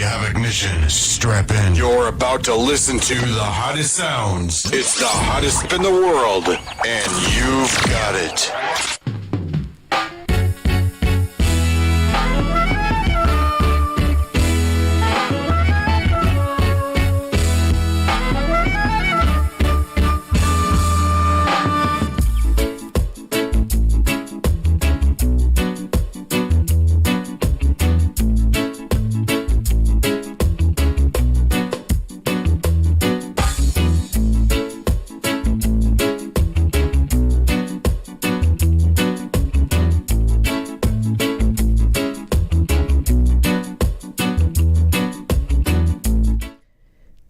have ignition, strap in. You're about to listen to the hottest sounds. It's the hottest in the world, and you've got it.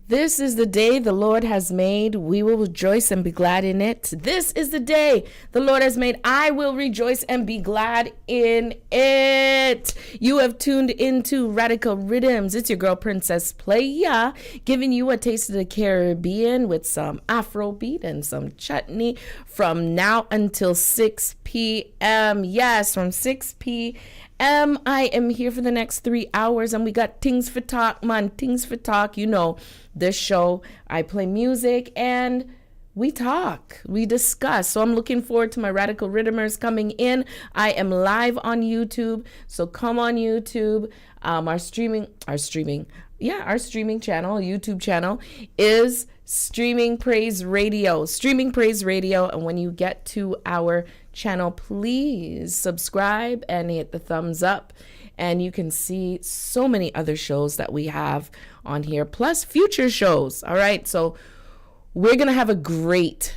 This is the day the Lord has made. We will rejoice and be glad in it. This is the day the Lord has made. I will rejoice and be glad in it. You have tuned into Radical Riddimz. It's your girl, Princess Playa, giving you a taste of the Caribbean with some afrobeat and some chutney from now until 6 p.m. Yes, from 6 p.m. I am here for the next 3 hours, and we got things for talk, man. Things for talk. You know, this show, I play music and we talk, we discuss. So I'm looking forward to my Radical Riddimers coming in. I am live on YouTube, so come on YouTube. Our streaming channel, YouTube channel is Streaming Praise Radio. And when you get to our channel, please subscribe and hit the thumbs up. And you can see so many other shows that we have on here, plus future shows. All right, so we're gonna have a great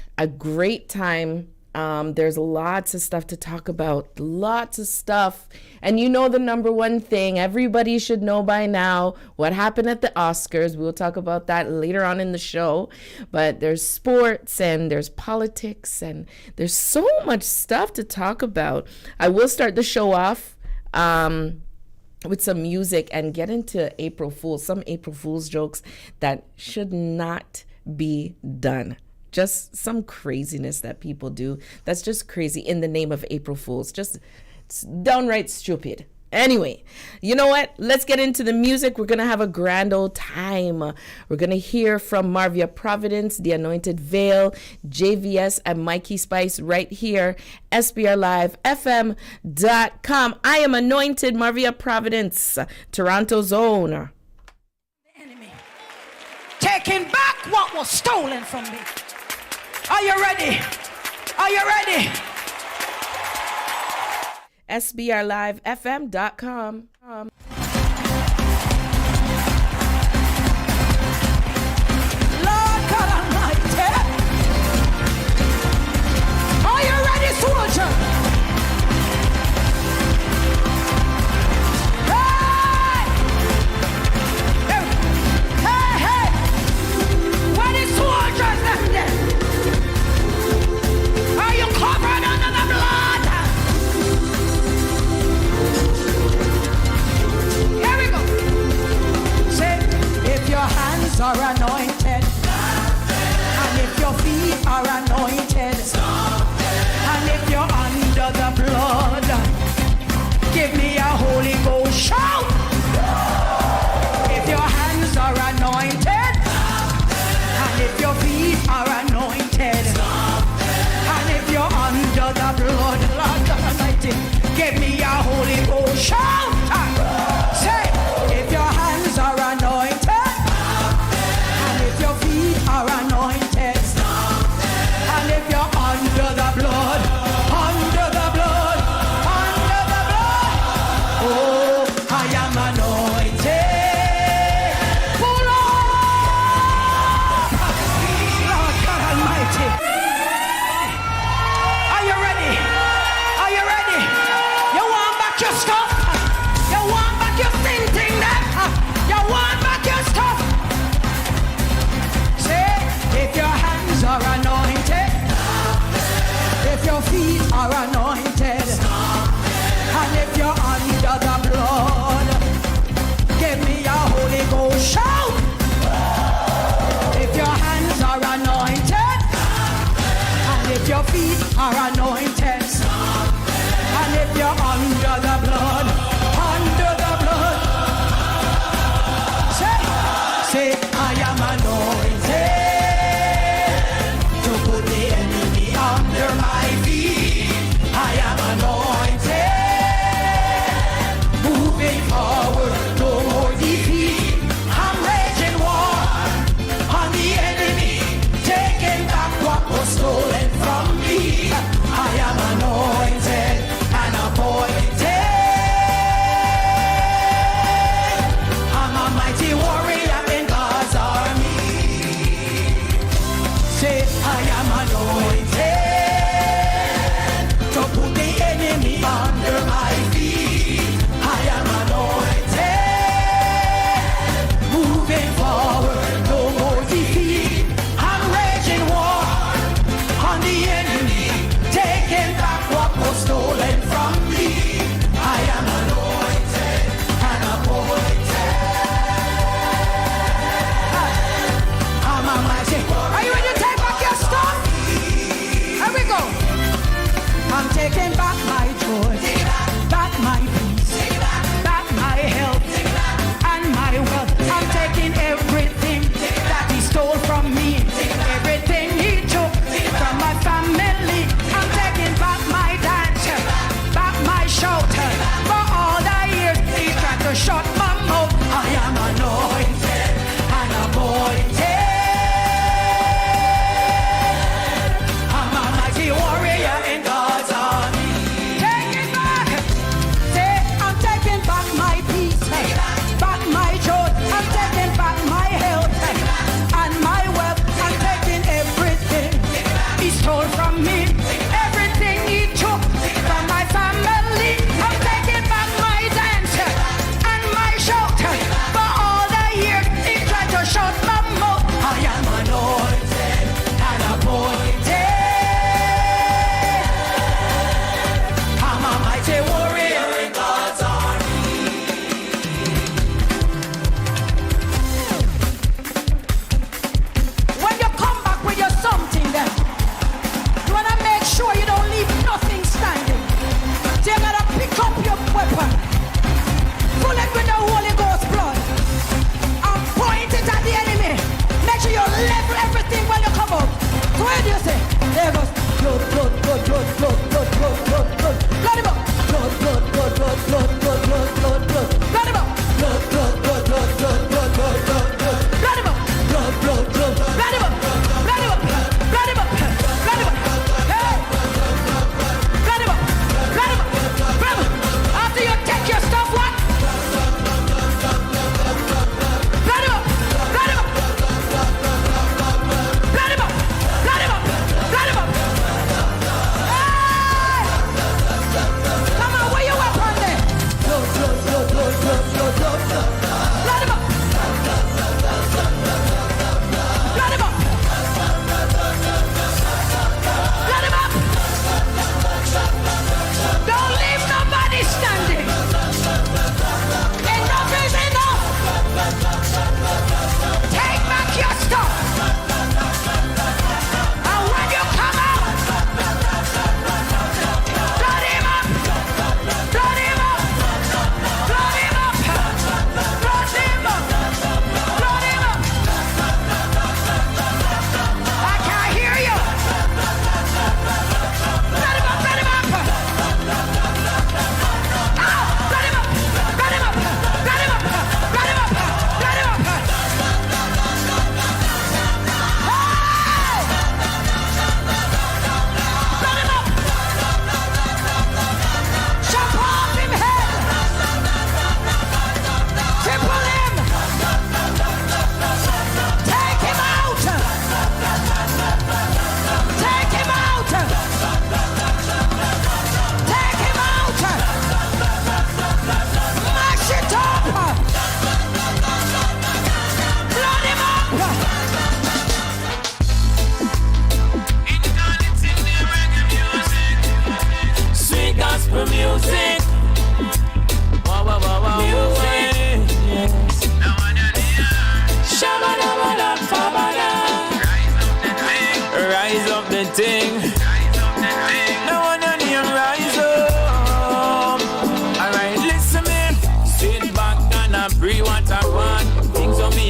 time. There's lots of stuff to talk about, lots of stuff. And you know the number one thing everybody should know by now, what happened at the Oscars. We'll talk about that later on in the show. But there's sports and there's politics and there's so much stuff to talk about. I will start the show off with some music and get into some April Fool's jokes that should not be done. Just some craziness that people do. That's just crazy in the name of April Fools. Just it's downright stupid. Anyway, you know what? Let's get into the music. We're going to have a grand old time. We're going to hear from Marvia Providence, The Anointed Veil, JVS, and Mikey Spice right here, SPRLIVEFM.com. I am Anointed Marvia Providence, Toronto Zone. The enemy taking back what was stolen from me. Are you ready? Are you ready? SPRLIVEFM.com. Lord God Almighty. Are you ready, soldier? Hey! Hey! Where the soldiers left there? Are you covered under the blood? Here we go. Say, if your hands are anointed, and if your feet are anointed, and if you're under the blood, give me a Holy Ghost shout. If your hands are anointed, and if your feet are anointed, and if you're under the blood, Lord God Almighty, give me a Holy Ghost shout. Say, if your hands are anointed, and if your feet are anointed, and if you're under the blood, under the blood, under the blood, oh, I am anointed. Pull up, Lord God Almighty. Are you ready? Are you ready? You want back your stuff? You want back your thing there? You want back your stuff? Say, if your hands are anointed, if your feet are anointed, and if you're under the blood, give me a Holy Ghost shout. If your hands are anointed, and if your feet are anointed, and if you're under the blood,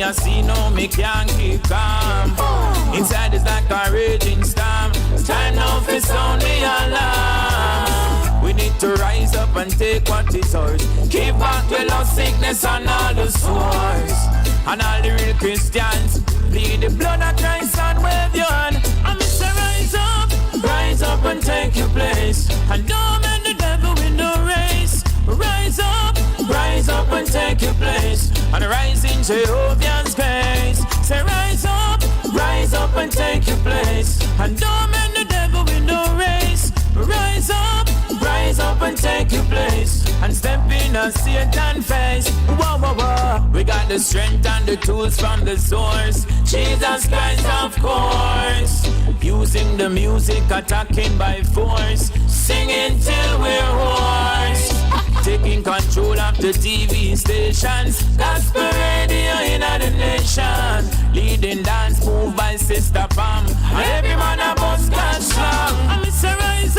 I see, no, me can't keep calm. Inside is like a raging storm. Time now for sound the alarm. We need to rise up and take what is ours. Keep back the love, sickness and all the swords. And all the real Christians, bleed the blood of Christ and wave your hand. And Mr. Rise up and take your place. And don't make the devil win the race. Rise up and take your place. And rise in Jehovah's grace. Say rise up and take your place. And don't make the devil win the race. Rise up and take your place. And step in a Satan face. Whoa, whoa, whoa. We got the strength and the tools from the source. Jesus Christ, of course. Using the music, attacking by force. Singing till we're hoarse. Taking control of the TV stations. Gospel radio in the nation. Leading dance move by Sister Pam. And every man of us got strong. And we say rise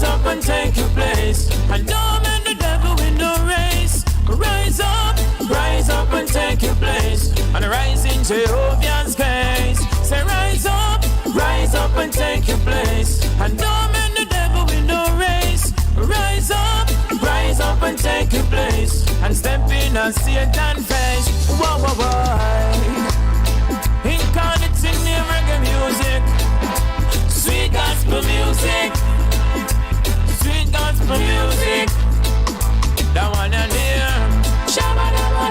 up and take your place. And don't make the devil win the race. Rise up and take your place. And rise in Jehovah's grace. Say rise up and take your place. And don't make the devil win the race. Rise up and take your place. And step in a Satan face. Whoa, whoa, whoa. Incarnate in the reggae music. Sweet gospel music. Sweet gospel music. That one and here.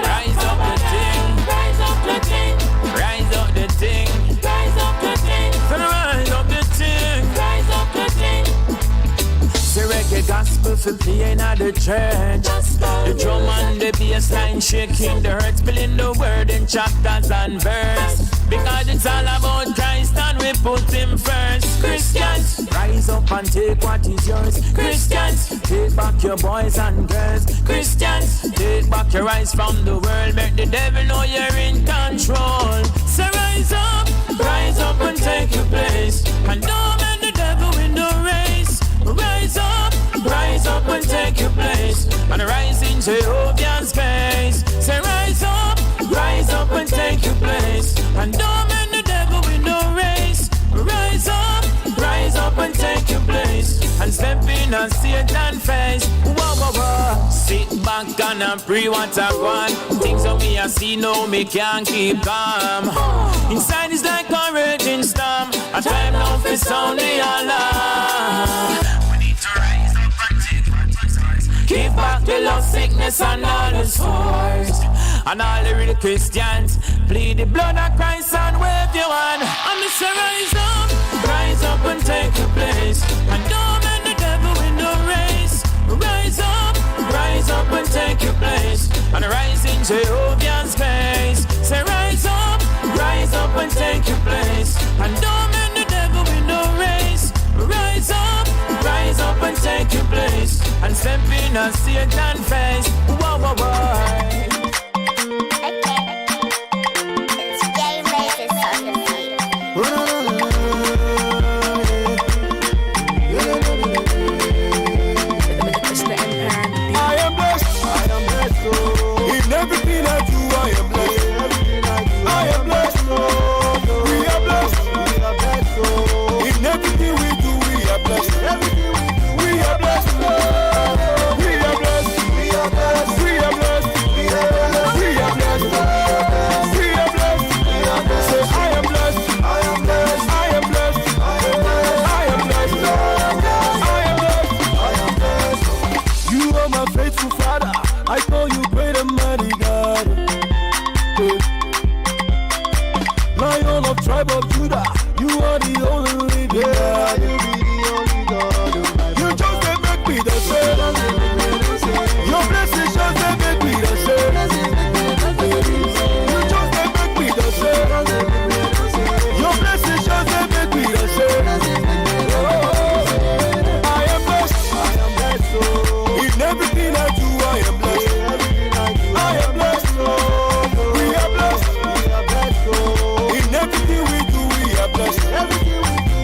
Rise up the thing. Rise up the thing. Rise up the thing. Rise up the thing. Rise up the thing. Rise up the thing. The reggae gospel for playing at the church. The drum and the bass line shaking. The hurt spilling the word in chapters and verse. Because it's all about Christ and we put him first. Christians, rise up and take what is yours. Christians, take back your boys and girls. Christians, take back your eyes from the world. Make the devil know you're in control. So rise up and take your place. And don't make the devil win the race. Rise up and take your place. And rise in Jehovah's grace. Say rise up and take your place. And don't make the devil win the race. Rise up and take your place. And step in a Satan face. Whoa, whoa, whoa. Sit back and pray what I want. Things that me I see, no, me can't keep calm. Inside is like a raging storm. A time now for sound the alarm. Give back the love, sickness and all the swords. And all the real Christians, plead the blood of Christ and wave your hand. And me say rise up and take your place. And don't make the devil win the race. Rise up and take your place. And rise in Jehovah's grace. Say rise up and take your place. And don't make the devil win the race. Rise up and take your place. And step in a Satan face. Whoa, whoa, whoa. Tribe of Judah, you are the only living God. You be the only God. You just they make me the same. Your blessings just they make me the same. You just they make me the same. Your blessings just they make me the same. I am blessed. In everything I do, I am blessed. I am blessed. We are blessed. In everything we do, we are blessed. Everything we do.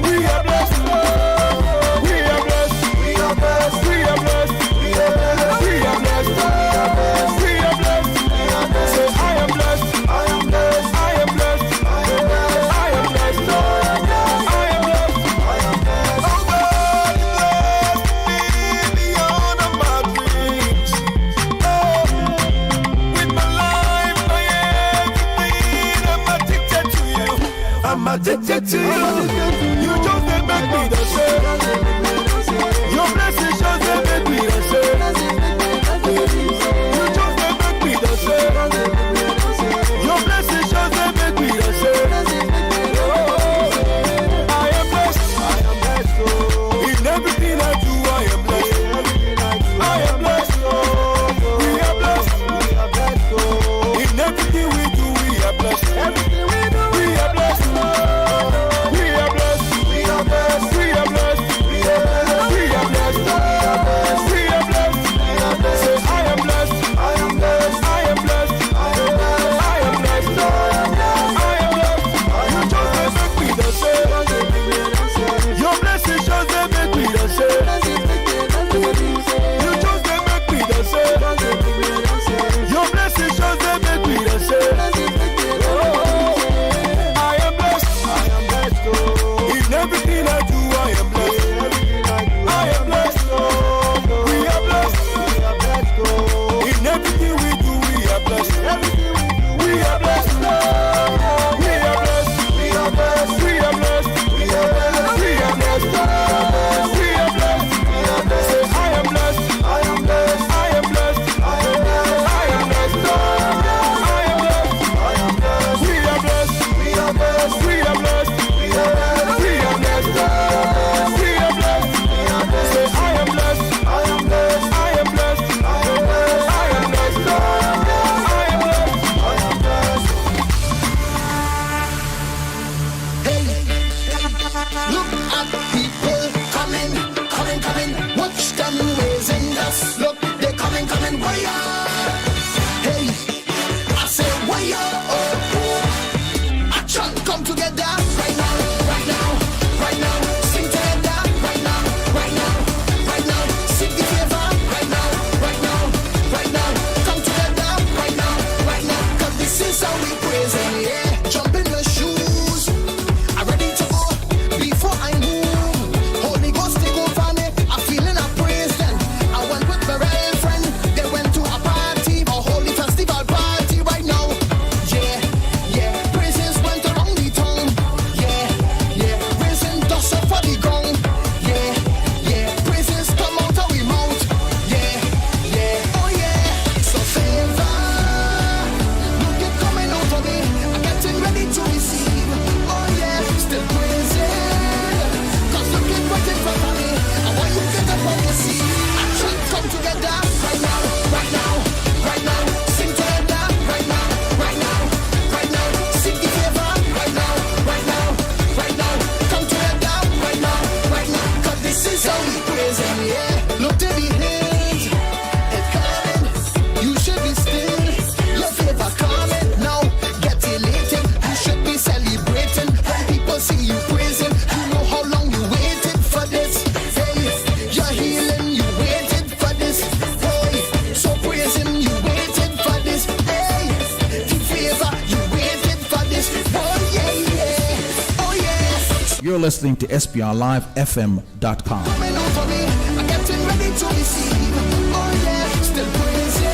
listening to SPRLiveFM.com. Coming out for me, I'm getting ready to receive. Oh yeah, still praising.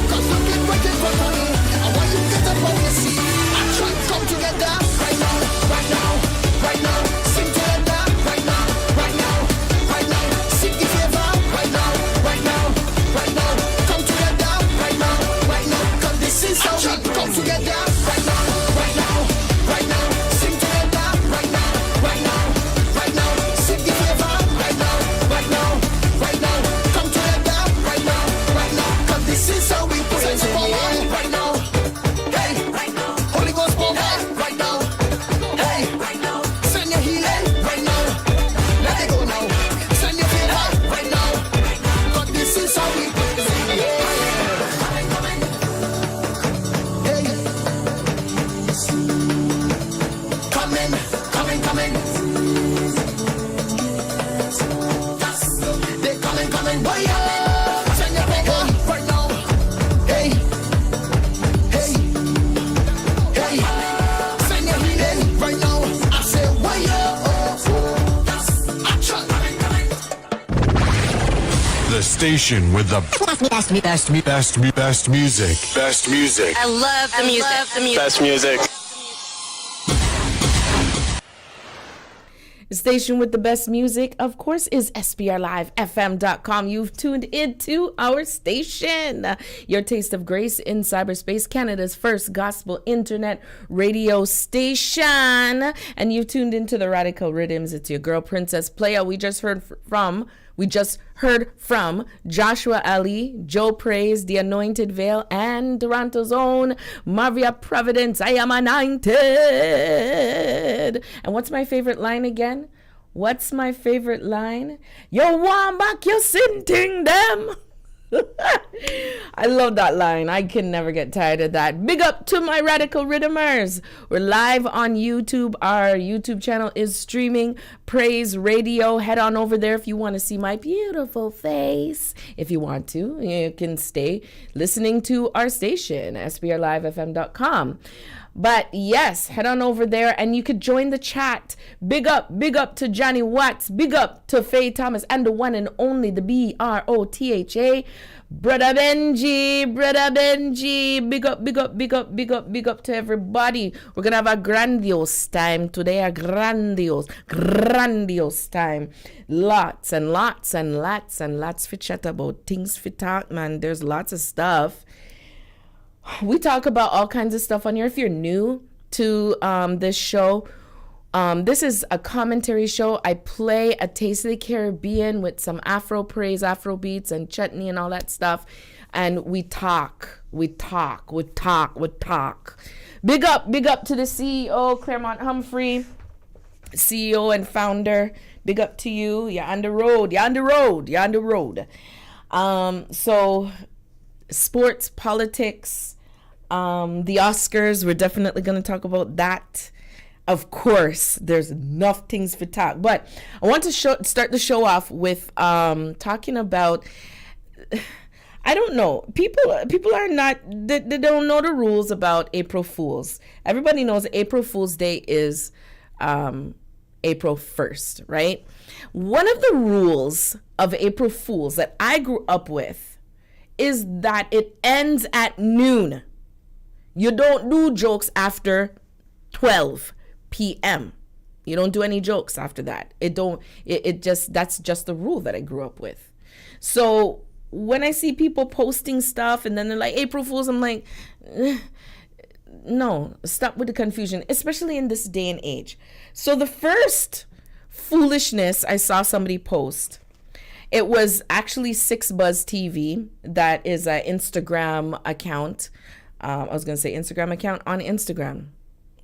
Cause look at what it for me. I want you to get up on your seat. Action, come together right now, right now, right now. Sing together right now, right now, right now. Seek the favor right now, right now, right now. Come together right now, right now. Cause this is how we come together right now, right now, right now. Sing together right now, right now, right now. Seek the favor right now, right now, right now. Come together right now, right now. Cause this is how we praise the Lord right now. Hey, right now. Holy Ghost power right now. Hey, right now. Send your healing right now. Let it go now. Send your favor right now. Cause this is how we praise the Lord. Hey. Coming, coming, coming. They coming, coming. Boy, yeah. Send your favor right now. Hey, hey, hey. Send your healing right now. I say, why yeah. Action. The station with the best music. Best music. I love the music. Best music. The station with the best music, of course, is SPRLiveFM.com. You've tuned into our station, your taste of grace in cyberspace, Canada's first gospel internet radio station. And you've tuned into the Radical Riddimz. It's your girl, Princess Playa. We just heard from Joshua Ali, Joe Praise, The Anointed Veil, and Toronto's own Maria Providence. I am anointed. And what's my favorite line again? What's my favorite line? You want back your sinting them. I love that line. I can never get tired of that. Big up to my Radical Riddimers. We're live on YouTube. Our YouTube channel is streaming Praise Radio. Head on over there if you want to see my beautiful face. If you want to, you can stay listening to our station, SPRLiveFM.com. But yes, head on over there and you could join the chat. Big up to Johnny Watts. Big up to Faye Thomas and the one and only, the Brotha. Brother Benji. Big up to everybody. We're going to have a grandiose time today. A grandiose time. Lots for chat about. Things for talk, man. There's lots of stuff. We talk about all kinds of stuff on here. If you're new to this show, this is a commentary show. I play a Taste of the Caribbean with some Afro praise, Afro beats, and chutney and all that stuff. And we talk. Big up to the CEO, Claremont Humphrey, CEO and founder. Big up to you. You're on the road. So sports, politics, the Oscars, we're definitely going to talk about that. Of course, there's enough things for talk, but I want to start the show off with talking about, I don't know, people are not, they don't know the rules about April Fools. Everybody knows April Fool's Day is April 1st, right? One of the rules of April Fools that I grew up with is that it ends at noon. You don't do jokes after 12 p.m. You don't do any jokes after that. That's just the rule that I grew up with. So when I see people posting stuff and then they're like, April Fools, I'm like, no, stop with the confusion, especially in this day and age. So the first foolishness I saw somebody post, it was actually 6Buzz TV. That is an Instagram account. I was going to say Instagram account on Instagram.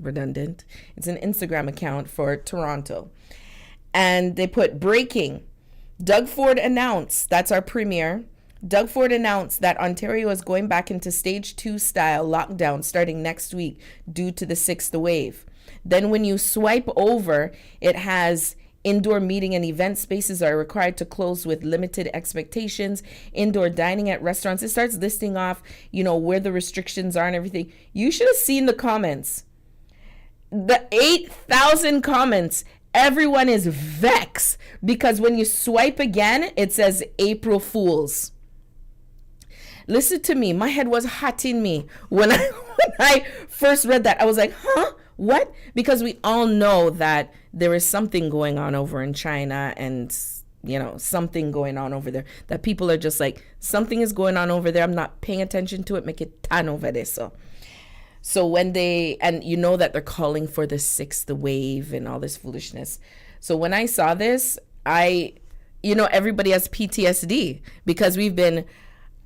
Redundant. It's an Instagram account for Toronto. And they put breaking. Doug Ford announced, that's our premier. Doug Ford announced that Ontario is going back into stage 2 style lockdown starting next week due to the 6th wave. Then when you swipe over, it has indoor meeting and event spaces are required to close with limited expectations. Indoor dining at restaurants. It starts listing off, where the restrictions are and everything. You should have seen the comments. the 8,000 comments, everyone is vexed because when you swipe again, it says April Fools. Listen to me. My head was hot in me when I first read that. I was like, huh? What? Because we all know that there is something going on over in China and, something going on over there that people are just like, something is going on over there. I'm not paying attention to it. Make it tan over there. So when and you know that they're calling for the sixth wave and all this foolishness. So when I saw this, everybody has PTSD because we've been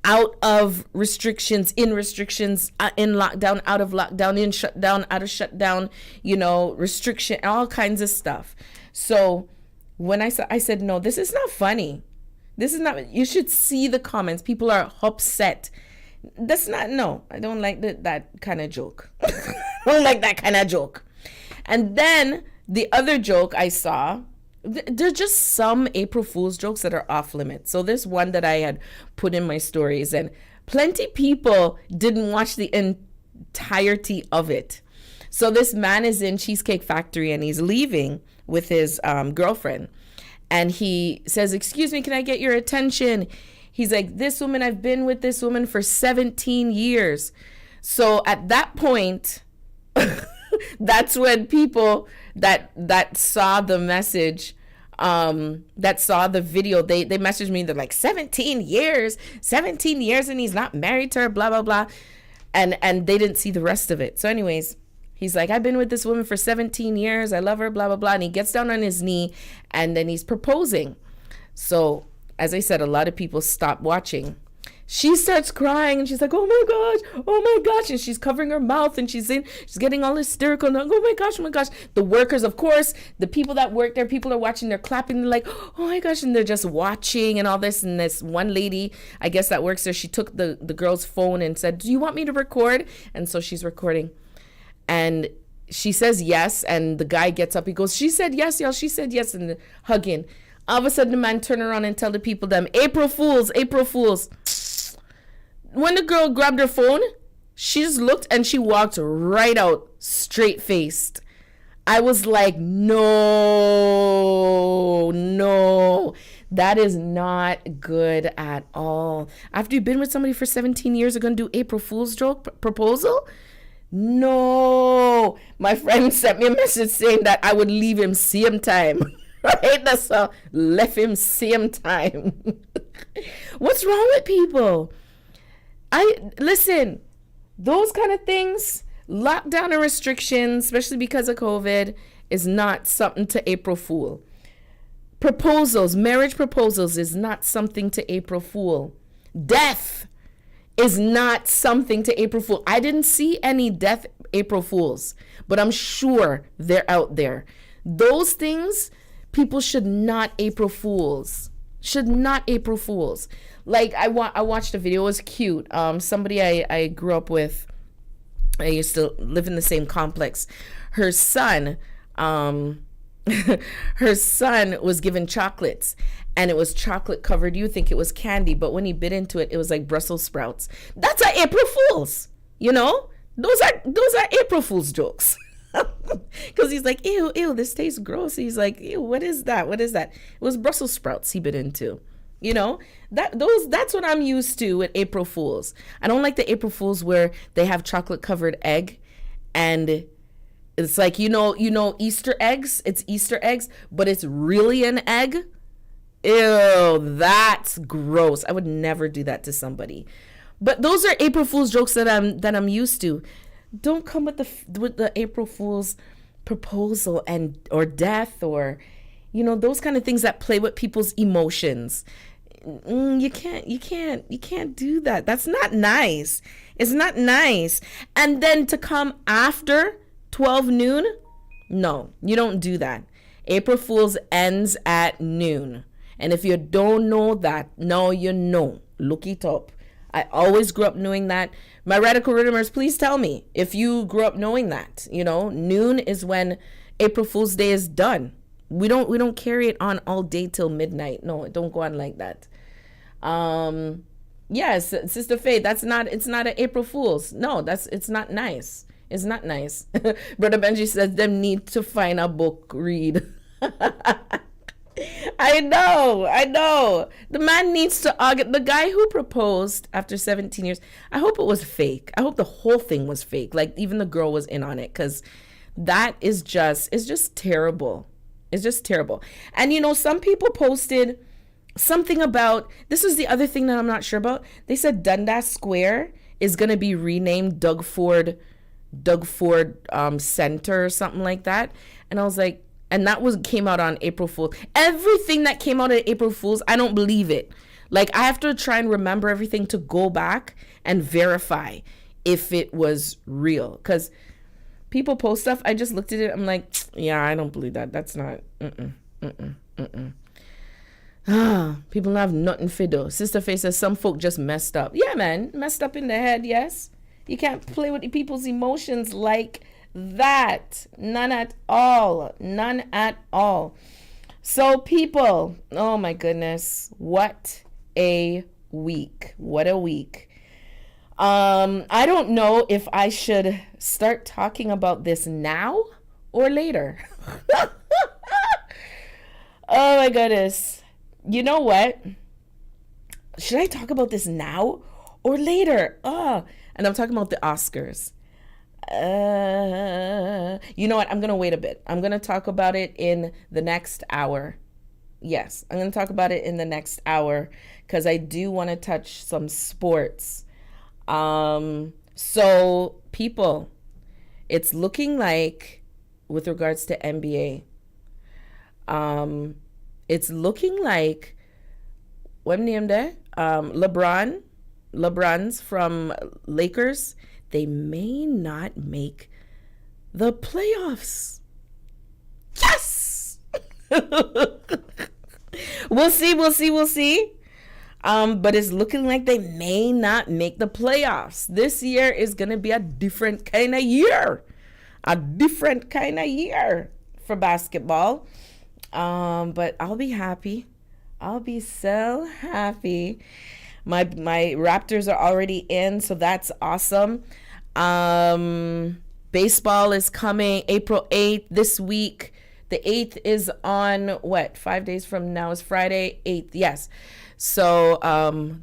out of restrictions, in lockdown, out of lockdown, in shutdown, out of shutdown, restriction, all kinds of stuff. So when I said, no, this is not funny. This is not, you should see the comments. People are upset. I don't like that kind of joke. I don't like that kind of joke. And then the other joke I saw, there's just some April Fool's jokes that are off limits. So this one that I had put in my stories, and plenty people didn't watch the entirety of it. So this man is in Cheesecake Factory and he's leaving with his girlfriend. And he says, "Excuse me, can I get your attention?" He's like, I've been with this woman for 17 years. So at that point, that's when people that saw the message, that saw the video, they messaged me. They're like, 17 years and he's not married to her, blah, blah, blah. And they didn't see the rest of it. So anyways, he's like, I've been with this woman for 17 years. I love her, blah, blah, blah. And he gets down on his knee and then he's proposing. So as I said, a lot of people stop watching. She starts crying and she's like, oh my gosh. And she's covering her mouth and she's getting all hysterical. And oh my gosh. The workers, of course, the people that work there, people are watching, they're clapping. They're like, oh my gosh. And they're just watching and all this. And this one lady, I guess that works there, she took the girl's phone and said, do you want me to record? And so she's recording. And she says yes. And the guy gets up. He goes, she said yes, y'all. She said yes. And hugging. All of a sudden, the man turn around and tell the people, April Fools. When the girl grabbed her phone, she just looked and she walked right out, straight-faced. I was like, no, that is not good at all. After you've been with somebody for 17 years, you're going to do April Fool's joke proposal? No. My friend sent me a message saying that I would leave him same time. Right? That's all. Left him same time. What's wrong with people? Listen, those kind of things, lockdown and restrictions, especially because of COVID, is not something to April Fool. Proposals, marriage proposals is not something to April Fool. Death is not something to April Fool. I didn't see any death April Fools, but I'm sure they're out there. Those things, people should not April Fools. Should not April Fools. Like I watched a video. It was cute. Somebody I grew up with. I used to live in the same complex. Her son, was given chocolates, and it was chocolate covered. You think it was candy, but when he bit into it, it was like Brussels sprouts. That's a April Fools. You know, those are April Fools jokes. Because he's like, ew, this tastes gross. He's like, ew, what is that? It was Brussels sprouts he bit into. You know, that's what I'm used to with April Fools. I don't like the April Fools where they have chocolate covered egg, and it's like, you know, Easter eggs. It's Easter eggs, but it's really an egg. Ew, that's gross. I would never do that to somebody. But those are April Fools jokes that I'm used to. Don't come with the April Fool's proposal or death or, you know, those kind of things that play with people's emotions. You can't do that. That's not nice. It's not nice. And then to come after 12 noon, no, you don't do that. April Fool's ends at noon. And if you don't know that, now you know. Look it up. I always grew up knowing that. My radical Riddimers, please tell me if you grew up knowing that. You know, noon is when April Fool's Day is done. We don't carry it on all day till midnight. No, it don't go on like that. Yes, Sister Faye, it's not an April Fool's. No, it's not nice. It's not nice. Brother Benji says them need to find a book read. I know. The man needs to argue. The guy who proposed after 17 years, I hope it was fake. I hope the whole thing was fake. Like even the girl was in on it, because that is it's just terrible. It's just terrible. And you know, some people posted something about, this is the other thing that I'm not sure about. They said Dundas Square is going to be renamed Doug Ford Center or something like that. And I was like, and that came out on April Fool's. Everything that came out at April Fool's, I don't believe it. Like I have to try and remember everything to go back and verify if it was real. Because people post stuff, I just looked at it, I'm like, yeah, I don't believe that. That's not, people have nothing for do. Sister Faye says some folk just messed up. Yeah, man, messed up in the head, yes. You can't play with people's emotions like that. None at all. None at all. So people, oh my goodness, what a week. What a week. I don't know if I should start talking about this now or later. Oh my goodness. You know what? Should I talk about this now or later? And I'm talking about the Oscars. You know what? I'm going to wait a bit. I'm going to talk about it in the next hour. Yes, I'm going to talk about it in the next hour because I do want to touch some sports. So people, it's looking like with regards to NBA, it's looking like what name there? LeBron's from Lakers, they may not make the playoffs. Yes! We'll see. But it's looking like they may not make the playoffs. This year is going to be a different kind of year. For basketball. But I'll be happy. I'll be so happy. My Raptors are already in, so that's awesome. Baseball is coming April 8th this week. The 8th is on what? 5 days from now is Friday 8th. Yes. So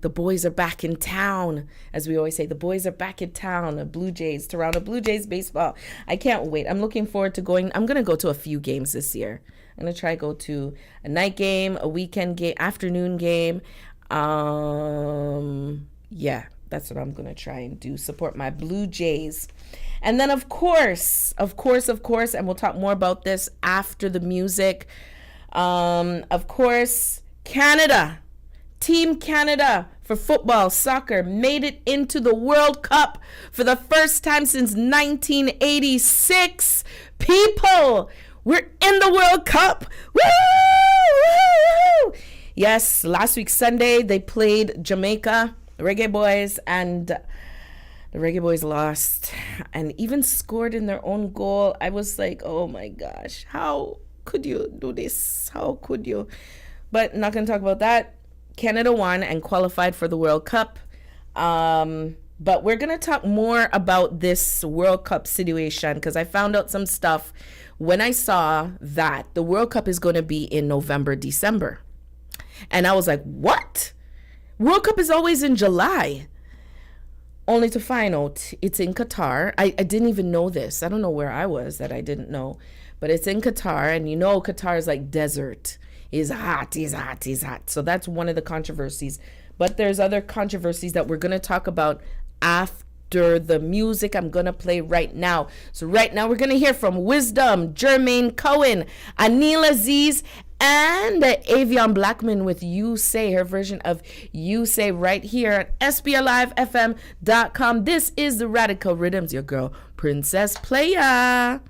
the boys are back in town. As we always say, the boys are back in town. Toronto Blue Jays baseball. I can't wait. I'm looking forward to going. I'm going to go to a few games this year. I'm going to try to go to a night game, a weekend game, afternoon game. Yeah, that's what I'm going to try and do. Support my Blue Jays. And then, of course, and we'll talk more about this after the music. Of course, Canada. Team Canada for football, soccer made it into the World Cup for the first time since 1986. People, we're in the World Cup. Woo! Yes, last week Sunday they played Jamaica, the Reggae Boys, and the Reggae Boys lost and even scored in their own goal. I was like, oh my gosh, how could you do this? How could you? But not going to talk about that. Canada won and qualified for the World Cup. But we're going to talk more about this World Cup situation because I found out some stuff when I saw that the World Cup is going to be in November, December. And I was like, what? World Cup is always in July. Only to find out it's in Qatar. I didn't even know this. I don't know where I was that I didn't know. But it's in Qatar. And you know Qatar is like desert. Is hot. So that's one of the controversies. But there's other controversies that we're going to talk about after the music I'm going to play right now. So right now we're going to hear from Wisdom, Jermaine Cohen, Anil Aziz, and Avion Blackman with You Say, her version of You Say right here at SPRLIVEFM.com. This is the Radical Riddimz, your girl, Princess Playa.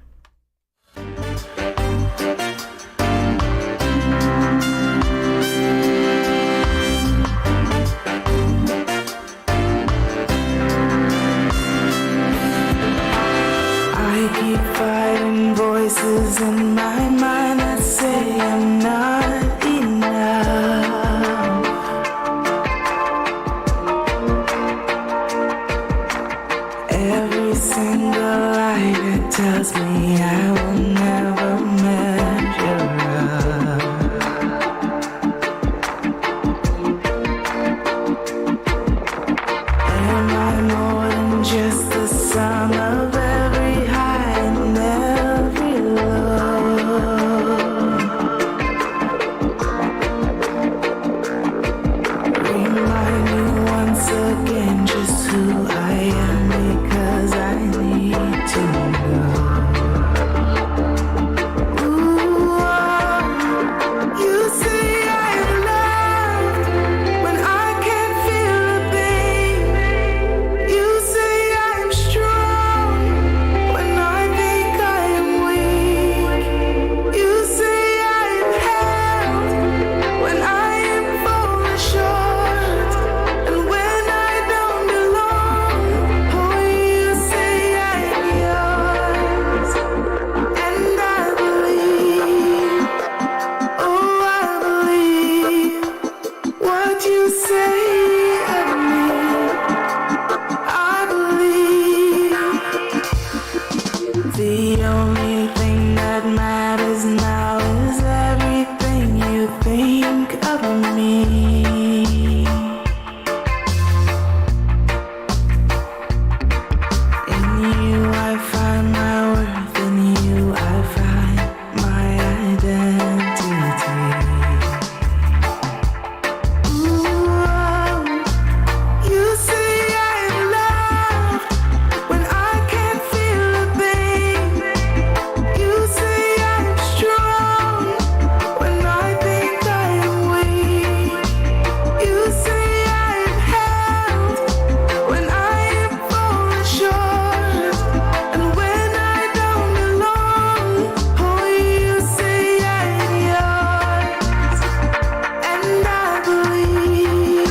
Voices in my mind that say I'm not enough. Every single lie tells me I will never measure up. Am I more than just the sum of every high and every low? Remind me once again just who I am, because I need to know. Ooh, you say I'm loved when I can't feel a thing. You say I'm strong when I think I am weak. You say I'm held when I am falling short and when I don't belong. Oh, you say I'm yours, and I believe. Oh, I believe what you say of me. I believe the only thing that matters now is everything you think of me. In you I find my worth, in you I find my identity. Ooh, you say I'm loved when I can't feel a thing. You say I'm strong when I think I am weak. You say I'm held when I am falling short and when I don't belong. Oh, you say I'm yours, and I believe.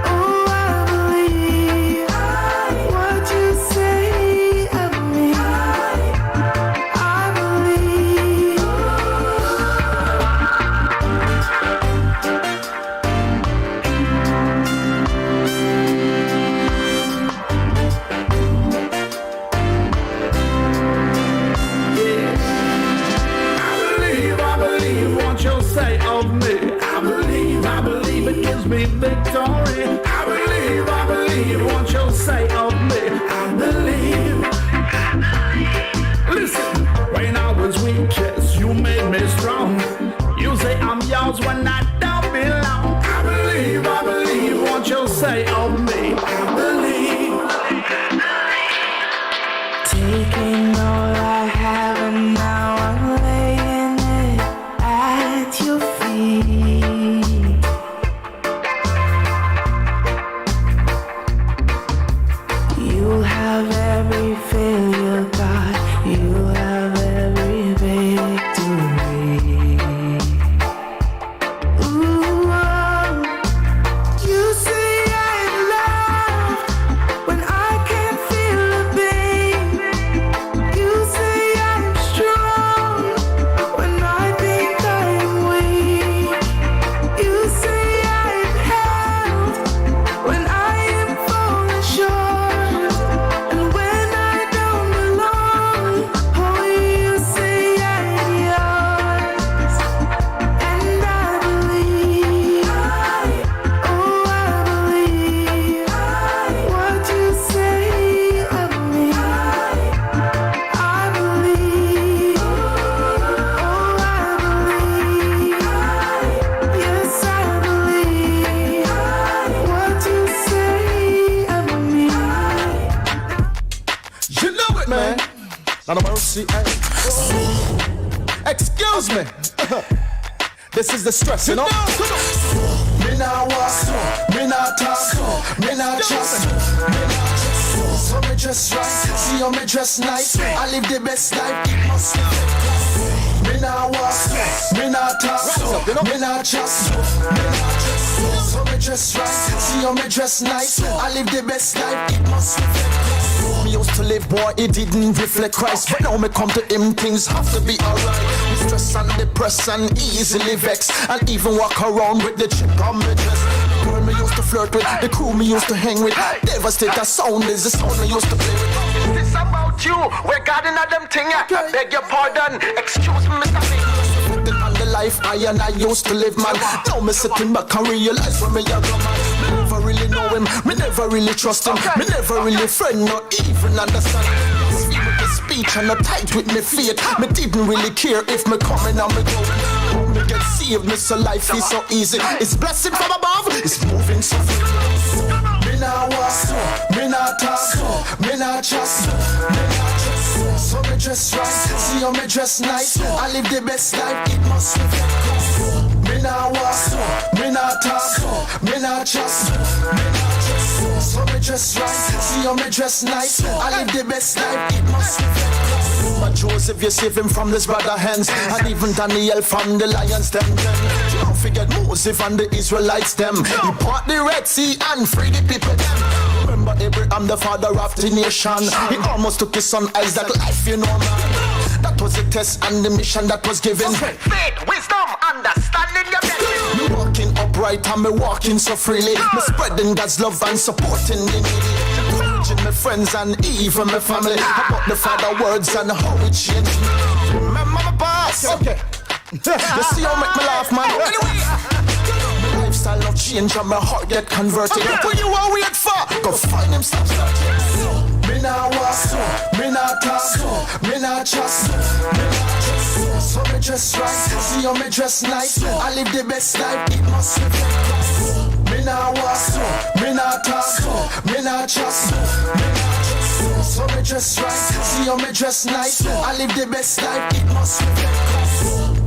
Oh, I believe what you say of me. I believe. I believe what you'll say of me. I believe it gives me victory. I believe what you'll say of me. I believe. Listen, when I was weak, yes, you made me strong. You say I'm yours when I don't belong. I believe what you'll say of me. I believe. Taking all I have and now I'm laying it at your feet. You have every failure, God. You have every victory. Ooh, you say I'm loved when I can't feel a thing. You say I'm strong when I think I am weak. You say I'm held when I am falling short and when I don't belong. Oh, you say I'm yours, and I believe. Oh, I believe what you say of me. I believe. Oh, I believe. Yes, I believe what you say of me. You know it, man. Not a mercy. Excuse me. This is the stress, you know. Me not walk, me not talk, me not trust, me not trust. So me dress right, see how me dress nice. I live the best life, it must be. Me not walk, me not talk, me not trust, me not trust. So me dress right, see how me dress nice. I live the best life, it must be. Me used to live, boy, it didn't reflect Christ. But now me come to him, things have to be alright. Me stress and depressed and easily vexed, and even walk around with the chip on me dress. Girl me used to flirt with, the crew me used to hang with. Devastator sound is the sound me used to play with. Is this about not you. We're God in them thing. I beg your pardon. Excuse me, Mr. Big. On the life I used to live, man. Now me sitting back and realize when me a grown man. Me never really know him, me never really trust him. Me never really friend, not even understand. With the speech and not tight with me faith. Me didn't really care if me coming or me going. Me get saved, me so life is so easy. It's blessing from above, it's moving so free. Me nah walk, me nah talk, me nah trust, me nah trust. So me dress right, see how me dress nice. I live the best life, it must be. Me nah walk, me nah talk, me nah trust, me nah trust. So me dress right, see how me dress nice. I live the best life, it must be. But Joseph, you save him from this brother hands. And even Daniel from the lions them. Don't forget Moses and the Israelites them. He part the Red Sea and free the people them. Remember Abraham, the father of the nation. He almost took his son Isaac life, you know, man. That was the test and the mission that was given. Faith, wisdom, understanding your blessing. Me walking upright and me walking so freely. Me spreading God's love and supporting the needy. Encouraging my friends and even my family about the father words and how it changed me. Remember my past. Okay. You see how make me laugh, man. Anyway, my lifestyle not change and my heart get converted. What you are wait for? Go find him, stop starting. Me nah walk, me nah talk, me nah trust, me nah trust. So me dress right, see how me dress nice. I live the best life, it must be. Me nah walk, me nah talk, me nah trust, me nah trust. So me dress right, see how me dress nice. I live the best life, it must be.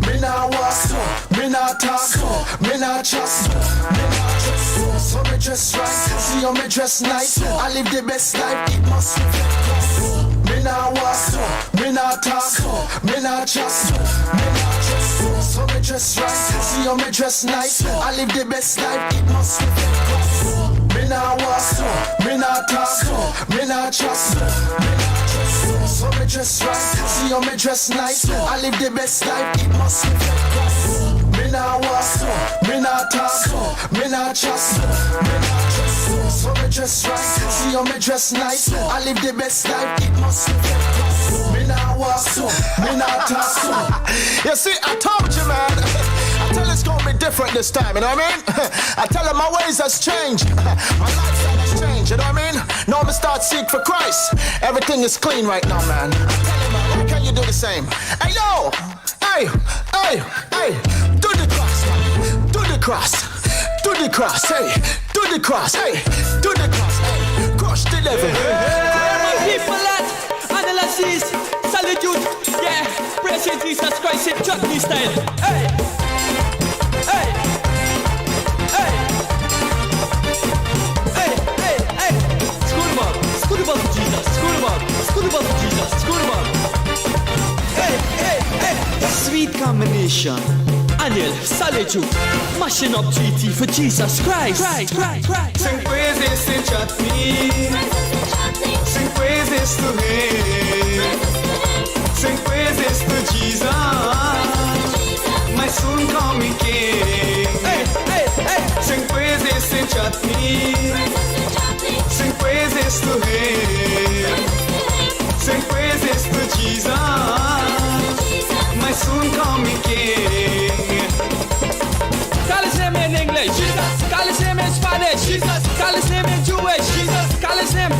Me nah walk, me nah talk, me nah trust, me nah trust. So me dress right, see how me dress nice. I live the best life, it must be. Me nah walk, me nah talk, me nah trust, me nah trust. So me dress right, see how me dress nice. I live the best life, it must be. Me nah walk, me nah talk, me nah trust, me nah trust. So me dress right, see how me dress nice. I live the best life, it must be. Me nah walk, me nah talk, me nah trust, me nah trust. So me dress right, see how me dress nice. I live the best life, it must be. Me nah walk, me nah talk. You see, I told you, man. I tell it's gonna be different this time, you know what I mean? I tell him my ways has changed. My lifestyle has changed, you know what I mean? Now I'm start seek for Christ. Everything is clean right now, man. I tell him, man, why can't you do the same? Hey, yo! Hey! Hey! Hey! Do the cross, man. Do the cross. Do the cross, hey! Do the cross, hey! Do the cross, hey! Crush the devil. My people, lads, analysis, salute, yeah. Praise Jesus Christ in chutney style. Hey! Hey! Hey! Hey! Hey! Hey! School about Jesus, school about Jesus, school about. Hey! Hey! Hey! Sweet combination. Daniel, salute, mashing up treaty for Jesus Christ. Sing praises to chutney. Sing praises to him. Sing praises to Jesus, my soon coming King. Hey, hey, hey. Sing praises to chutney. Sing praises to him. Sing praises to Jesus, my soon coming King. Call his name in English, Jesus. Call his name in Spanish, Jesus. Call his name in Jewish, Jesus. Call his name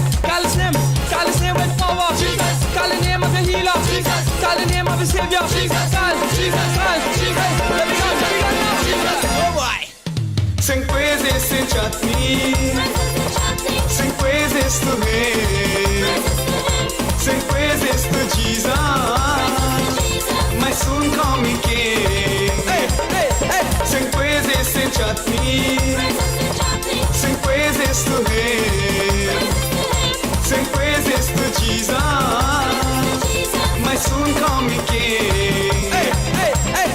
with power, Jesus. Call the name of the healer, Jesus. Call the name of the savior, Jesus. Call, Jesus. Let me go, Jesus. Oh boy. Sing praises to chutney. Sing praises to him. Sing praises to Jesus, my soon coming King. Hey, hey, hey. Sing praises to chutney. Sing praises to him. Sing praises to Jesus, my soon coming King. Hey, hey, hey.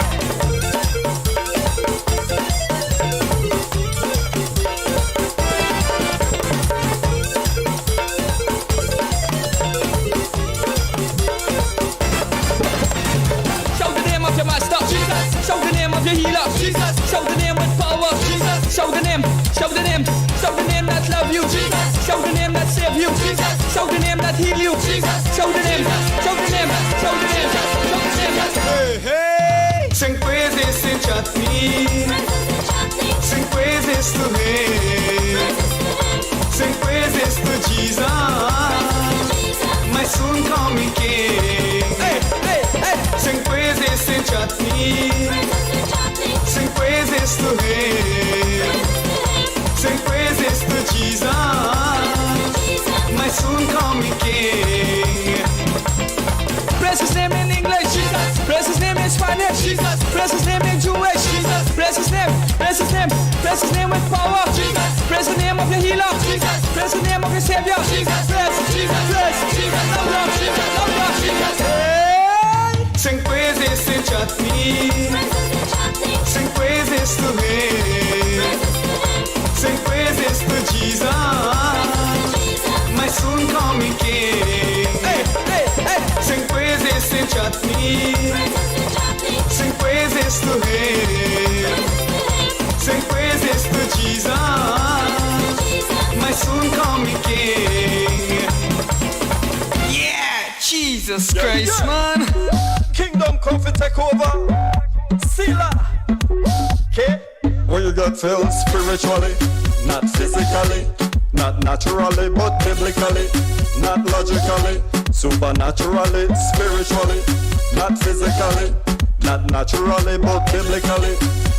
Shout the name of your master, Jesus. Shout the name of your healer, Jesus. Shout the name with power, Jesus. Shout the name that love you, Jesus. Shout the name that save you, Jesus. Shout the name that heal you. Jesus. Shout the name. Shout the name. Shout the name. Shout the name. Hey, hey. Sing praises to Chutney. Sing praises to him. Sing praises to Jesus. My soon coming King. Hey, hey, hey. Sing praises to Chutney. Sing praises to him. Sing praises to Jesus. My soon coming King. Bless his name in English. Jesus. Bless his name in Spanish. Jesus. Bless his name in Jewish. Jesus. Bless his name. Bless his name. Bless his name with power. Jesus. Bless the name of your healer. Jesus. Bless the name of your savior. Jesus. Bless. Jesus. Bless. Jesus. Love God. Jesus. Love God. Jesus. Hey. Sing praises to Chutney. Sing praises to him. Sing praises to Jesus. My soon coming King. Hey, hey, hey. Sing praises to Chutney. Sing praises to him. Sing praises to Jesus. My soon coming King. Yeah, Jesus Christ, man. Kingdom come to take over. Sila. Okay. Where you got filled spiritually, not physically, not naturally, but biblically, not logically, supernaturally, spiritually, not physically, not naturally, but biblically,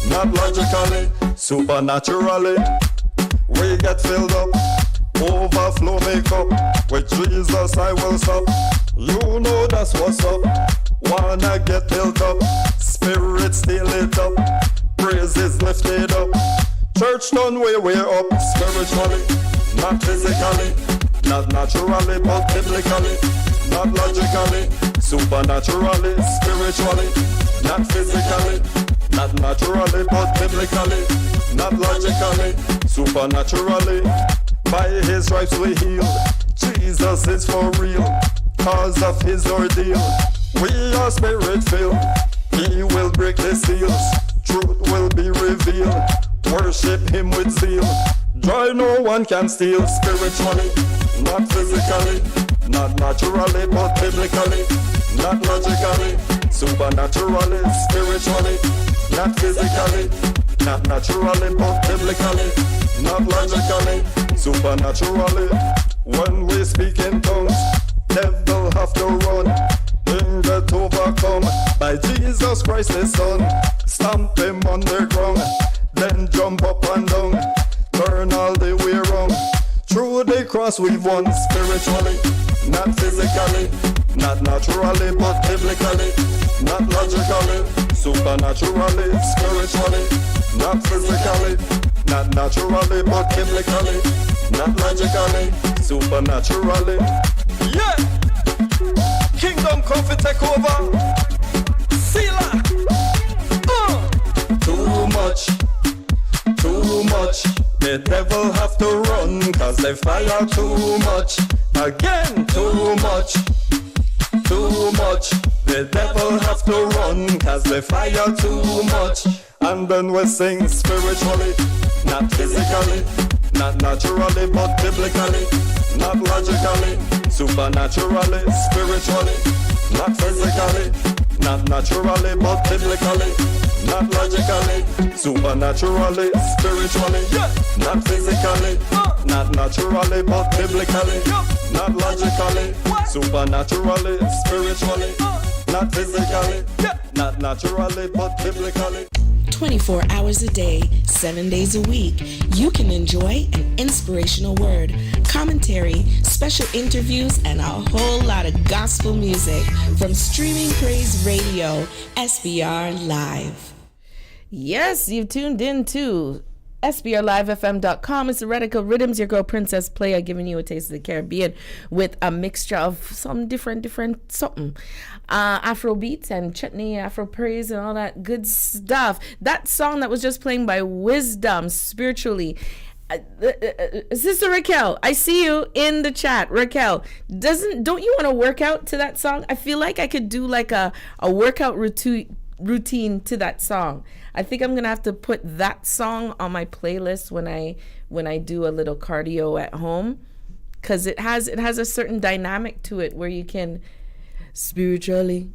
not logically, supernaturally. We get filled up, overflow make up. With Jesus I will stop. You know that's what's up. Wanna get built up, spirit still lit up. Praises lifted up. Church done we're up. Spiritually, not physically, not naturally, but biblically, not logically, supernaturally, spiritually, not physically, not naturally, but biblically, not logically, supernaturally. By his stripes we heal. Jesus is for real. Cause of his ordeal, we are spirit filled. He will break the seals. Truth will be revealed. Worship him with zeal. Joy no one can steal. Spiritually, not physically, not naturally, but biblically, not logically, supernaturally, spiritually, not physically, not naturally, but biblically, not logically, supernaturally. When we speak in tongues, devil have to run. Angel to overcome by Jesus Christ his son. Stamp him on the ground, then jump up and down. Turn all the way round. Through the cross we've won. Spiritually, not physically, not naturally, but biblically, not logically, supernaturally, spiritually, not physically, not naturally, but biblically, not logically, supernaturally. Yeah! Kingdom come to take over. Sila. Too much. The devil have to run, cause they fire too much. Again, too much. The devil have to run, cause they fire too much. And then we sing spiritually, not physically, not naturally, but biblically, not logically, supernaturally, spiritually, not physically, not naturally, but biblically, not logically, supernaturally, spiritually, not physically, not naturally, but biblically, not logically, supernaturally, spiritually, not physically, not naturally, but biblically. 24 hours a day, 7 days a week, you can enjoy an inspirational word, commentary, special interviews, and a whole lot of gospel music from Streaming Praise Radio, SPR Live. Yes, you've tuned in to SPRLIVEFM.com. It's the Radical Riddimz, your girl Princess Playa, giving you a taste of the Caribbean with a mixture of some different something. Afrobeats and chutney, Afro praise, and all that good stuff. That song that was just playing by Wisdom, Spiritually. Sister Raquel, I see you in the chat. Raquel, don't you want to work out to that song? I feel like I could do like a workout routine to that song. I think I'm gonna have to put that song on my playlist when I do a little cardio at home. because it has a certain dynamic to it where you can spiritually.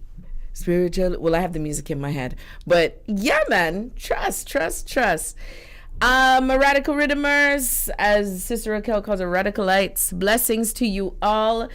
Well, I have the music in my head, but yeah, man, trust. Radical Riddimz, as Sister Raquel calls it, radicalites. Blessings to you all.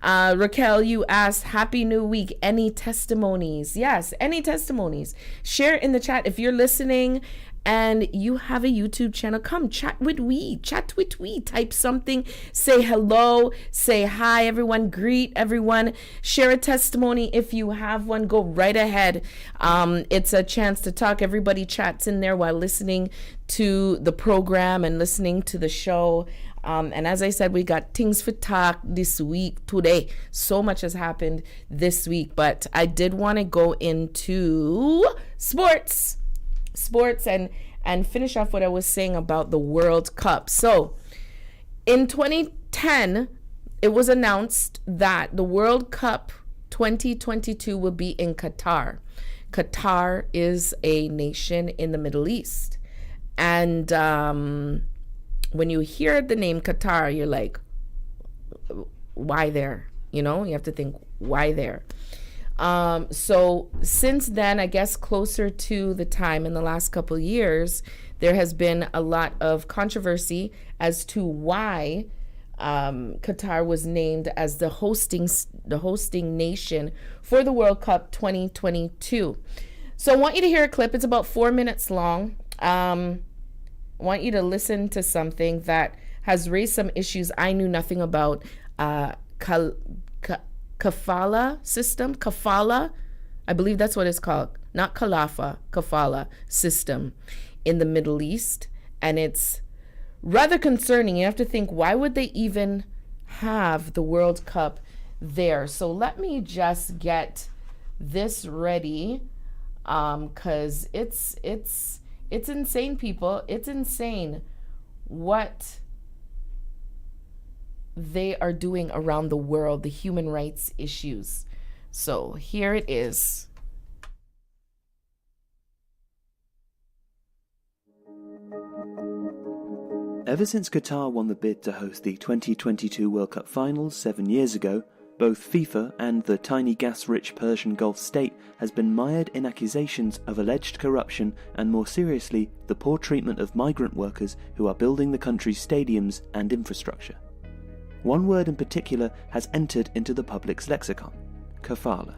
Raquel, you asked, Happy New Week. Any testimonies? Yes, any testimonies. Share in the chat if you're listening and you have a YouTube channel. Come chat with we. Type something. Say hello. Say hi, everyone. Greet everyone. Share a testimony if you have one. Go right ahead. It's a chance to talk. Everybody chats in there while listening to the program and listening to the show. And as I said, we got things for talk this week, today. So much has happened this week, but I did want to go into sports and finish off what I was saying about the World Cup. So in 2010, it was announced that the World Cup 2022 will be in Qatar. Qatar is a nation in the Middle East. And when you hear the name Qatar, you're like, why there? You know, you have to think, why there? So since then, I guess closer to the time in the last couple of years, there has been a lot of controversy as to why Qatar was named as the hosting nation for the World Cup 2022. So I want you to hear a clip. It's about 4 minutes long. I want you to listen to something that has raised some issues I knew nothing about. Kafala system, kafala, I believe that's what it's called, not khalafa, kafala system in the Middle East. And it's rather concerning. You have to think, why would they even have the World Cup there? So let me just get this ready, because it's insane, people. It's insane what they are doing around the world, the human rights issues. So here it is. Ever since Qatar won the bid to host the 2022 World Cup Finals 7 years ago, both FIFA and the tiny gas-rich Persian Gulf state has been mired in accusations of alleged corruption and, more seriously, the poor treatment of migrant workers who are building the country's stadiums and infrastructure. One word in particular has entered into the public's lexicon: kafala.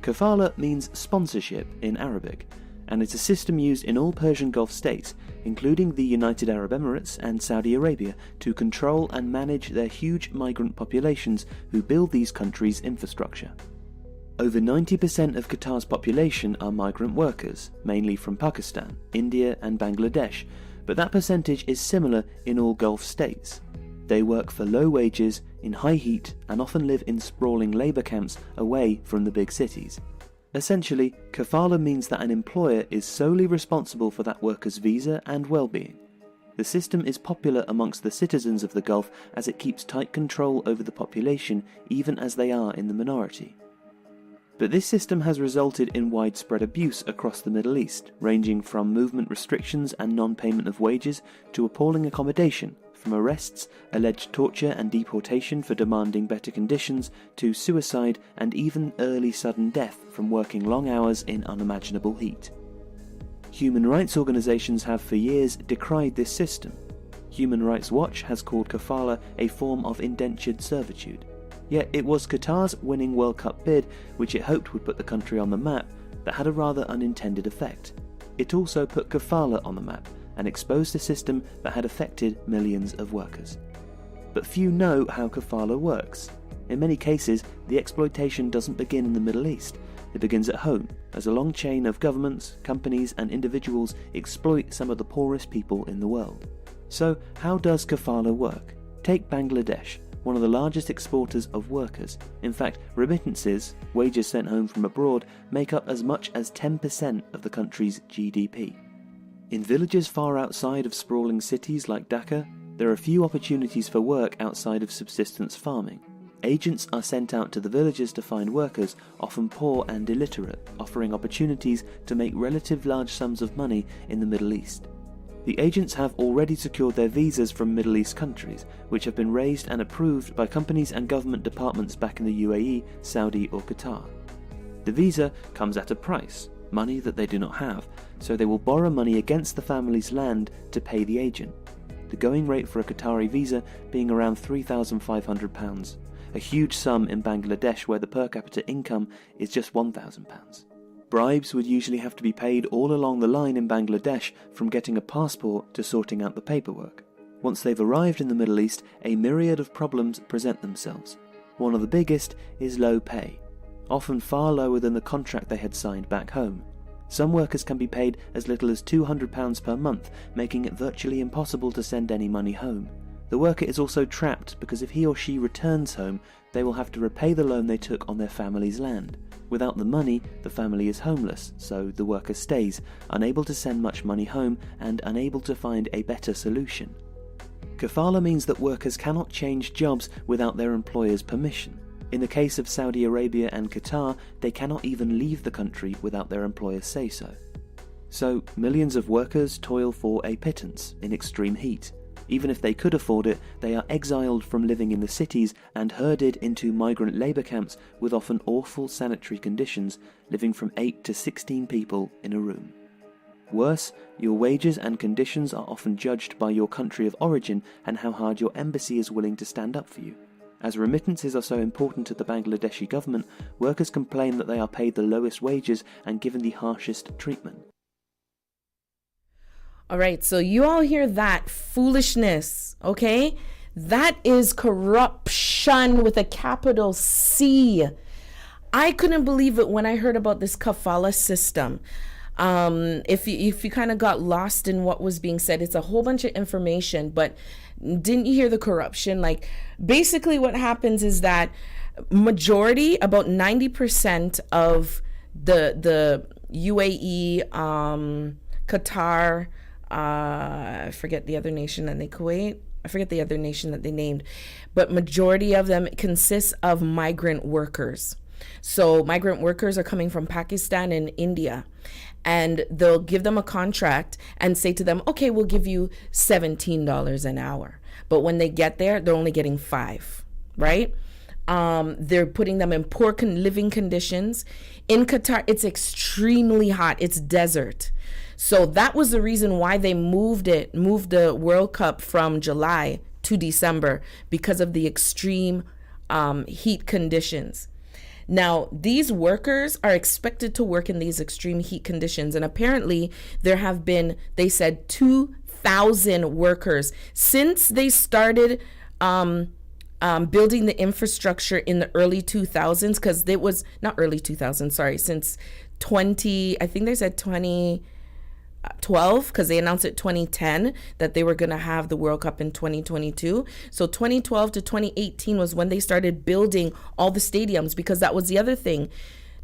Kafala means sponsorship in Arabic, and it's a system used in all Persian Gulf states, including the United Arab Emirates and Saudi Arabia, to control and manage their huge migrant populations who build these countries' infrastructure. Over 90% of Qatar's population are migrant workers, mainly from Pakistan, India and Bangladesh, but that percentage is similar in all Gulf states. They work for low wages, in high heat, and often live in sprawling labour camps away from the big cities. Essentially, kafala means that an employer is solely responsible for that worker's visa and well-being. The system is popular amongst the citizens of the Gulf as it keeps tight control over the population even as they are in the minority. But this system has resulted in widespread abuse across the Middle East, ranging from movement restrictions and non-payment of wages to appalling accommodation, from arrests, alleged torture and deportation for demanding better conditions, to suicide and even early sudden death from working long hours in unimaginable heat. Human rights organisations have for years decried this system. Human Rights Watch has called kafala a form of indentured servitude. Yet it was Qatar's winning World Cup bid, which it hoped would put the country on the map, that had a rather unintended effect. It also put kafala on the map and exposed a system that had affected millions of workers. But few know how kafala works. In many cases, the exploitation doesn't begin in the Middle East. It begins at home, as a long chain of governments, companies and individuals exploit some of the poorest people in the world. So, how does kafala work? Take Bangladesh, one of the largest exporters of workers. In fact, remittances, wages sent home from abroad, make up as much as 10% of the country's GDP. In villages far outside of sprawling cities like Dhaka, there are few opportunities for work outside of subsistence farming. Agents are sent out to the villages to find workers, often poor and illiterate, offering opportunities to make relative large sums of money in the Middle East. The agents have already secured their visas from Middle East countries, which have been raised and approved by companies and government departments back in the UAE, Saudi or Qatar. The visa comes at a price, money that they do not have, so they will borrow money against the family's land to pay the agent. The going rate for a Qatari visa being around £3,500, a huge sum in Bangladesh where the per capita income is just £1,000. Bribes would usually have to be paid all along the line in Bangladesh, from getting a passport to sorting out the paperwork. Once they've arrived in the Middle East, a myriad of problems present themselves. One of the biggest is low pay, often far lower than the contract they had signed back home. Some workers can be paid as little as £200 per month, making it virtually impossible to send any money home. The worker is also trapped because if he or she returns home, they will have to repay the loan they took on their family's land. Without the money, the family is homeless, so the worker stays, unable to send much money home and unable to find a better solution. Kafala means that workers cannot change jobs without their employer's permission. In the case of Saudi Arabia and Qatar, they cannot even leave the country without their employers say so. So, millions of workers toil for a pittance in extreme heat. Even if they could afford it, they are exiled from living in the cities and herded into migrant labour camps with often awful sanitary conditions, living from 8 to 16 people in a room. Worse, your wages and conditions are often judged by your country of origin and how hard your embassy is willing to stand up for you. As remittances are so important to the Bangladeshi government, workers complain that they are paid the lowest wages and given the harshest treatment. All right, so you all hear that foolishness, okay? That is corruption with a capital C. I couldn't believe it when I heard about this kafala system. If you kind of got lost in what was being said, it's a whole bunch of information, but didn't you hear the corruption? Like, basically what happens is that majority, about 90% of the UAE, Qatar, I forget the other nation, and Kuwait, I forget the other nation that they named, but majority of them consists of migrant workers. So migrant workers are coming from Pakistan and India, and they'll give them a contract and say to them, okay, we'll give you $17 an hour. But when they get there, they're only getting $5, right? They're putting them in poor living conditions. In Qatar, it's extremely hot. It's desert. So that was the reason why they moved the World Cup from July to December, because of the extreme heat conditions. Now, these workers are expected to work in these extreme heat conditions. And apparently there have been, they said, 2,000 workers since they started building the infrastructure in the early 2000s, because it was not early 2000s, sorry, since 2012, because they announced it 2010 that they were going to have the World Cup in 2022. So 2012 to 2018 was when they started building all the stadiums, because that was the other thing.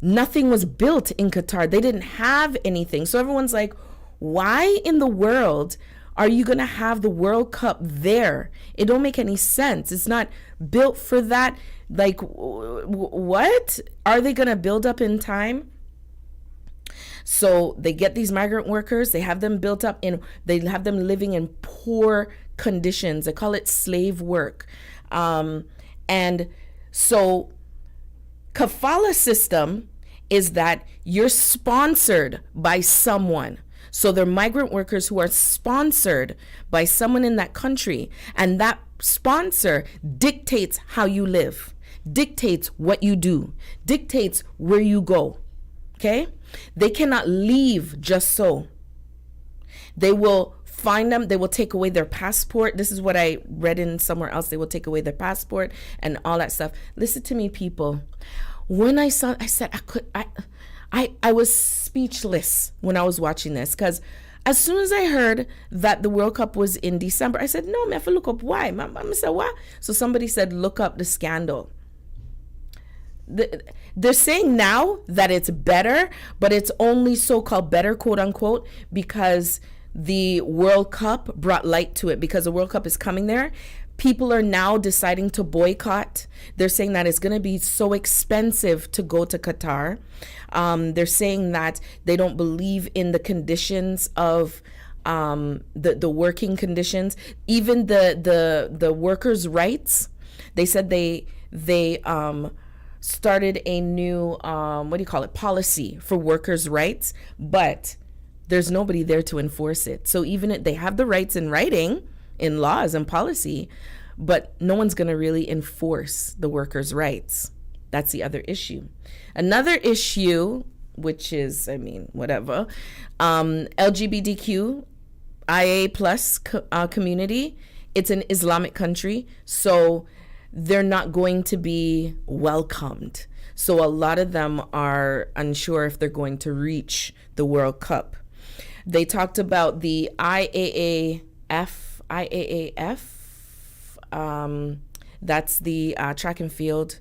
Nothing was built in Qatar. They didn't have anything. So everyone's like, why in the world are you going to have the World Cup there? It don't make any sense. It's not built for that. Like, what? Are they going to build up in time? So they get these migrant workers, they have them built up they have them living in poor conditions. They call it slave work. And so kafala system is that you're sponsored by someone. So they're migrant workers who are sponsored by someone in that country. And that sponsor dictates how you live, dictates what you do, dictates where you go. Okay? They cannot leave just so. They will find them. They will take away their passport. This is what I read in somewhere else. They will take away their passport and all that stuff. Listen to me, people. When I said I was speechless when I was watching this, because as soon as I heard that the World Cup was in December, I said, no, I have to look up why. I said, what? So somebody said, look up the scandal. They're saying now that it's better, but it's only so-called better, quote unquote, because the World Cup brought light to it, because the World Cup is coming there. People are now deciding to boycott. They're saying that it's going to be so expensive to go to Qatar. They're saying that they don't believe in the conditions of the working conditions, even the workers' rights. They said they started a new policy for workers' rights, but there's nobody there to enforce it. So even they have the rights in writing, in laws and policy, but no one's going to really enforce the workers' rights. That's the other issue. Another issue, which is, whatever, LGBTQIA plus community. It's an Islamic country, so they're not going to be welcomed. So a lot of them are unsure if they're going to reach the World Cup. They talked about the IAAF, that's the track and field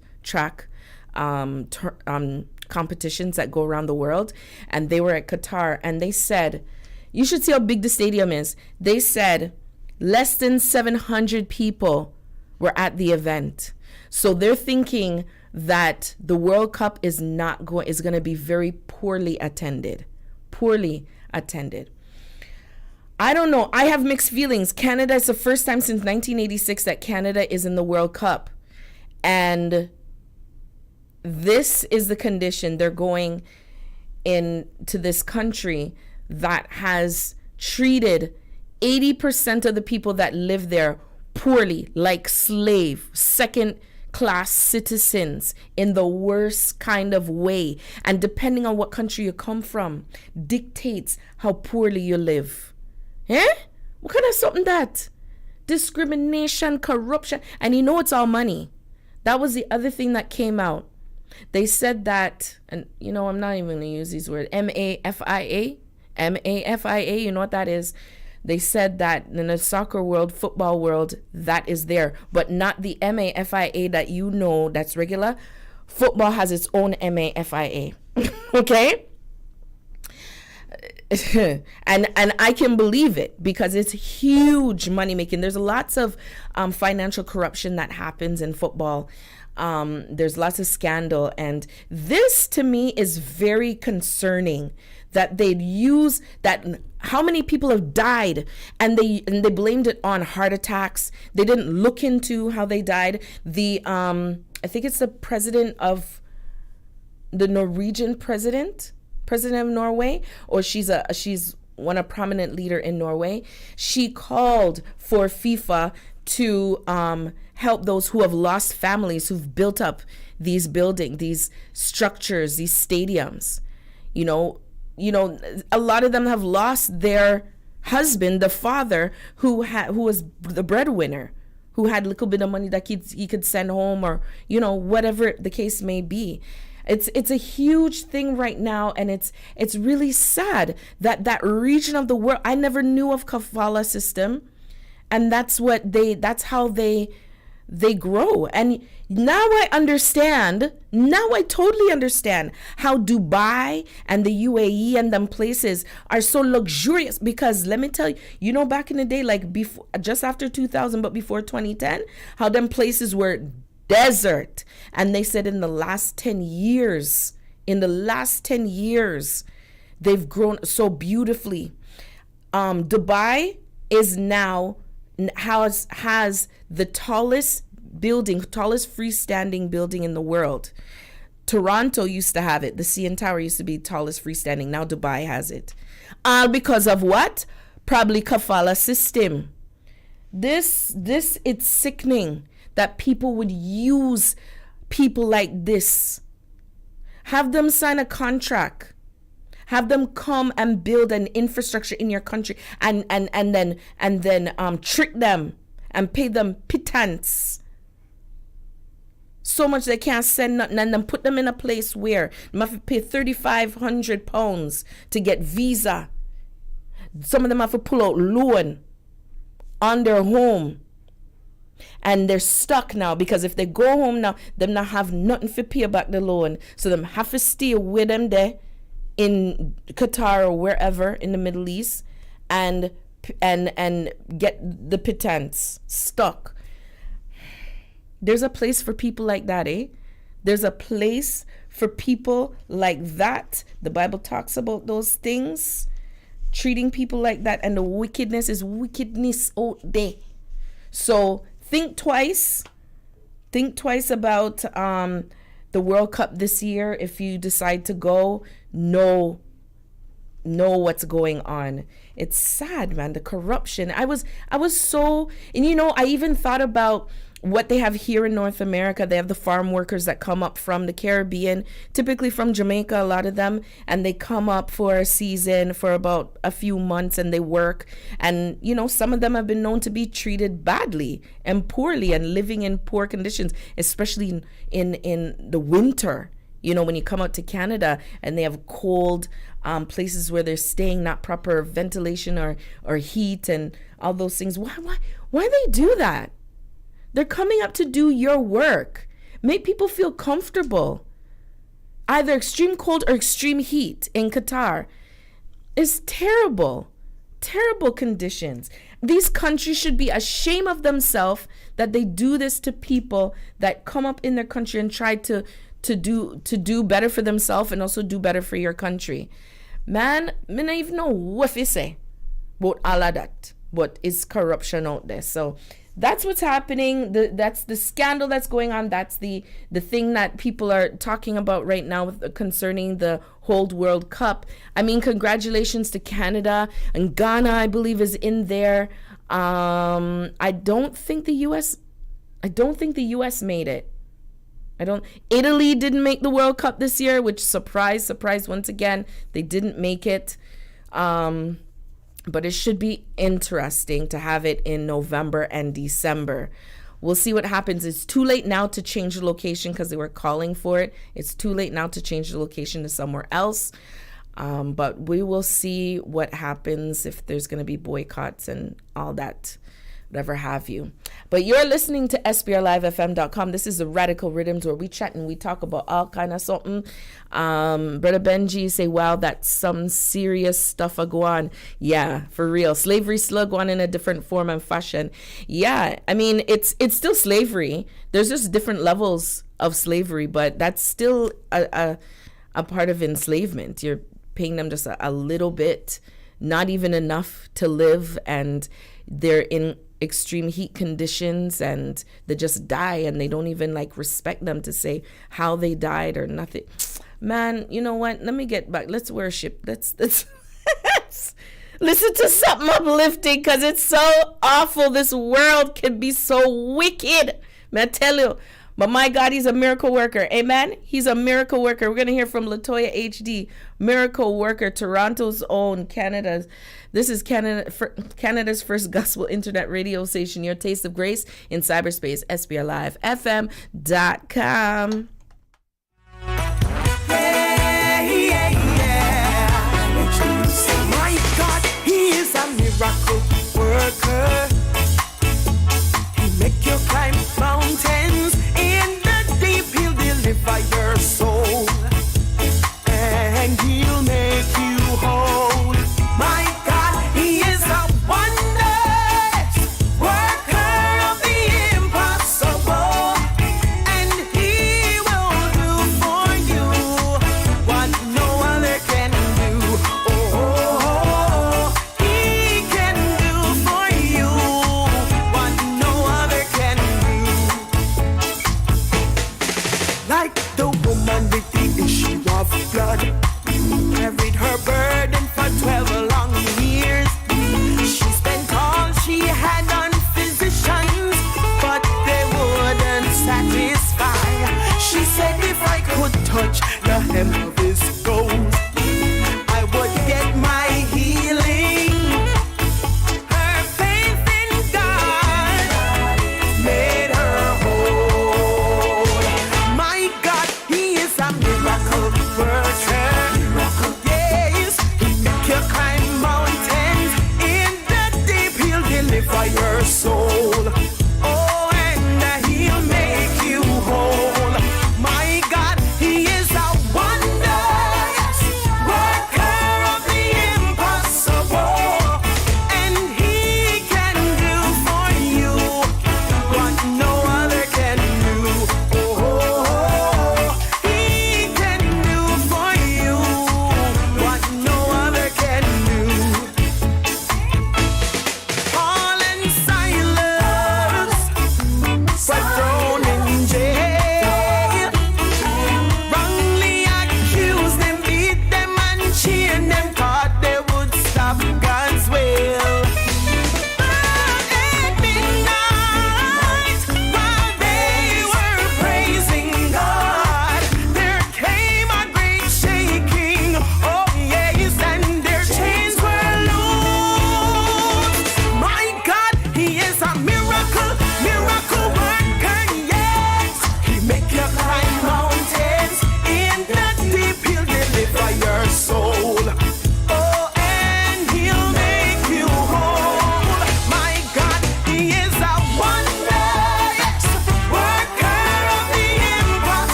competitions that go around the world. And they were at Qatar, and they said, you should see how big the stadium is. They said less than 700 people were at the event. So they're thinking that the World Cup is going to be very poorly attended. I don't know. I have mixed feelings. Canada is the first time since 1986 that Canada is in the World Cup. And this is the condition. They're going into this country that has treated 80% of the people that live there poorly, like slave, second-class citizens, in the worst kind of way. And depending on what country you come from, dictates how poorly you live. What kind of something that? Discrimination, corruption, and it's all money. That was the other thing that came out. They said that, and I'm not even going to use these words, MAFIA, you know what that is? They said that in the soccer world, football world, that is there, but not the MAFIA that that's regular. Football has its own MAFIA, okay? and I can believe it because it's huge money making. There's lots of financial corruption that happens in football. There's lots of scandal, and this to me is very concerning that they'd use that. How many people have died, and they blamed it on heart attacks. They didn't look into how they died. I think it's the president of the Norwegian president of Norway, or she's a prominent leader in Norway. She called for FIFA to help those who have lost families, who've built up these buildings, these structures, these stadiums. A lot of them have lost their husband, the father, who was the breadwinner, who had a little bit of money that he could send home, or whatever the case may be. It's a huge thing right now, and it's really sad that region of the world. I never knew of kafala system, and that's how they grow. And now I understand. Now I totally understand how Dubai and the UAE and them places are so luxurious, because let me tell you, back in the day, like before, just after 2000, but before 2010, how them places were desert. And they said in the last 10 years, they've grown so beautifully. Dubai is now has the tallest freestanding building in the world. Toronto used to have it. The CN Tower used to be tallest freestanding. Now Dubai has it. Because of what? Probably kafala system. This it's sickening that people would use people like this. Have them sign a contract. Have them come and build an infrastructure in your country, and then trick them and pay them pittance. So much they can't send nothing, and then put them in a place where they have to pay £3,500 to get visa. Some of them have to pull out loan on their home. And they're stuck now, because if they go home now, them not have nothing to pay back the loan. So them have to stay with them there in Qatar or wherever in the Middle East, and get the pittance. Stuck. There's a place for people like that, eh? There's a place for people like that. The Bible talks about those things. treating people like that, and the wickedness is wickedness out there. So think twice. Think twice about the World Cup this year. If you decide to go, know what's going on. It's sad, man, the corruption. I was so, and you know, I even thought about what they have here in North America. They have the farm workers that come up from the Caribbean, typically from Jamaica, a lot of them, and they come up for a season for about a few months and they work. And, you know, some of them have been known to be treated badly and poorly and living in poor conditions, especially in the winter. You know, when you come out to Canada and they have cold places where they're staying, not proper ventilation or heat and all those things. Why they do that? They're coming up to do your work. Make people feel comfortable. Either extreme cold or extreme heat in Qatar is terrible. Terrible conditions. These countries should be ashamed of themselves that they do this to people that come up in their country and try to do better for themselves and also do better for your country. Man, I don't even know what to say about all of that, but it's corruption out there. So that's what's happening. That's the scandal that's going on. That's the thing that people are talking about right now concerning the whole World Cup. I mean, congratulations to Canada and Ghana, I believe, is in there. I don't think the US made it. Italy didn't make the World Cup this year, which surprise once again, they didn't make it. But it should be interesting to have it in November and December. We'll see what happens. It's too late now to change the location because they were calling for it. It's too late now to change the location to somewhere else. But we will see what happens, if there's going to be boycotts and all that, whatever have you. But you're listening to SPRLIVEFM.com. This is the Radical Riddimz, where we chat and we talk about all kind of something. Brother Benji say, wow, that's some serious stuff a go on. Yeah, for real. Slavery still go on in a different form and fashion. Yeah, I mean, it's still slavery. There's just different levels of slavery, but that's still a part of enslavement. You're paying them just a little bit, not even enough to live, and they're in extreme heat conditions and they just die, and they don't even like respect them to say how they died or nothing. Man, you know what? Let me get back. Let's worship. Let's listen to something uplifting, because it's so awful. This world can be so wicked. Man, I tell you. But my God, he's a miracle worker. Amen? He's a miracle worker. We're going to hear from Latoya HD, miracle worker, Toronto's own, Canada's. This is Canada's first gospel internet radio station, your taste of grace in cyberspace, SPRLiveFM.com. My God, he is a miracle worker. He make you climb mountains. In the deep, he'll deliver your soul, and he'll make you whole. My God, he is a wondrous worker of the impossible, and he will do for you what no other can do. Oh, he can do for you what no other can do. Like the woman with the issue of blood, carried her burden for 12 long years. She spent all she had on physicians, but they wouldn't satisfy. She said, if I could touch the hem of his clothes, I would get my healing. Her faith in God made her whole. My God, he is a miracle worker. Yes, he make you climb mountains. In the deep, he'll deliver your soul. Oh, and he'll make you whole. My God, he is a wonder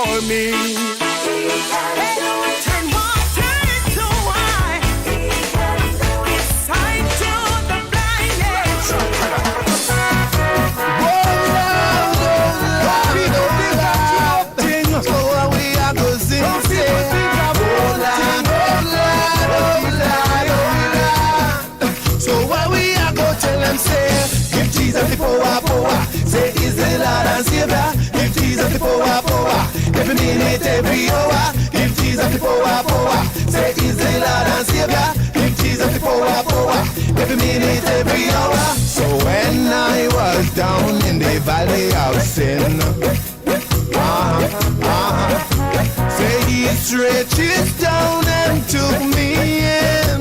for me. Turn water to wine. Sight to the blinded. So what we are go sing, say, oh Lord. So what we are go tell them, say, give Jesus the power. Say, is the Lord and Savior. Give Jesus the power. Every minute, every hour. Give Jesus the power. Say, is the Lord and Savior. Give Jesus the power. Every minute, every hour. So when I was down in the valley of sin, say he stretches down and took me in.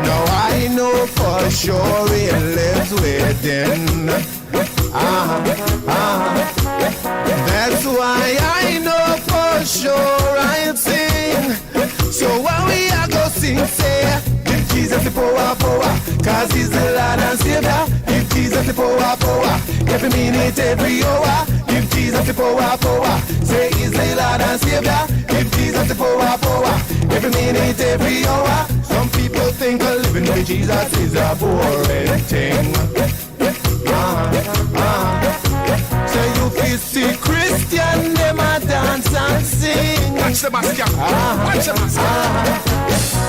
Now I know for sure he lives within. That's why I know for sure I'll sing. So when we are go sing, say, give Jesus the power, cause he's the Lord and Savior. Give Jesus the power. Every minute, every hour. Give Jesus the power. Say he's the Lord and Savior. Give Jesus the power. Every minute, every hour. Some people think living with Jesus is a boring thing. So you can see Christian, them a dance and sing. Watch the mask, watch the mask.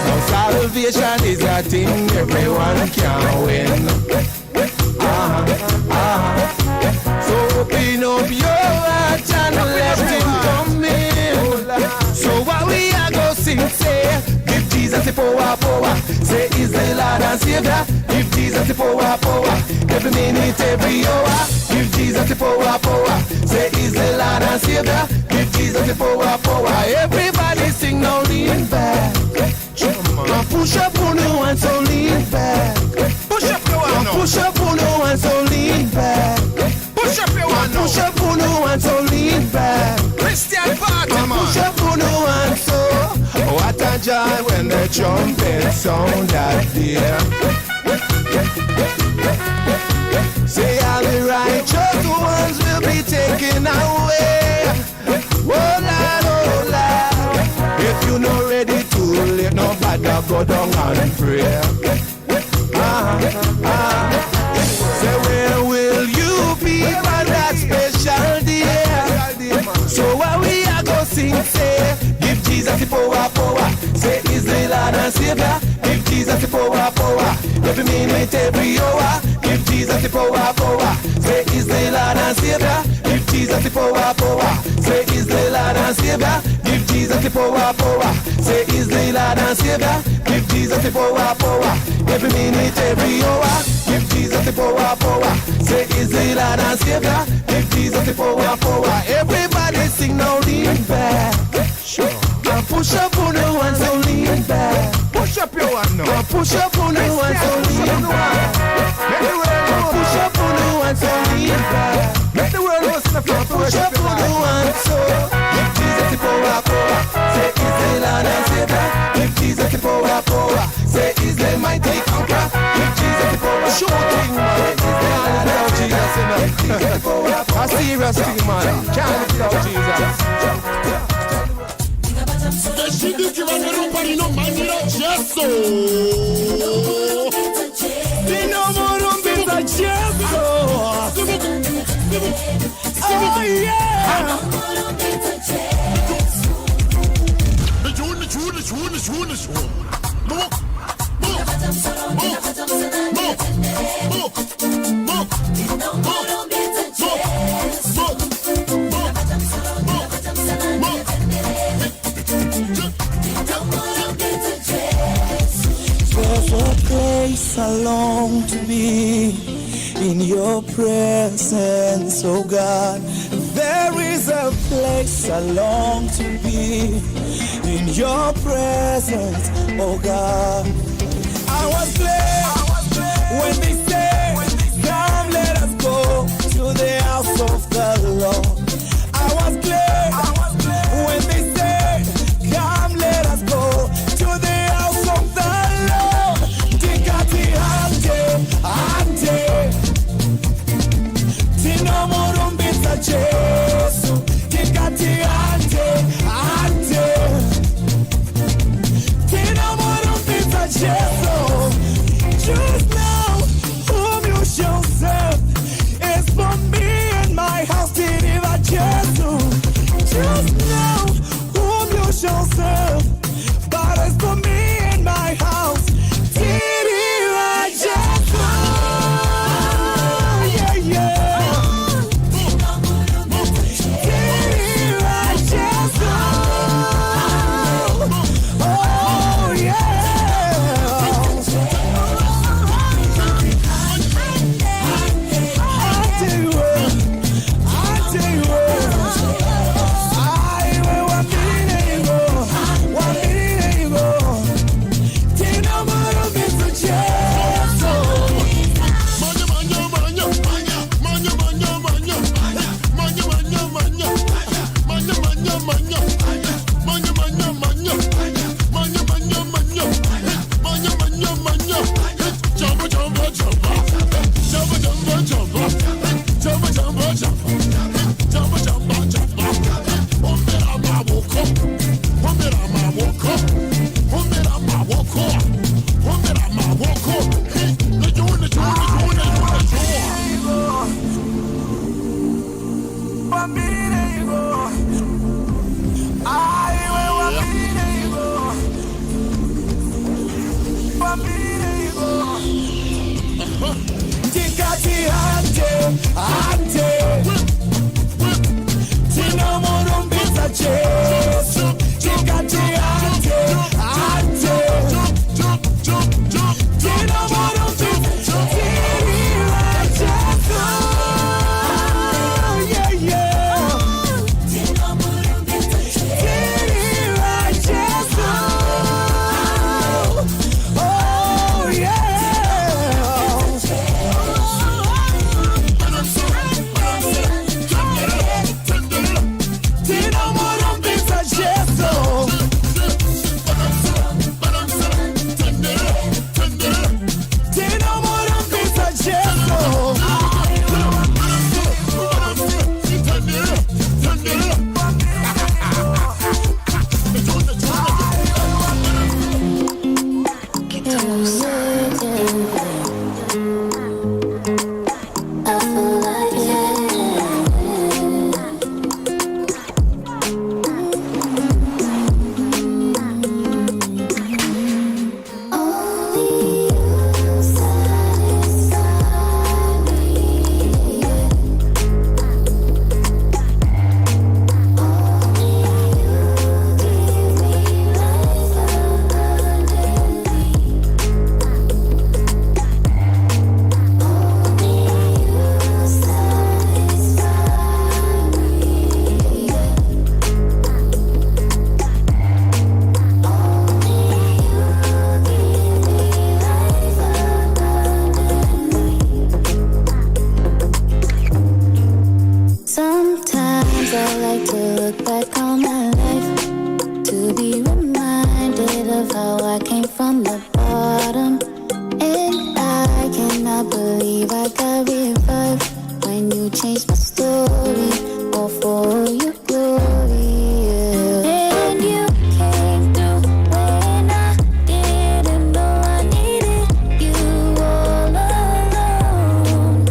Now salvation is a thing everyone can win. So open up your heart and let him come in. So what we are go sing, say, give Jesus the power. Say he's the Lord and Savior. Give Jesus the power. Every minute, every hour. Give Jesus the power. Say he's the Lord and Savior. Give Jesus the power. Everybody sing now, lean back. Now push up on you and so lean back. Push up your one now. Push up on you and so lean back. Push up your one now. Push up on you and so lean back. Christian party, man. Push up on you and so. What a joy when the trumpet sound that dear. Say all the righteous ones will be taken away. Oh Lord. If you not ready to let nobody go down and pray. Say where will you be for that special day? So what we are go sing, say, give Jesus the power. Say he's the Lord and Savior. Give Jesus the power. Every minute, every hour. Give Jesus the power. Say he's the Lord and Savior. Give Jesus the power. Say he's the Lord and Savior. Give Jesus the power. Say he's the Lord and Savior. Give Jesus the power. Every minute, every hour. Give Jesus the power. Say he's the Lord and Savior. Give Jesus the power. Everybody sing now, lean back. Sure. Now push up on the one, so lean back. Push up your one now. Now push up on the one, so lean back. Push up on the one, so lean back. Make the world listen to the push up on the one, so give Jesus the power. Say he's the Lord and Savior. Give Jesus the power. Say he's the mighty conqueror. Give Jesus the power. Shooting man, he's the Lord and Jesus. A serious thing, man. Can't live without Jesus. Oh yeah. There's a place I long to be in your presence, oh God. There is a place I long to be in your presence, oh God. I was glad when they said, come let us go to the house of the Lord. I was glad when they said, come let us go to the house of the Lord. Dikati ante, ante, tino morumbisa che. ante. Tina murumbisa Jesu, chikati ante, ante. Tina murumbisa Jesu, yeah, yeah. Tina murumbisa Jesu, oh yeah. Tina murumbisa Jesu. Tina murumbisa Jesu. Sometimes I like to look back on my life to be reminded of how I came from the bottom. And I cannot believe I got revived when you changed my story, all for your glory. Yeah. And you came through when I didn't know I needed you all alone.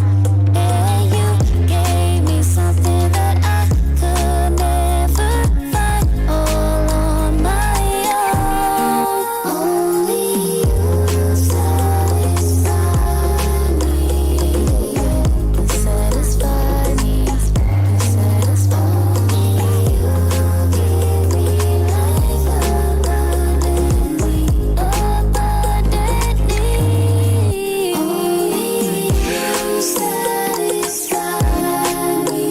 And you gave me something that I could never find all on my own. Only you satisfy me. You satisfy me. You satisfy me. You give me life abundantly, abundantly. Only you satisfy me.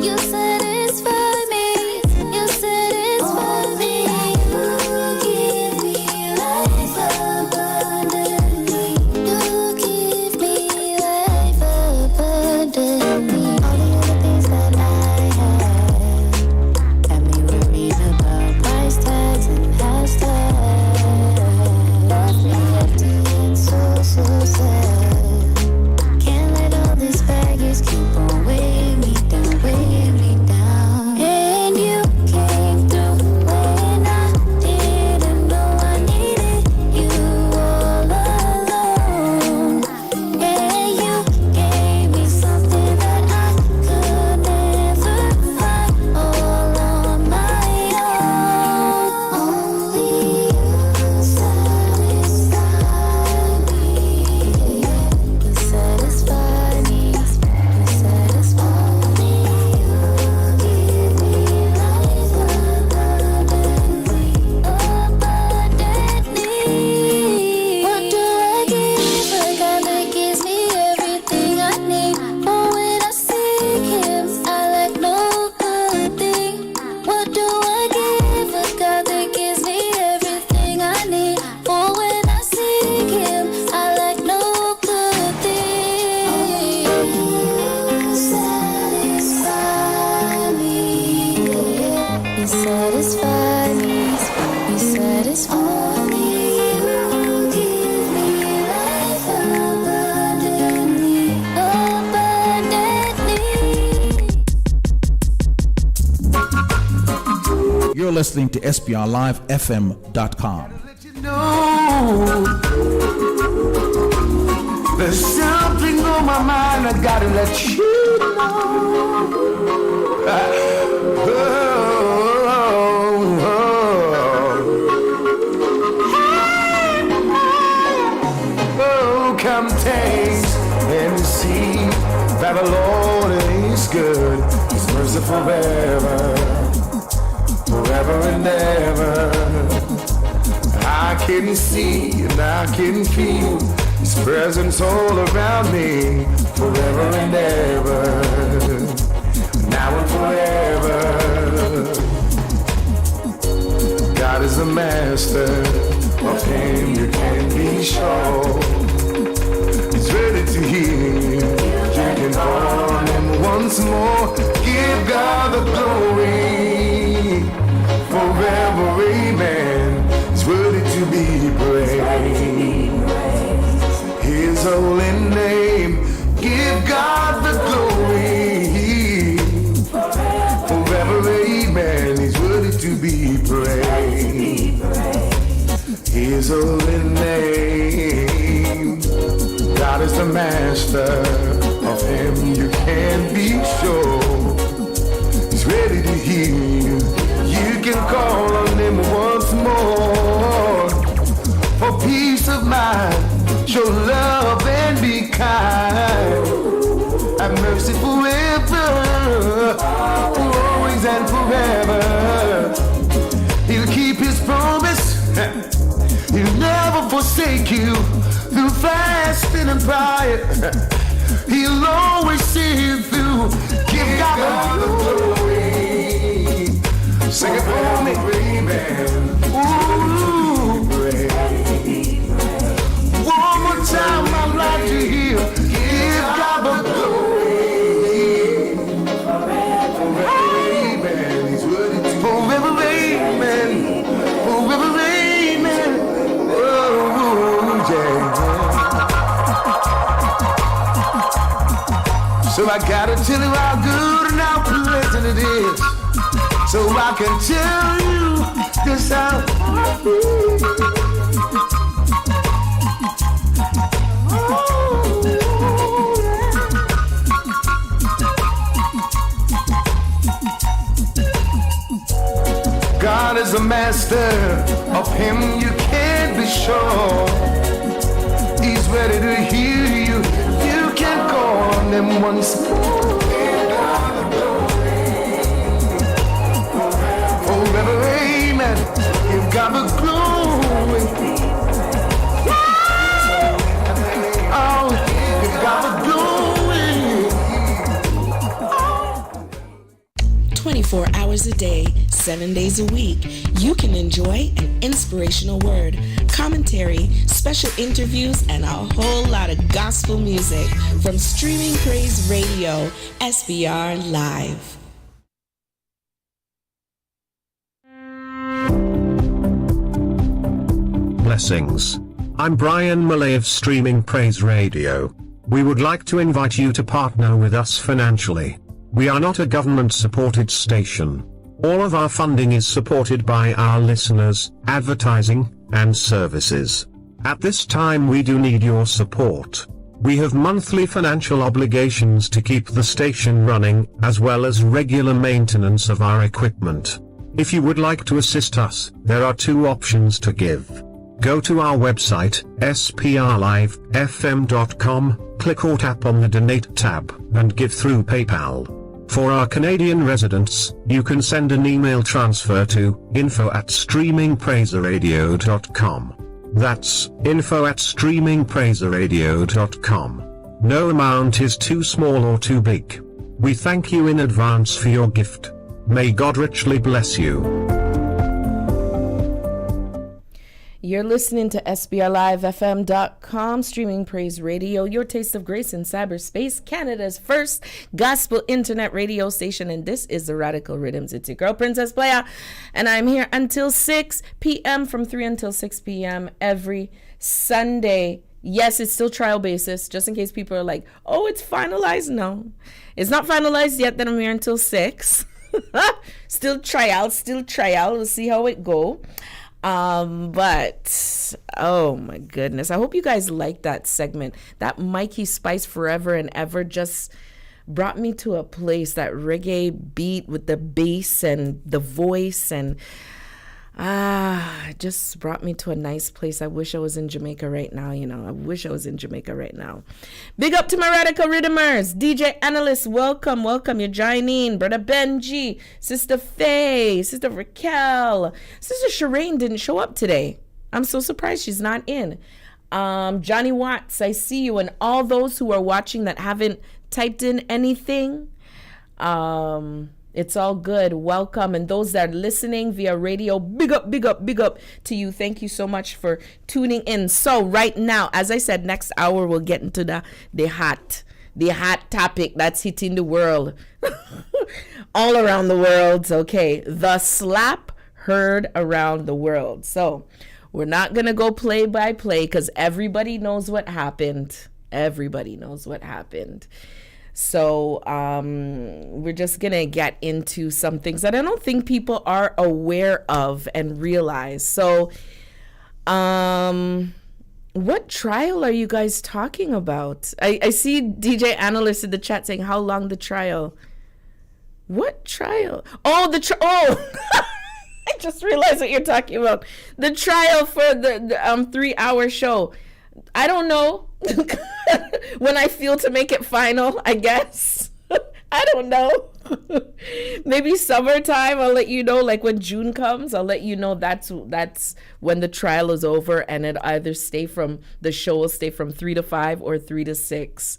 You satisfy me. You satisfy me. You give me life abundantly. You give me life abundantly. All the other things that I had me worried about price tags and hashtags. Left me empty and so sad. Can't let all this baggage keep on weighing me down, weighing me down. And you came through when I didn't know I needed you all alone. And you gave me something that I could never find all on my own. Only you satisfy me. You satisfy me. You satisfy me. You give me life abundantly, abundantly. What do I give a God that gives me everything I need? For when I seek Him, I lack no good thing. What do I give a God that gives me everything I need? For when I seek Him, I lack no good thing. You satisfy me. You satisfy me. You satisfy me. You give me life abundantly, abundantly. You're listening to SPRLiveFM.com. There's something on my mind I gotta let you know. Oh, come taste and see that the Lord is good. His mercy forever, forever and ever. I can see and I can feel His presence all around me, forever and ever, now and forever. God is the master, of Him you can be sure. He's ready to hear you. You can call on Him once more. Give God the glory, forever, amen. He's worthy to be praised. His holy name, give God the glory, forever, amen. He's worthy to be praised. His holy name. God is the master, of Him you can be sure. He's ready to hear you. You can call on Him once more. For peace of mind, show love and be kind. Have mercy forever, always and forever. He'll keep His promise. He'll never forsake you through fasting and prayer. He'll always see you through. Give God the glory. Sing it for me, amen. Ooh, one more time, I'd like to hear. Give God the glory. Forever, amen. He's worthy to forever, amen. Forever, amen. Oh, yeah. So I gotta tell you how good and how pleasant it is. So I can tell you just how I feel. God is a master, of Him you can be sure. He's ready to hear you. You can call on Him once more. Forever, amen. You've got the glory. Oh, you've got the glory. 24 hours a day, 7 days a week, you can enjoy an inspirational word, commentary, special interviews, and a whole lot of gospel music from Streaming Praise Radio, SPR Live. Blessings. I'm Brian Malay of Streaming Praise Radio. We would like to invite you to partner with us financially. We are not a government-supported station. All of our funding is supported by our listeners, advertising, and services. At this time we do need your support. We have monthly financial obligations to keep the station running, as well as regular maintenance of our equipment. If you would like to assist us, there are two options to give. Go to our website, SPRLIVEFM.com, click or tap on the Donate tab, and give through PayPal. For our Canadian residents, you can send an email transfer to info@streamingpraiseradio.com. That's info@streamingpraiseradio.com. No amount is too small or too big. We thank you in advance for your gift. May God richly bless you. You're listening to SPRLiveFM.com, Streaming Praise Radio, your taste of grace in cyberspace, Canada's first gospel internet radio station, and this is the Radical Riddimz. It's your girl, Princess Playa, and I'm here until 6 p.m., from 3 until 6 p.m. every Sunday. Yes, it's still trial basis, just in case people are like, oh, it's finalized. No, it's not finalized yet that I'm here until 6. Still trial. We'll see how it go. But oh my goodness, I hope you guys like that segment. That Mikey Spice Forever and Ever just brought me to a place, that reggae beat with the bass and the voice, and It just brought me to a nice place. I wish I was in Jamaica right now, I wish I was in Jamaica right now. Big up to my radical Riddimz, DJ Analyst, welcome. You're joining. Brother Benji, Sister Faye, Sister Raquel. Sister Shireen didn't show up today. I'm so surprised she's not in. Johnny Watts, I see you. And all those who are watching that haven't typed in anything, it's all good. Welcome. And those that are listening via radio, big up to you. Thank you so much for tuning in. So right now, as I said, next hour we'll get into the hot topic that's hitting the world. All around the world. Okay. The slap heard around the world. So we're not going to go play by play because everybody knows what happened. So we're just going to get into some things that I don't think people are aware of and realize. So what trial are you guys talking about? I see DJ Analyst in the chat saying, how long the trial? What trial? Oh, I just realized what you're talking about. The trial for the 3-hour show. I don't know. When I feel to make it final, I guess. I don't know. Maybe summertime, I'll let you know. Like when June comes, I'll let you know that's when the trial is over, and it either the show will stay from 3 to 5 or 3 to 6.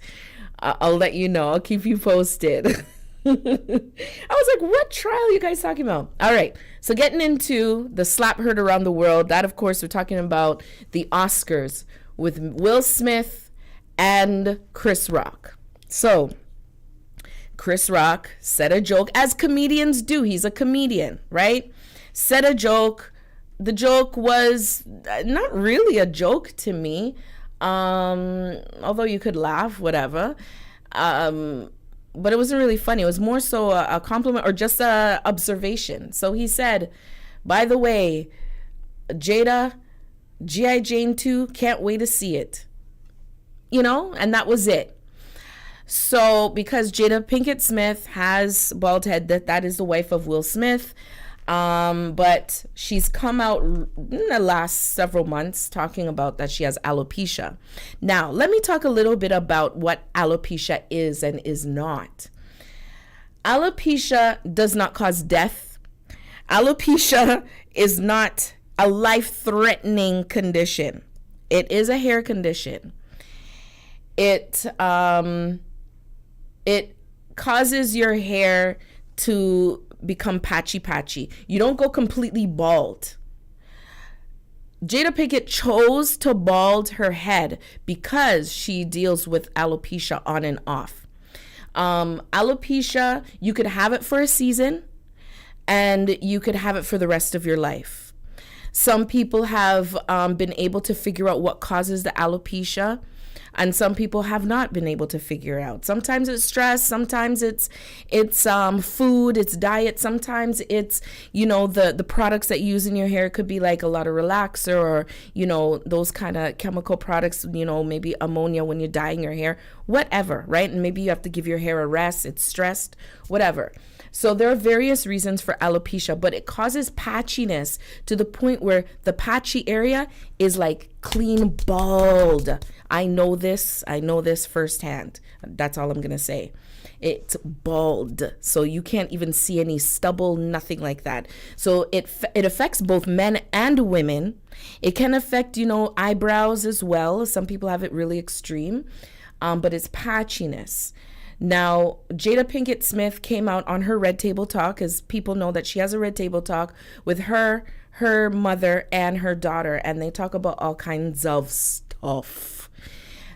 I'll let you know. I'll keep you posted. I was like, what trial are you guys talking about? All right. So getting into the slap heard around the world, that of course we're talking about the Oscars with Will Smith and Chris Rock. So Chris Rock said a joke, as comedians do. He's a comedian, right? Said a joke. The joke was not really a joke to me, although you could laugh, whatever. But it wasn't really funny. It was more so a compliment or just a observation. So he said, by the way, Jada, G.I. Jane 2, can't wait to see it. And that was it. So because Jada Pinkett Smith has bald head, that is the wife of Will Smith. But she's come out in the last several months talking about that she has alopecia. Now, let me talk a little bit about what alopecia is and is not. Alopecia does not cause death. Alopecia is not a life-threatening condition. It is a hair condition. It causes your hair to become patchy. You don't go completely bald. Jada Pinkett chose to bald her head because she deals with alopecia on and off. Alopecia, you could have it for a season and you could have it for the rest of your life. Some people have been able to figure out what causes the alopecia, and some people have not been able to figure out. Sometimes it's stress, sometimes it's food, it's diet, sometimes it's, the products that you use in your hair. It could be like a lot of relaxer or, those kind of chemical products, maybe ammonia when you're dyeing your hair, whatever, right? And maybe you have to give your hair a rest, it's stressed, whatever. So there are various reasons for alopecia, but it causes patchiness to the point where the patchy area is like clean bald. I know this firsthand. That's all I'm going to say. It's bald. So you can't even see any stubble, nothing like that. So it affects both men and women. It can affect, eyebrows as well. Some people have it really extreme, but it's patchiness. Now, Jada Pinkett Smith came out on her Red Table Talk, as people know that she has a Red Table Talk with her mother, and her daughter, and they talk about all kinds of stuff.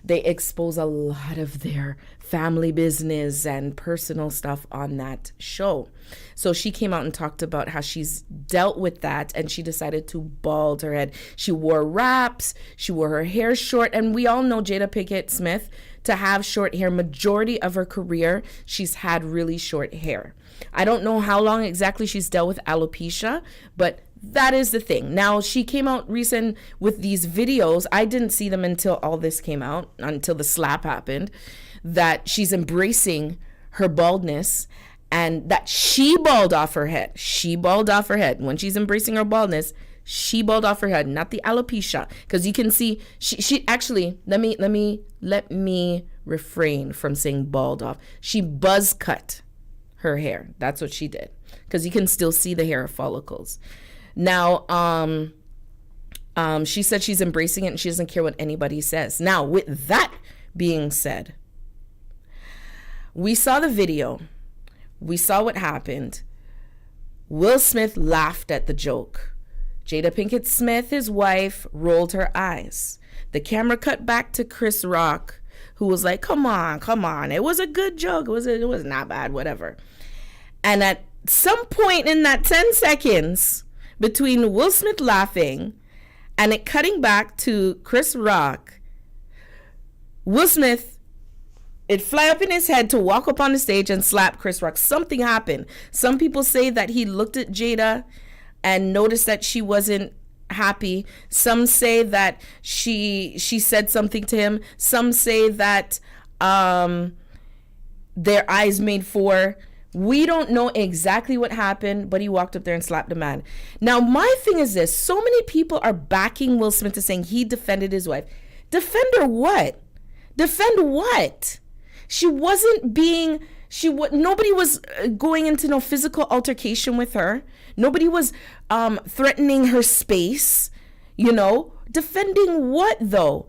They expose a lot of their family business and personal stuff on that show. So she came out and talked about how she's dealt with that, and she decided to bald her head. She wore wraps, she wore her hair short, and we all know Jada Pinkett Smith to have short hair. Majority of her career, she's had really short hair. I don't know how long exactly she's dealt with alopecia, but that is the thing. Now, she came out recent with these videos. I didn't see them until all this came out, until the slap happened, that she's embracing her baldness and that she bald off her head. She bald off her head. When she's embracing her baldness, she bald off her head, not the alopecia. Because you can see, she actually, let me refrain from saying bald off. She buzz cut her hair. That's what she did. Because you can still see the hair follicles. Now, she said she's embracing it and she doesn't care what anybody says. Now, with that being said, we saw the video. We saw what happened. Will Smith laughed at the joke. Jada Pinkett Smith, his wife, rolled her eyes. The camera cut back to Chris Rock, who was like, come on. It was a good joke. It was not bad, whatever. And at some point in that 10 seconds between Will Smith laughing and it cutting back to Chris Rock, Will Smith, it fly up in his head to walk up on the stage and slap Chris Rock. Something happened. Some people say that he looked at Jada and noticed that she wasn't happy. Some say that she said something to him. Some say that their eyes made four. We don't know exactly what happened, but he walked up there and slapped the man. Now, my thing is this. So many people are backing Will Smith to saying he defended his wife. Defend her what? Defend what? She wasn't being... Nobody was going into no physical altercation with her. Nobody was threatening her space. Defending what, though?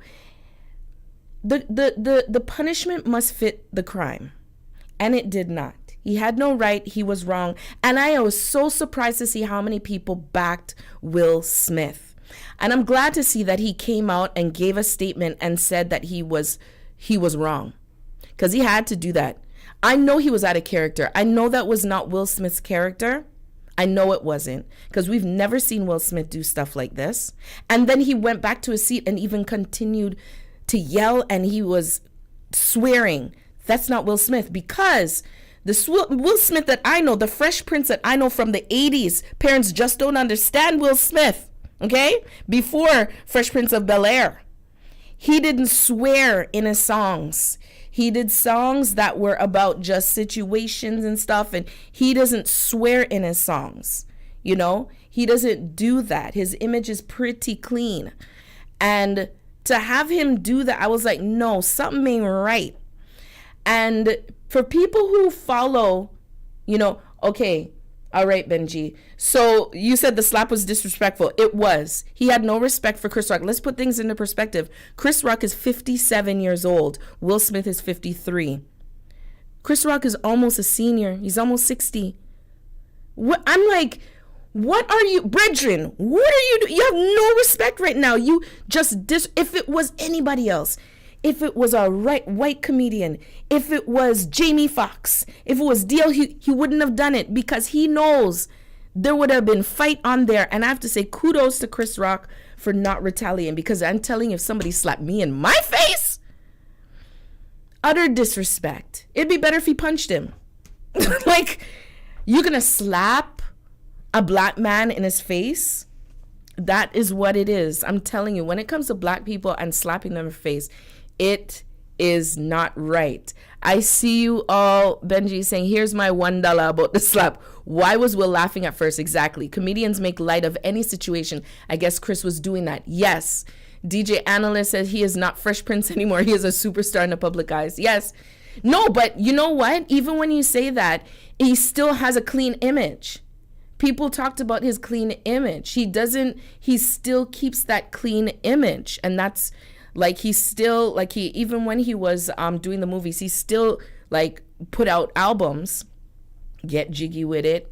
The punishment must fit the crime. And it did not. He had no right. He was wrong. And I was so surprised to see how many people backed Will Smith. And I'm glad to see that he came out and gave a statement and said that he was wrong. Because he had to do that. I know he was out of character. I know that was not Will Smith's character. I know it wasn't. Because we've never seen Will Smith do stuff like this. And then he went back to his seat and even continued to yell, and he was swearing. That's not Will Smith. Because the Will Smith that I know, the Fresh Prince that I know from the 80s, parents just don't understand Will Smith. Okay? Before Fresh Prince of Bel-Air. He didn't swear in his songs. He did songs that were about just situations and stuff, and he doesn't swear in his songs. He doesn't do that. His image is pretty clean. And to have him do that, I was like, no, something ain't right. And for people who follow, okay, all right, Benji. So you said the slap was disrespectful. It was. He had no respect for Chris Rock. Let's put things into perspective. Chris Rock is 57 years old. Will Smith is 53. Chris Rock is almost a senior. He's almost 60. I'm like, what are you, brethren? What are you doing? You have no respect right now. You just if it was anybody else, if it was a white comedian, if it was Jamie Foxx, if it was DL, he wouldn't have done it because he knows there would have been fight on there. And I have to say kudos to Chris Rock for not retaliating, because I'm telling you, if somebody slapped me in my face, utter disrespect. It'd be better if he punched him. Like, you're gonna slap a black man in his face? That is what it is. I'm telling you, when it comes to black people and slapping them in the face, it is not right. I see you all, Benji, saying, here's my $1 about the slap. Why was Will laughing at first? Exactly. Comedians make light of any situation. I guess Chris was doing that. Yes. DJ Analyst says he is not Fresh Prince anymore. He is a superstar in the public eyes. Yes. No, but you know what? Even when you say that, he still has a clean image. People talked about his clean image. He still keeps that clean image. And that's, like, he's still, like, even when he was doing the movies, he still, like, put out albums. Get Jiggy With It,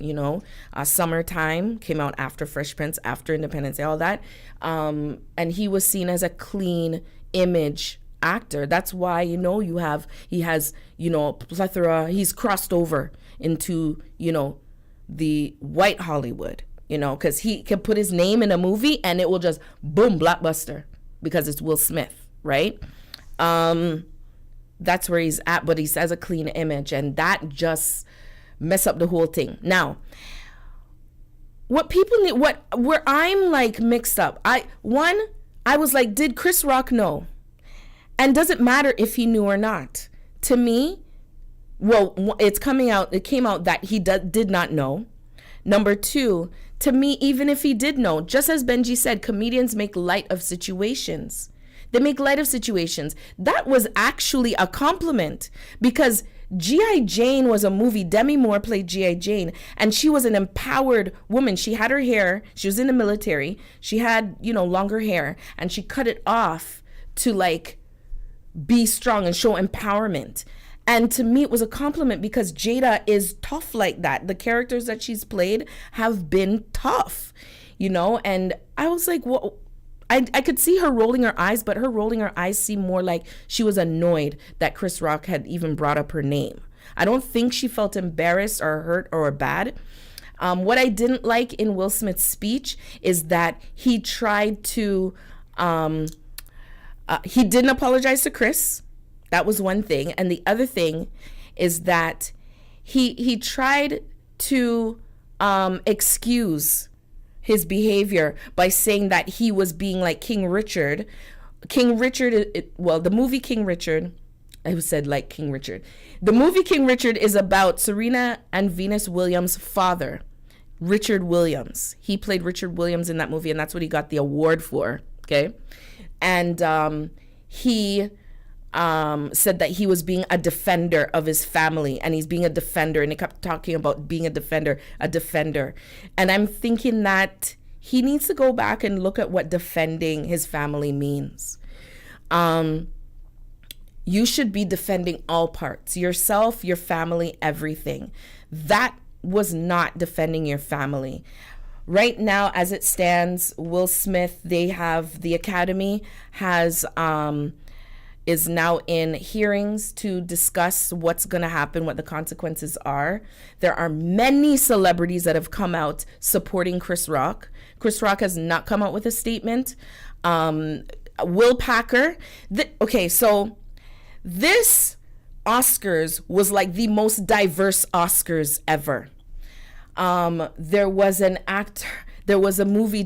Summertime came out after Fresh Prince, after Independence Day, all that. And he was seen as a clean image actor. That's why, he has, plethora, he's crossed over into, the white Hollywood, because he can put his name in a movie and it will just boom, blockbuster. Because it's Will Smith, right? That's where he's at, but he has a clean image, and that just mess up the whole thing. Now, what people need, where I'm like mixed up. I was like, did Chris Rock know? And does it matter if he knew or not? To me, well, it came out that he did not know. Number two, to me, even if he did know, just as Benji said, comedians make light of situations. They make light of situations. That was actually a compliment, because G.I. Jane was a movie. Demi Moore played G.I. Jane, and she was an empowered woman. She had her hair. She was in the military. She had, longer hair, and she cut it off to like be strong and show empowerment. And to me, it was a compliment, because Jada is tough like that. The characters that she's played have been tough, and I was like, well, I could see her rolling her eyes, but her rolling her eyes seemed more like she was annoyed that Chris Rock had even brought up her name. I don't think she felt embarrassed or hurt or bad. What I didn't like in Will Smith's speech is that he tried to, he didn't apologize to Chris. That was one thing. And the other thing is that he tried to excuse his behavior by saying that he was being like King Richard. The movie King Richard, I said like King Richard. The movie King Richard is about Serena and Venus Williams' father, Richard Williams. He played Richard Williams in that movie, and that's what he got the award for, okay? And he said that he was being a defender of his family, and he's being a defender, and he kept talking about being a defender. And I'm thinking that he needs to go back and look at what defending his family means. You should be defending all parts, yourself, your family, everything. That was not defending your family. Right now, as it stands, Will Smith, the Academy is now in hearings to discuss what's going to happen, what the consequences are. There are many celebrities that have come out supporting Chris Rock. Chris Rock has not come out with a statement. Will Packer. So this Oscars was like the most diverse Oscars ever. There was an actor, there was a movie,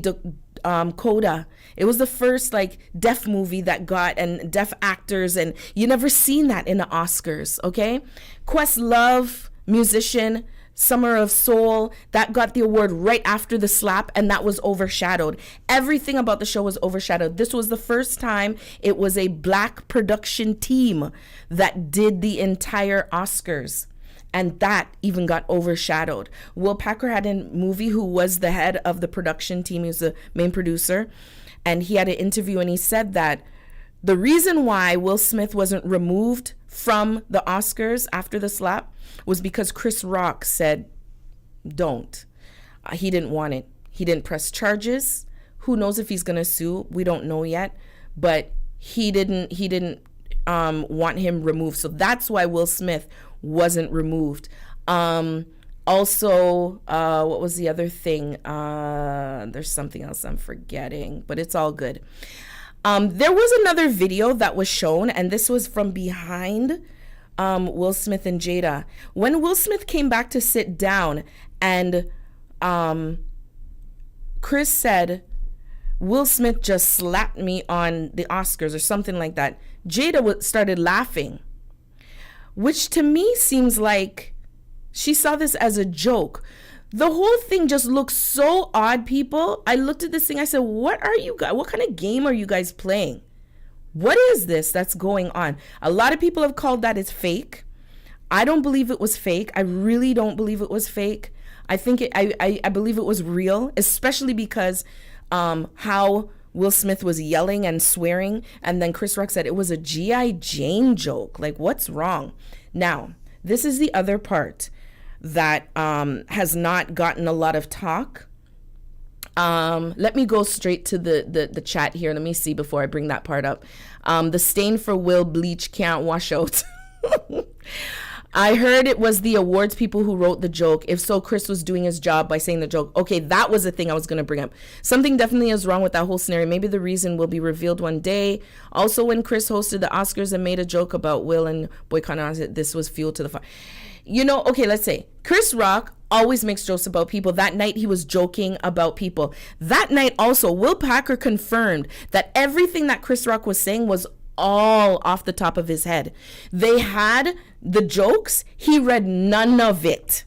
Coda. It was the first like deaf movie that got, and deaf actors, and you never seen that in the Oscars, okay? Questlove, musician, Summer of Soul, that got the award right after the slap, and that was overshadowed. Everything about the show was overshadowed. This was the first time it was a black production team that did the entire Oscars, and that even got overshadowed. Will Packer had a movie who was the head of the production team. He was the main producer, and he had an interview, and he said that the reason why Will Smith wasn't removed from the Oscars after the slap was because Chris Rock said, don't. He didn't want it. He didn't press charges. Who knows if he's going to sue? We don't know yet, but he didn't want him removed. So that's why Will Smith wasn't removed. Also, what was the other thing? There's something else I'm forgetting, but it's all good. There was another video that was shown, and this was from behind Will Smith and Jada. When Will Smith came back to sit down, and Chris said, Will Smith just slapped me on the Oscars or something like that, Jada started laughing, which to me seems like she saw this as a joke. The whole thing just looks so odd, people. I looked at this thing, I said, what kind of game are you guys playing? What is this that's going on? A lot of people have called that as fake. I don't believe it was fake. I really don't believe it was fake. I think I believe it was real, especially because how Will Smith was yelling and swearing, and then Chris Rock said it was a G.I. Jane joke. Like, what's wrong? Now, this is the other part that has not gotten a lot of talk. Let me go straight to the chat here. Let me see before I bring that part up. The stain for Will bleach can't wash out. I heard it was the awards people who wrote the joke. If so, Chris was doing his job by saying the joke. Okay, that was the thing I was going to bring up. Something definitely is wrong with that whole scenario. Maybe the reason will be revealed one day. Also, when Chris hosted the Oscars and made a joke about Will and boycotting, this was fuel to the fire. Okay, let's say Chris Rock always makes jokes about people. That night he was joking about people. That night also, Will Packer confirmed that everything that Chris Rock was saying was all off the top of his head. They had the jokes. He read none of it.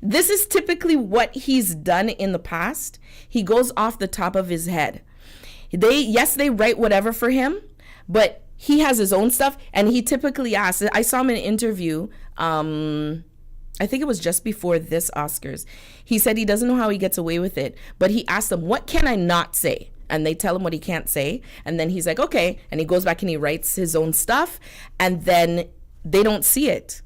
This is typically what he's done in the past. He goes off the top of his head. They write whatever for him, but he has his own stuff, and he typically asks. I saw him in an interview, I think it was just before this Oscars. He said he doesn't know how he gets away with it, but he asked them, what can I not say? And they tell him what he can't say, and then he's like, okay, and he goes back and he writes his own stuff, and then they don't see it.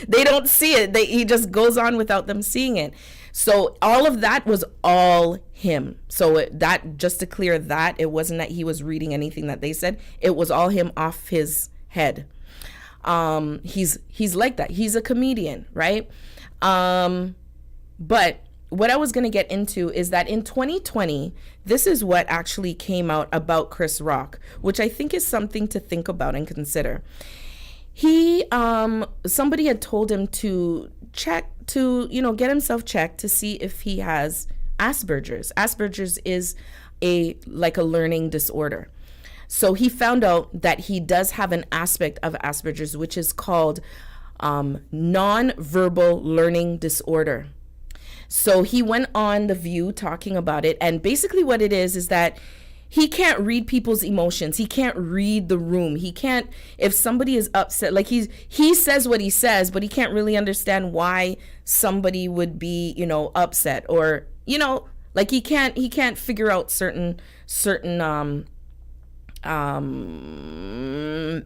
They don't see it. He just goes on without them seeing it. So all of that was all him. So that, just to clear that, it wasn't that he was reading anything that they said. It was all him off his head. He's like that. He's a comedian, right? But what I was going to get into is that in 2020, this is what actually came out about Chris Rock, which I think is something to think about and consider. Somebody had told him to get himself checked to see if he has Asperger's. Asperger's is a learning disorder. So he found out that he does have an aspect of Asperger's, which is called non-verbal learning disorder. So he went on The View talking about it, and basically what it is that he can't read people's emotions. He can't read the room. He can't, if somebody is upset, like he says what he says, but he can't really understand why somebody would be, upset, or, like he can't figure out certain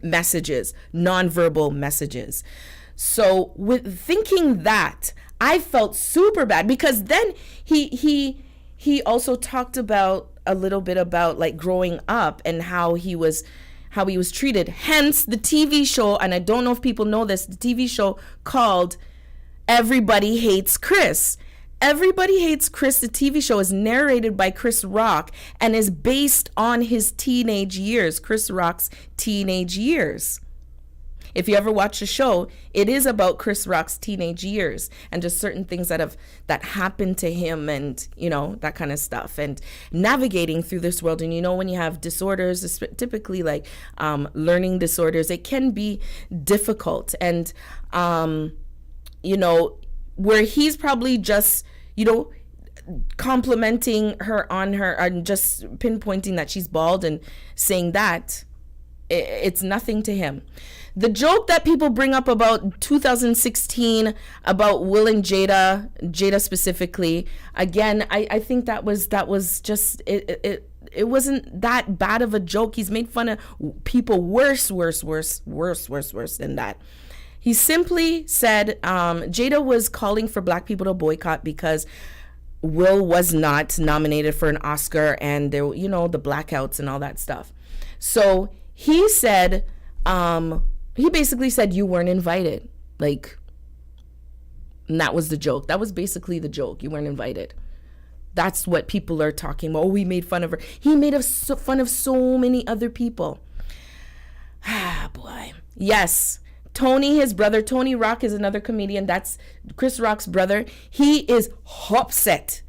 messages, nonverbal messages. So with thinking that, I felt super bad, because then he also talked about a little bit about like growing up and how he was treated. Hence the TV show, and I don't know if people know this, the TV show called Everybody Hates Chris. Everybody Hates Chris, the TV show, is narrated by Chris Rock and is based on his teenage years, Chris Rock's teenage years. If you ever watch the show, it is about Chris Rock's teenage years and just certain things that happened to him, and that kind of stuff, and navigating through this world. And when you have disorders, typically like learning disorders, it can be difficult. And where he's probably just complimenting her on her, and just pinpointing that she's bald and saying that it's nothing to him. The joke that people bring up about 2016 about Will and Jada specifically, again, I think that was just it wasn't that bad of a joke. He's made fun of people worse than that. He simply said Jada was calling for black people to boycott because Will was not nominated for an Oscar, and there, the blackouts and all that stuff. So he said, he basically said you weren't invited. And that was the joke. That was basically the joke. You weren't invited. That's what people are talking about. Oh, we made fun of her. He made fun of so many other people. Ah, boy. Yes. Tony, his brother, Tony Rock, is another comedian. That's Chris Rock's brother. He is upset.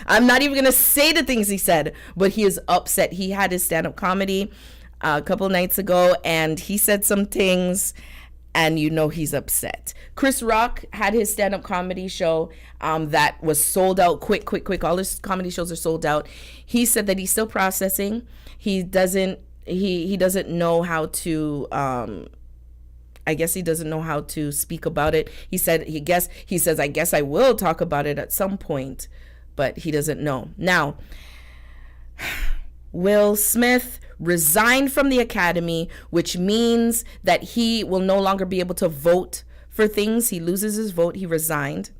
I'm not even going to say the things he said, but he is upset. He had his stand-up comedy a couple nights ago, and he said some things, and he's upset. Chris Rock had his stand-up comedy show that was sold out quick. All his comedy shows are sold out. He said that he's still processing. He doesn't know how to I guess he doesn't know how to speak about it. He says I guess I will talk about it at some point, but he doesn't know. Now, Will Smith resigned from the Academy, which means that he will no longer be able to vote for things. He loses his vote. He resigned.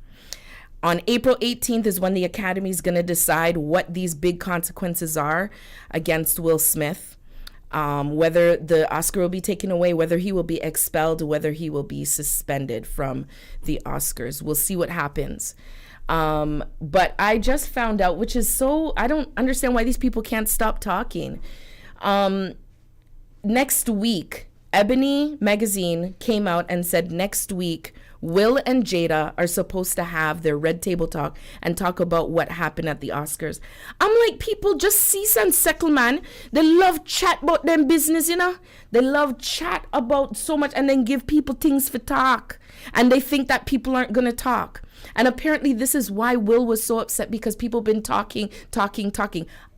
On April 18th is when the Academy is going to decide what these big consequences are against Will Smith. Whether the Oscar will be taken away, whether he will be expelled, whether he will be suspended from the Oscars. We'll see what happens. But I just found out, which is I don't understand why these people can't stop talking. Next week, Ebony magazine came out and said next week Will and Jada are supposed to have their red table talk and talk about what happened at the Oscars. I'm like, people, just cease and settle, man. They love chat about them business, you know. They love chat about so much and then give people things for talk. And they think that people aren't going to talk. And apparently this is why Will was so upset, because people been talking.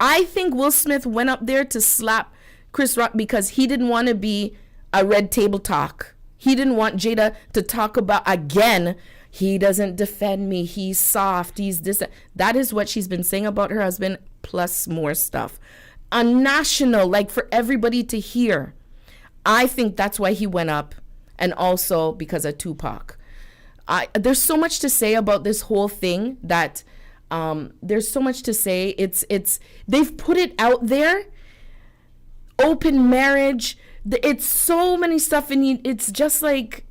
I think Will Smith went up there to slap Chris Rock because he didn't want to be a red table talk. He didn't want Jada to talk about, again, he doesn't defend me, he's soft, he's this. That is what she's been saying about her husband, plus more stuff. A national, like for everybody to hear. I think that's why he went up, and also because of Tupac. There's so much to say about this whole thing that there's so much to say. It's they've put it out there. Open marriage. It's so many stuff, and it's just like,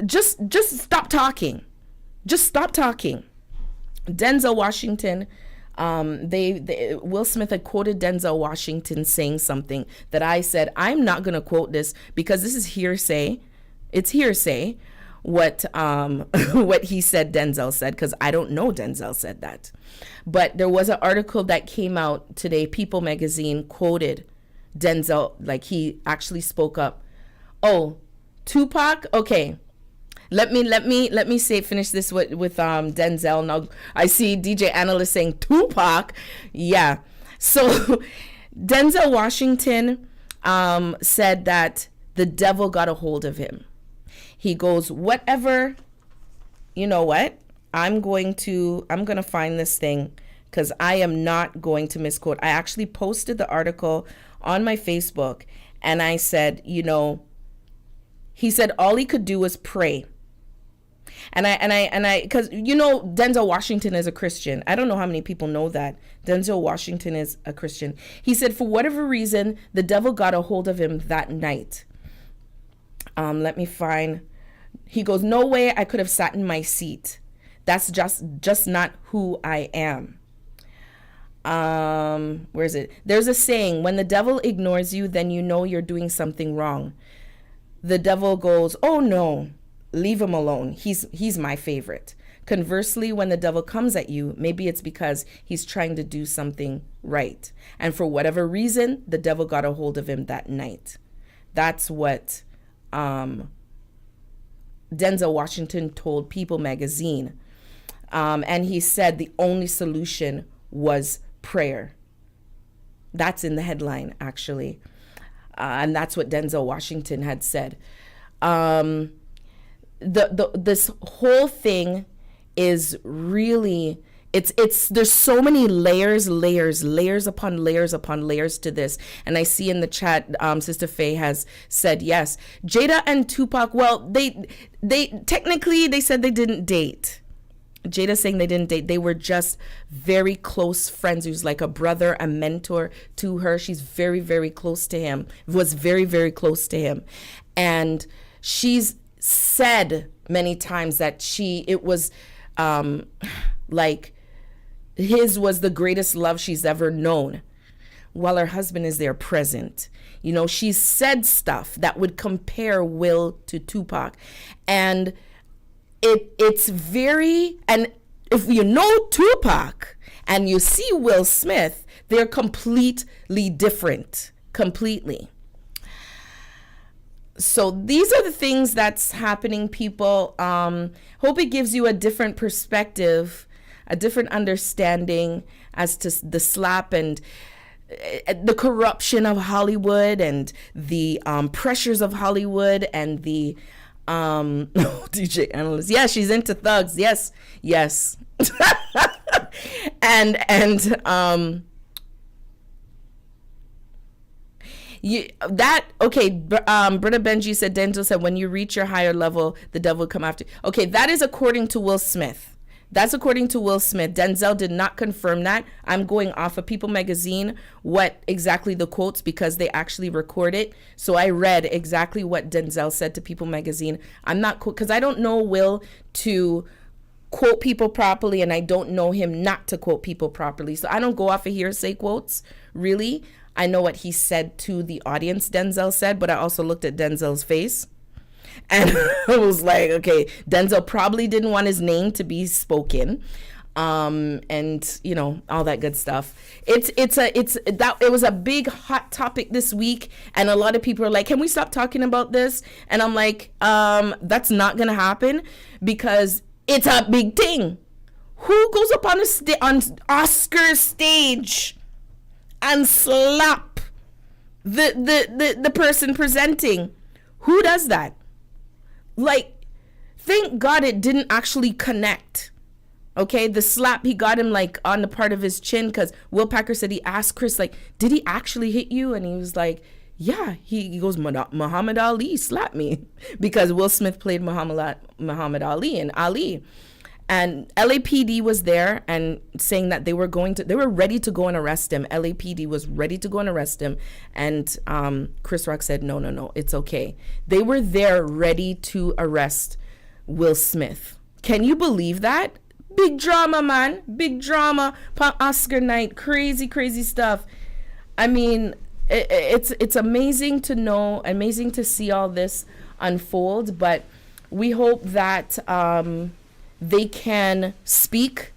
just stop talking. Just stop talking. Denzel Washington, Will Smith had quoted Denzel Washington saying something that I said, I'm not going to quote this because this is hearsay. It's hearsay what he said Denzel said, because I don't know Denzel said that. But there was an article that came out today, People magazine quoted Denzel, like he actually spoke up. Oh, Tupac. Okay, let me finish this with Denzel. Now I see DJ Analyst saying Tupac. Yeah. So Denzel Washington said that the devil got a hold of him. He goes, whatever. You know what? I'm going to find this thing because I am not going to misquote. I actually posted the article on my Facebook, and I said, he said all he could do was pray. And I, because Denzel Washington is a Christian. I don't know how many people know that. Denzel Washington is a Christian. He said for whatever reason, the devil got a hold of him that night. Let me find. He goes, no way I could have sat in my seat. That's just not who I am. Where is it? There's a saying, when the devil ignores you, then you know you're doing something wrong. The devil goes, oh no, leave him alone. He's my favorite. Conversely, when the devil comes at you, maybe it's because he's trying to do something right. And for whatever reason, the devil got a hold of him that night. That's what Denzel Washington told People magazine. And he said the only solution was prayer. That's in the headline, actually. And that's what Denzel Washington had said. This whole thing is really, there's so many layers upon layers to this. And I see in the chat, Sister Faye has said, yes, Jada and Tupac, well, they technically, they said they didn't date. Jada saying they didn't date. They were just very close friends. He was like a brother, a mentor to her. She's very, very close to him. Was very, very close to him. And she's said many times that it was like his was the greatest love she's ever known, while her husband is there present. She's said stuff that would compare Will to Tupac. And it's very, and if you know Tupac and you see Will Smith, they're completely different, completely. So these are the things that's happening, people. Hope it gives you a different perspective, a different understanding as to the slap and the corruption of Hollywood and the pressures of Hollywood and the DJ Analyst. Yeah, she's into thugs. Yes. and Brotha Benji said, Denzel said, when you reach your higher level, the devil will come after you. Okay, that is according to Will Smith. That's according to Will Smith. Denzel did not confirm that. I'm going off of People magazine, what exactly the quotes, because they actually record it. So I read exactly what Denzel said to People magazine. I'm not, because I don't know Will to quote people properly, and I don't know him not to quote people properly. So I don't go off of hearsay quotes, really. I know what he said to the audience, Denzel said, but I also looked at Denzel's face. And I was like, okay, Denzel probably didn't want his name to be spoken. And you know, all that good stuff. It was a big hot topic this week, and a lot of people are like, can we stop talking about this? And I'm like, that's not gonna happen, because it's a big thing. Who goes up on on Oscar stage and slap the person presenting? Who does that? Like, thank God it didn't actually connect. Okay, the slap, he got him like on the part of his chin, because Will Packer said he asked Chris, like, did he actually hit you? And he was like, yeah, he goes, Muhammad Ali slapped me, because Will Smith played Muhammad Ali in Ali. And LAPD was there and saying that they were ready to go and arrest him. LAPD was ready to go and arrest him. And Chris Rock said, no, it's okay. They were there ready to arrest Will Smith. Can you believe that? Big drama, man. Big drama. Oscar night. Crazy stuff. I mean, it's amazing to know, amazing to see all this unfold. But we hope that they can speak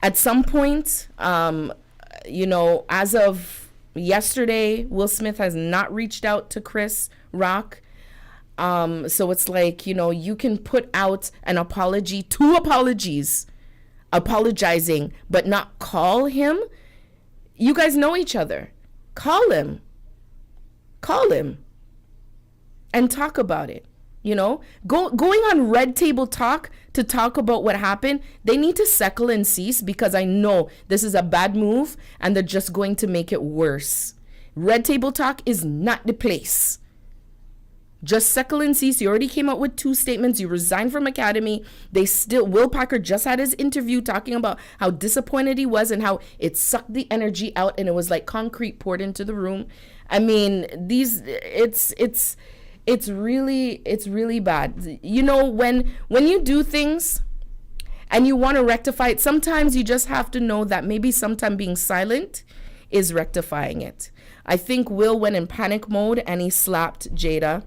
at some point. You know, as of yesterday, Will Smith has not reached out to Chris Rock. So it's like, you know, you can put out an apology, 2 apologies, apologizing, but not call him. You guys know each other. Call him and talk about it. You know, going on Red Table Talk to talk about what happened, they need to settle and cease, because I know this is a bad move and they're just going to make it worse. Red Table Talk is not the place. Just settle and cease. You already came out with 2 statements. You resigned from Academy. Will Packer just had his interview talking about how disappointed he was and how it sucked the energy out, and it was like concrete poured into the room. I mean, it's really bad. You know, when you do things and you want to rectify it, sometimes you just have to know that maybe sometime being silent is rectifying it. I think Will went in panic mode and he slapped Jada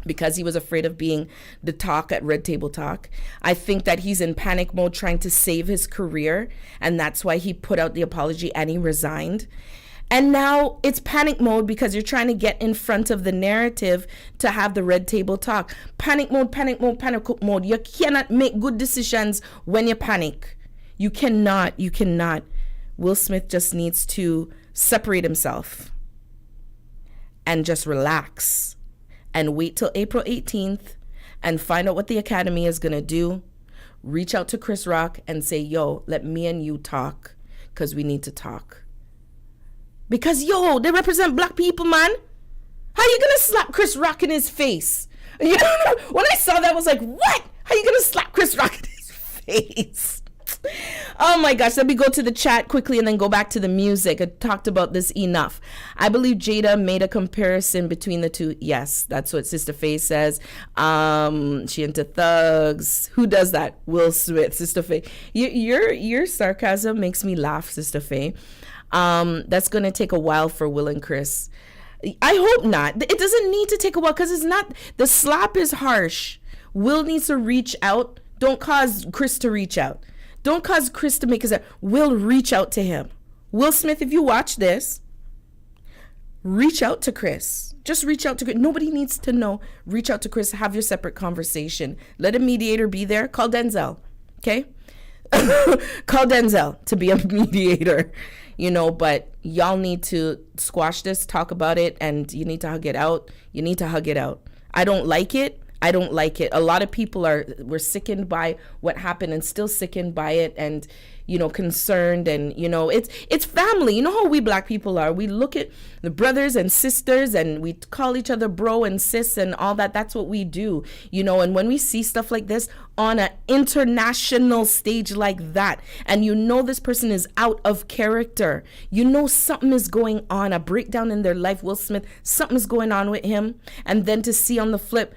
because he was afraid of being the talk at Red Table Talk. I think that he's in panic mode trying to save his career, and that's why he put out the apology and he resigned. And now it's panic mode because you're trying to get in front of the narrative to have the Red Table Talk. Panic mode. You cannot make good decisions when you panic. You cannot. Will Smith just needs to separate himself and just relax and wait till April 18th and find out what the Academy is going to do. Reach out to Chris Rock and say, yo, let me and you talk, because we need to talk. Because, yo, they represent black people, man. How you going to slap Chris Rock in his face? You know, when I saw that, I was like, what? How you going to slap Chris Rock in his face? Oh my gosh, let me go to the chat quickly and then go back to the music. I talked about this enough. I believe Jada made a comparison between the two. Yes, that's what Sister Faye says. She into thugs. Who does that? Will Smith. Sister Faye. Your sarcasm makes me laugh, Sister Faye. That's going to take a while for Will and Chris. I hope not. It doesn't need to take a while, because it's not, the slap is harsh. Will needs to reach out. Don't cause Chris to reach out. Don't cause Chris to make his... Will reach out to him. Will Smith, if you watch this, reach out to Chris. Just reach out to Chris. Nobody needs to know. Reach out to Chris. Have your separate conversation. Let a mediator be there. Call Denzel. Okay? Call Denzel to be a mediator. You know, but y'all need to squash this, talk about it, and you need to hug it out. You need to hug it out. I don't like it. A lot of people were sickened by what happened and still sickened by it, and, you know, concerned, and, you know, it's family. You know how we black people are. We look at the brothers and sisters and we call each other bro and sis and all that. That's what we do, you know, and when we see stuff like this on an international stage like that, and you know this person is out of character, you know something is going on, a breakdown in their life. Will Smith, something's going on with him, and then to see on the flip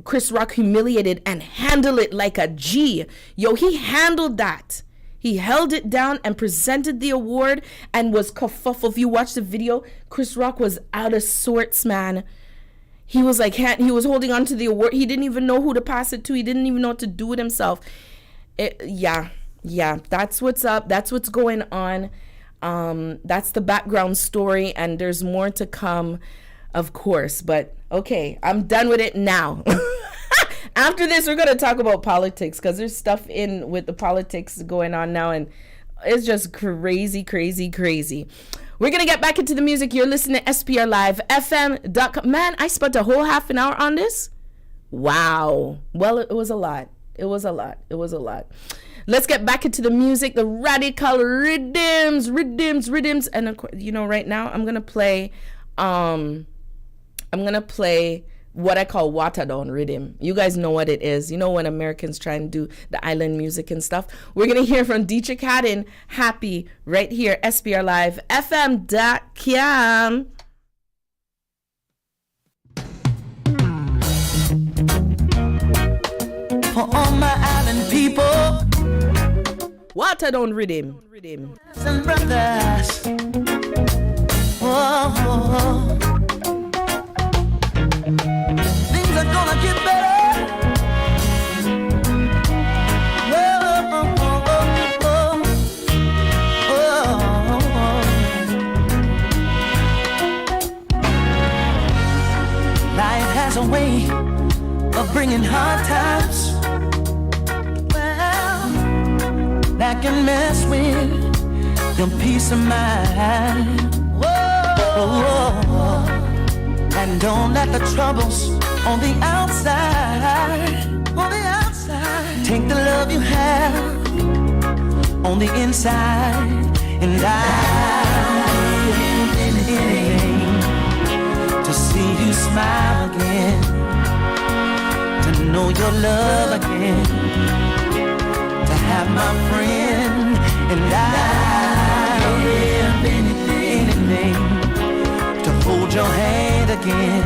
Chris Rock humiliated and handle it like a G. Yo, he handled that. He held it down and presented the award and was kerfuffle. If you watch the video, Chris Rock was out of sorts, man. He was like, he was holding on to the award. He didn't even know who to pass it to. He didn't even know what to do with himself. Yeah, that's what's up. That's what's going on. That's the background story, and there's more to come, of course. But okay, I'm done with it now. After this, we're going to talk about politics, because there's stuff with the politics going on now, and it's just crazy. We're going to get back into the music. You're listening to SPRLIVEFM.com. Man, I spent a whole half an hour on this. Wow. Well, it was a lot. It was a lot. Let's get back into the music. The radical Riddimz. And of course, right now I'm going to play what I call water down rhythm. You guys know what it is. You know when Americans try and do the island music and stuff. We're going to hear from Dietrich Haddon, Happy, right here, SPRLIVEFM.com. For all my island people, water down rhythm. And brothers, oh. Things are gonna get better. Life has a way of bringing hard times. Well, that can mess with your peace of mind. Whoa. And don't let the troubles on the outside take the love you have on the inside. And I'll give anything to see you smile again, to know your love again, to have my friend. And I'll give anything to hold your hand again,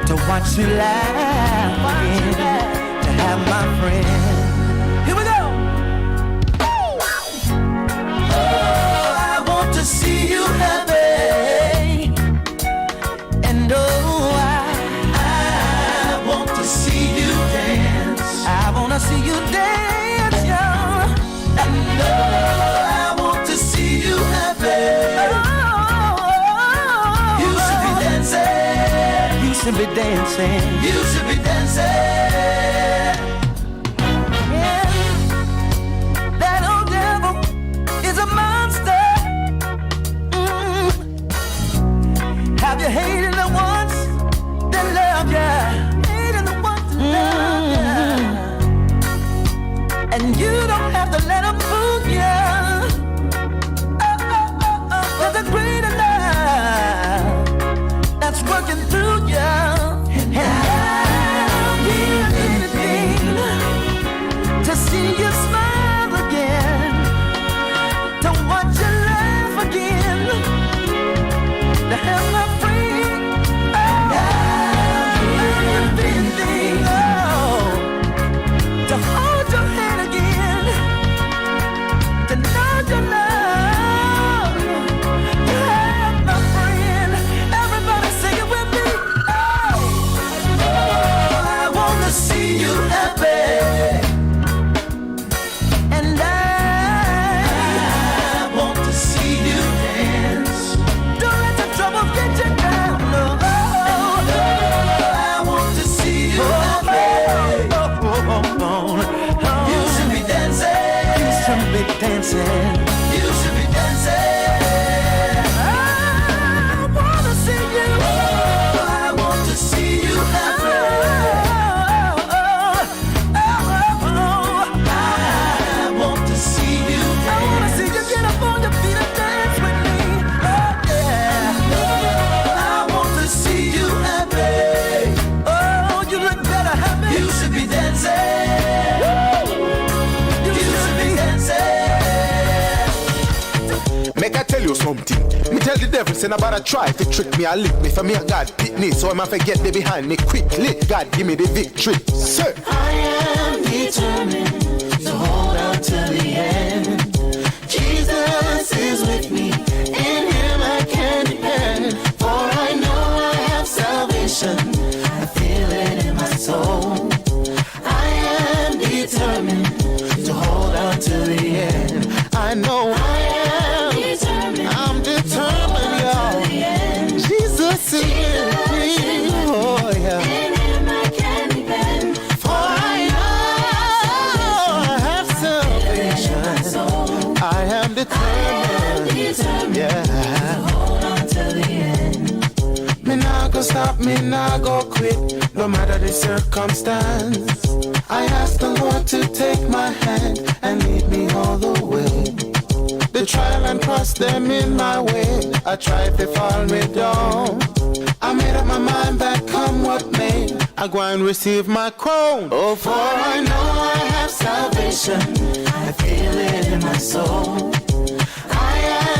to watch you laugh again, to have my friend. Here we go. Oh, I want to see you happy, and oh, I want to see you dance. I want to see you dance, y'all. And oh, I want to see you happy. You should be dancing. You should be dancing. Yeah. That old devil is a monster. Have you hated the ones that love you? Hated the ones that love you. And you don't have to let them fool you. There's a greater love that's working through you. And I'll give anything to see you smile again, to watch you laugh again, to have my friend. And I'll give anything, to hold your hand again, to know your love. Dancing. You should be dancing. I wanna see you. Oh, I want to see you happy. I want to see you dance. I wanna see you get up on your feet and dance with me. Oh yeah. I want to see you happy. Oh, you look better happy. You should be dancing. Make I tell you something. Me tell the devil, say nobody try to trick me. I lick me for me and God pick me. So I'm going to get there behind me quickly. God give me the victory. Sir, I am determined to hold on till the end. Jesus is with me, in him I can depend. For I know I have salvation, I feel it in my soul. I am determined to hold on till the end. I know I am determined. I'm determined, y'all. Jesus is with me. Oh, yeah. In him I can depend. For I know I have salvation. I am determined. Yeah. To hold on till the end. Me nah go stop, me nah go quit, no matter the circumstance. I ask the Lord to take my hand and lead me all the way. The trial and cross them in my way, I try to fall me down. I made up my mind that come what may, I go and receive my crown. Oh, for I know I have salvation, I feel it in my soul. I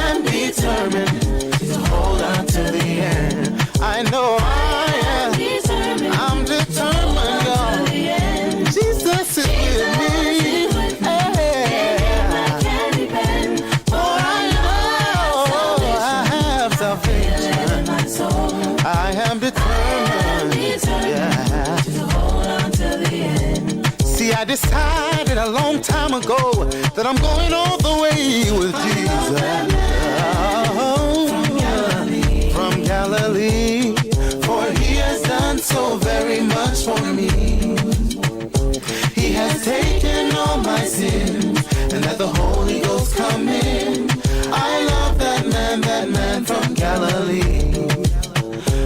am determined to hold on to the end. I know I am determined. I'm determined, y'all. Jesus is with me. Hey. For I know I have salvation. I am determined. Yeah. To hold on to the end. See, I decided a long time ago that I'm going all the way with Jesus. From Galilee, for he has done so very much for me. He has taken all my sins, and let the Holy Ghost come in. I love that man from Galilee.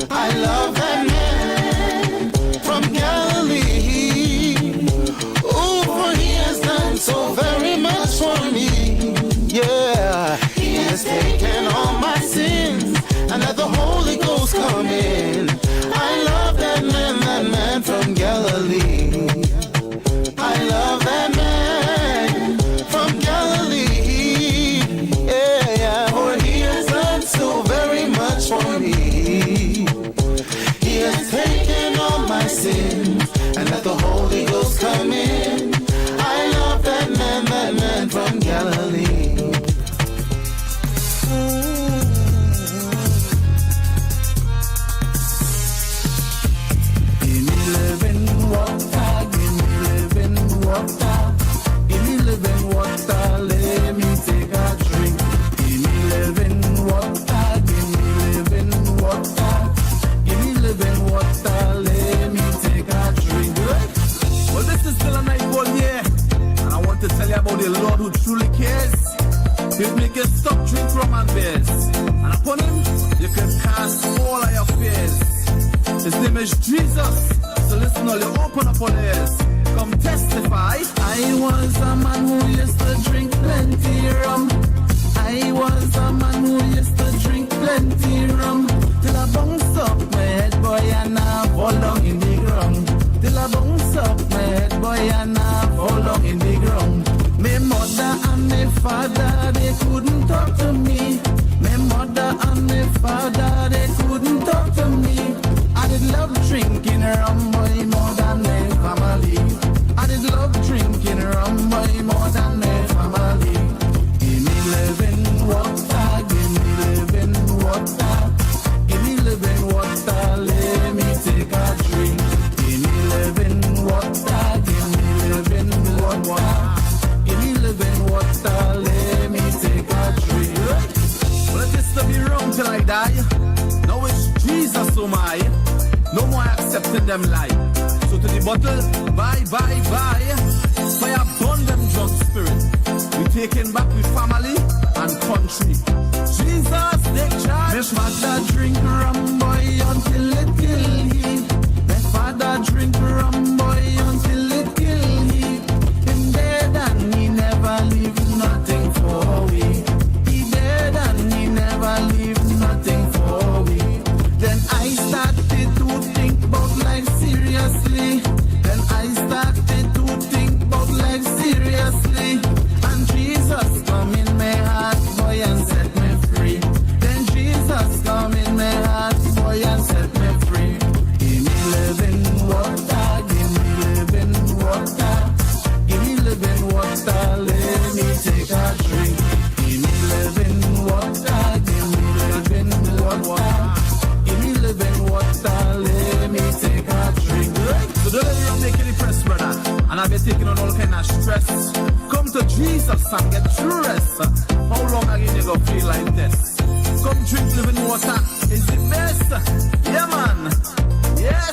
I love that man from Galilee. Oh, for he has done so very much for me. Yeah, he has taken all my sins, and let the Holy Ghost come in. I love that man from Galilee. I love that man from Galilee. Yeah, for he has done so very much for me. He has taken all my sins, and let the Holy Ghost come in. I love that man from Galilee. Give me living water, give me living water, give me living water, let me take a drink. Give me living water, give me living water, give me living water, let me take a drink. Well, this is still a night one, yeah, and I want to tell you about the Lord who truly cares. He'll make you stop drink rum and beers, and upon him you can cast all of your fears. His name is Jesus, so listen all, you open up all ears. Come testify. I was a man who used to drink plenty rum. I was a man who used to drink plenty rum. Till I bounce up my head, boy, and I fall down in the ground. Till I bounce up my head, boy, and I fall down in the ground. My mother and my father, they couldn't talk to me. My mother and my father, they couldn't talk to me. I did love drinking rum, boy, more than my family. I did love drinking rum, boy, more than my family. Give me living water, give me living water, give me living water, let me take a drink. Give me living water, give me living water, give me living water, let me take a drink. Well, it used to be wrong till I die. Now it's Jesus, oh my. No more accepting them lie. So to the bottle, bye, bye, bye. Fire burn them drunk spirit. We taking back with family and country. Jesus, take charge. My father drink rum, boy, until it kill him. My father drink rum, boy, until it kill him. Him dead and he never leave nothing for we. He dead and he never leave nothing for we. Then I started to think about life seriously. Then I started to think about life seriously. And Jesus come in my heart, boy, and set me free. Then Jesus come in my heart, boy, and set And I've been taking on all kind of stress. Come to Jesus and get true rest. How long again you gonna feel like this? Come drink living water, is the best. Yeah, man. Yes.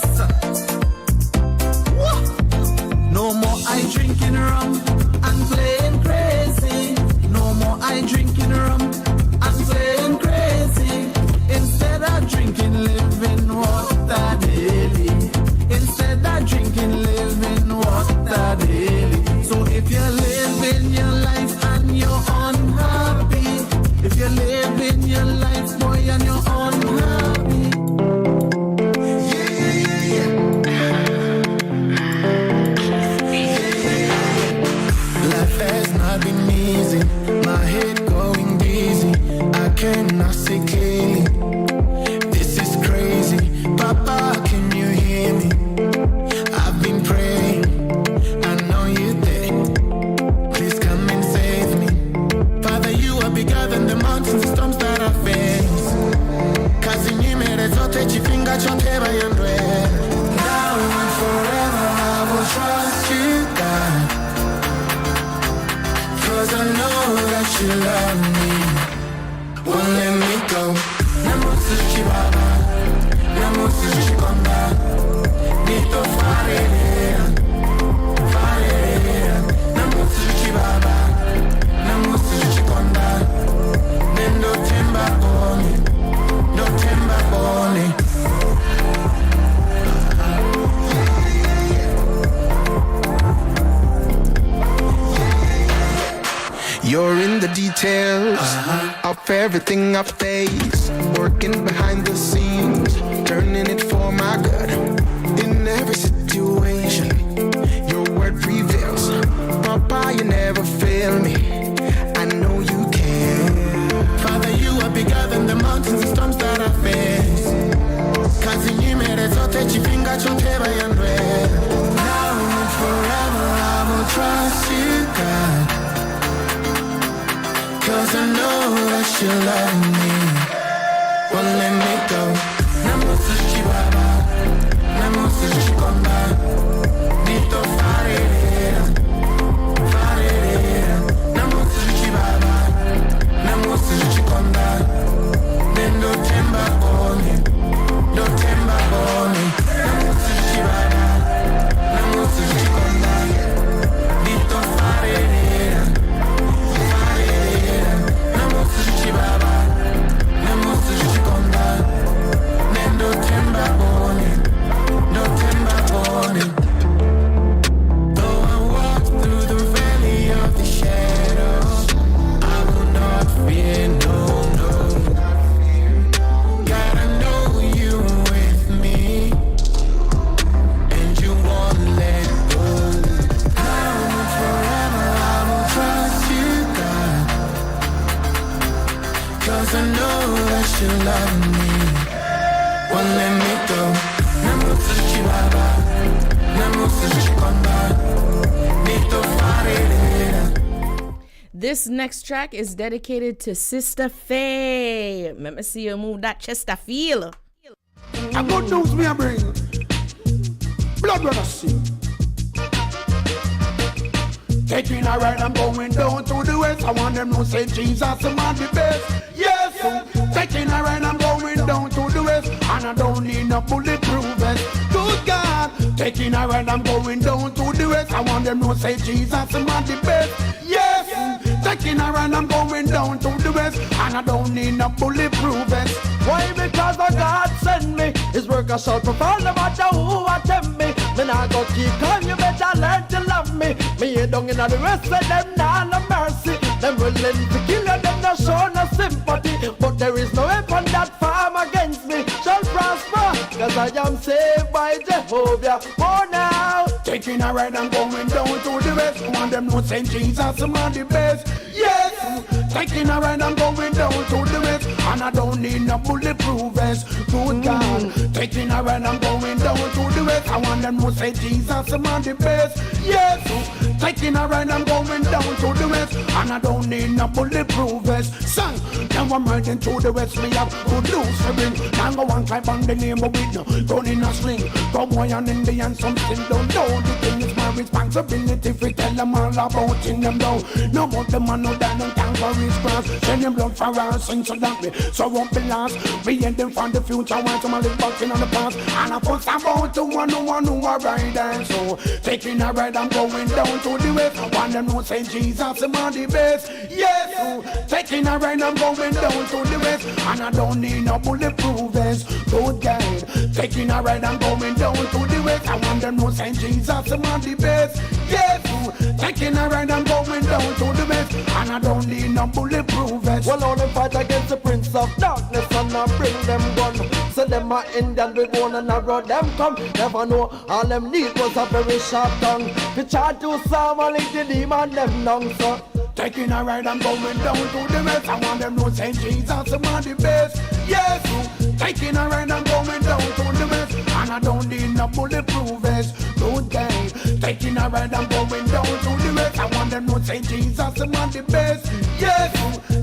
Woo. No more I drinking rum and playing crazy. No more I drinking rum and playing crazy. Instead of drinking living water daily. Instead of drinking living water daily. So if you're living your life and you're unhappy, if you're living your life, boy, and you're unhappy. Life has not been easy. My head going dizzy. I cannot see clearly. This is crazy. Papa, can you hear me? I've been praying. I know you're there. Please come and save me. Father, you are bigger than the mountains, the storms that I face. Cause in you made it so that you finger chop heaven and red. Now and forever I will trust you, God. Cause I know that you love me. Won't let me go. Namusu Chibaba, Namusu Chikonda. Nito Farere, Farere. Namusu Chibaba, Namusu Chikonda. Nendo Temba Boni, no Temba Boni. You're in the details of everything I face, working behind the scenes, turning it for my good. In every situation, your word prevails. Papa, you never fail me. I know you can. Father, you are bigger than the mountains and storms that I face. Cause in you made it so that you finger chop heaven and red. Now and forever I will trust you, God. Cause I know that you love me. Won't let me go. Namusu Chibaba, Namusu Chikonda. Nito Farere, Farere. Namusu Chibaba, Namusu Chikonda. Nendo Temba Boni, no Temba Boni. Namusu Chibaba, Namusu Chikonda. Nito Farere. You love me, won't let me go. Namusu Chibaba, Namusu Chikonda, Nito Farere. This next track is dedicated to Sister Faye. Let me see you move that Chesterfield. A good news me I bring. Blood Brotha sing. Taking a ride, I'm going down to the west. I want them to say Jesus, I'm on the best. Yes, taking a ride, I'm going down to the west. And I don't need no bulletproof vest. Good God, taking a ride, I'm going down to the west. I want them to say Jesus, I'm on the best. Yes, taking a ride, I'm going down to the west. And I don't need no bulletproof vest. Why? Because the God send me. His work I shall perform no matter who attempt me. Me nah go keep calm, you better learn to love me. Me here down in the rest of them, nah no mercy. Them willing to kill you, them no show no sympathy. But there is no weapon that form against me shall prosper. Cause I am saved by Jehovah. Oh now, taking a ride, I'm going down to the west. I want them to say Jesus, I'm on the best. Yes, taking a ride, I'm going down to the west. And I don't need no bulletproof vest. Good God, taking a ride, I'm going down to the west. I I want them to say Jesus, I'm on the best. Yes, taking a ride, I'm going down to the west, and I don't need no bulletproof vest. Son, now I'm riding to the west, me have good news for bring. Now go and climb on the name of it, gun in a sling. Cowboy and Indian, something don't know. The thing is my responsibility if we tell them all about in them down. No more the man who died on cancer his cross. Send them blood for us, sing so that we so won't be lost. We end them from the future, want to live back in on the past. And I put about to one who are riding. So taking a ride, I'm going down to the west. I want them to say Jesus, I'm on the best. Yes, taking a ride, I'm going down to the west, and I don't need no bulletproof vest. Good guy, taking a ride, I'm going down to the west. I want them to say Jesus, I'm on the best. Yes, taking a ride, I'm going down to the west, and I don't need no bulletproof vest. Well, only fight against the prince of darkness and I bring them gun. So them are Indian, we go and I road them come. Never know, all them need was a very sharp tongue. We try to solve all the demon them down, so taking a ride, I'm going down to the west. I want them to say Jesus, I'm on the best. Yes, taking a ride, I'm going down to the west, and I don't need no bulletproof vest. Good guy, taking a ride, I'm going down to the west. I want them to say Jesus, I'm on the best. Yes,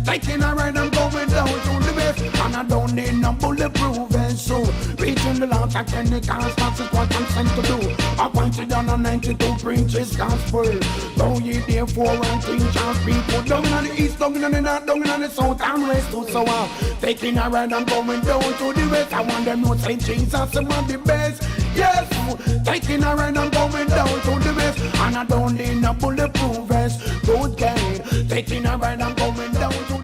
taking a ride, I'm going down to the west, and I don't need no bulletproof vest. So reaching the Lord, I can that's is what I'm sent to do. I pointed down on 92 preaches gospel. Go ye therefore and teach our people. Down in the east, down in the north, down in the south, and west to so on. Taking a ride, I'm going down to the west. I want them to say Jesus, I'm on the best. Yes, taking a ride, I'm going down to the west, and I don't need no bulletproof vest. Good guy, taking a ride, I'm going down to.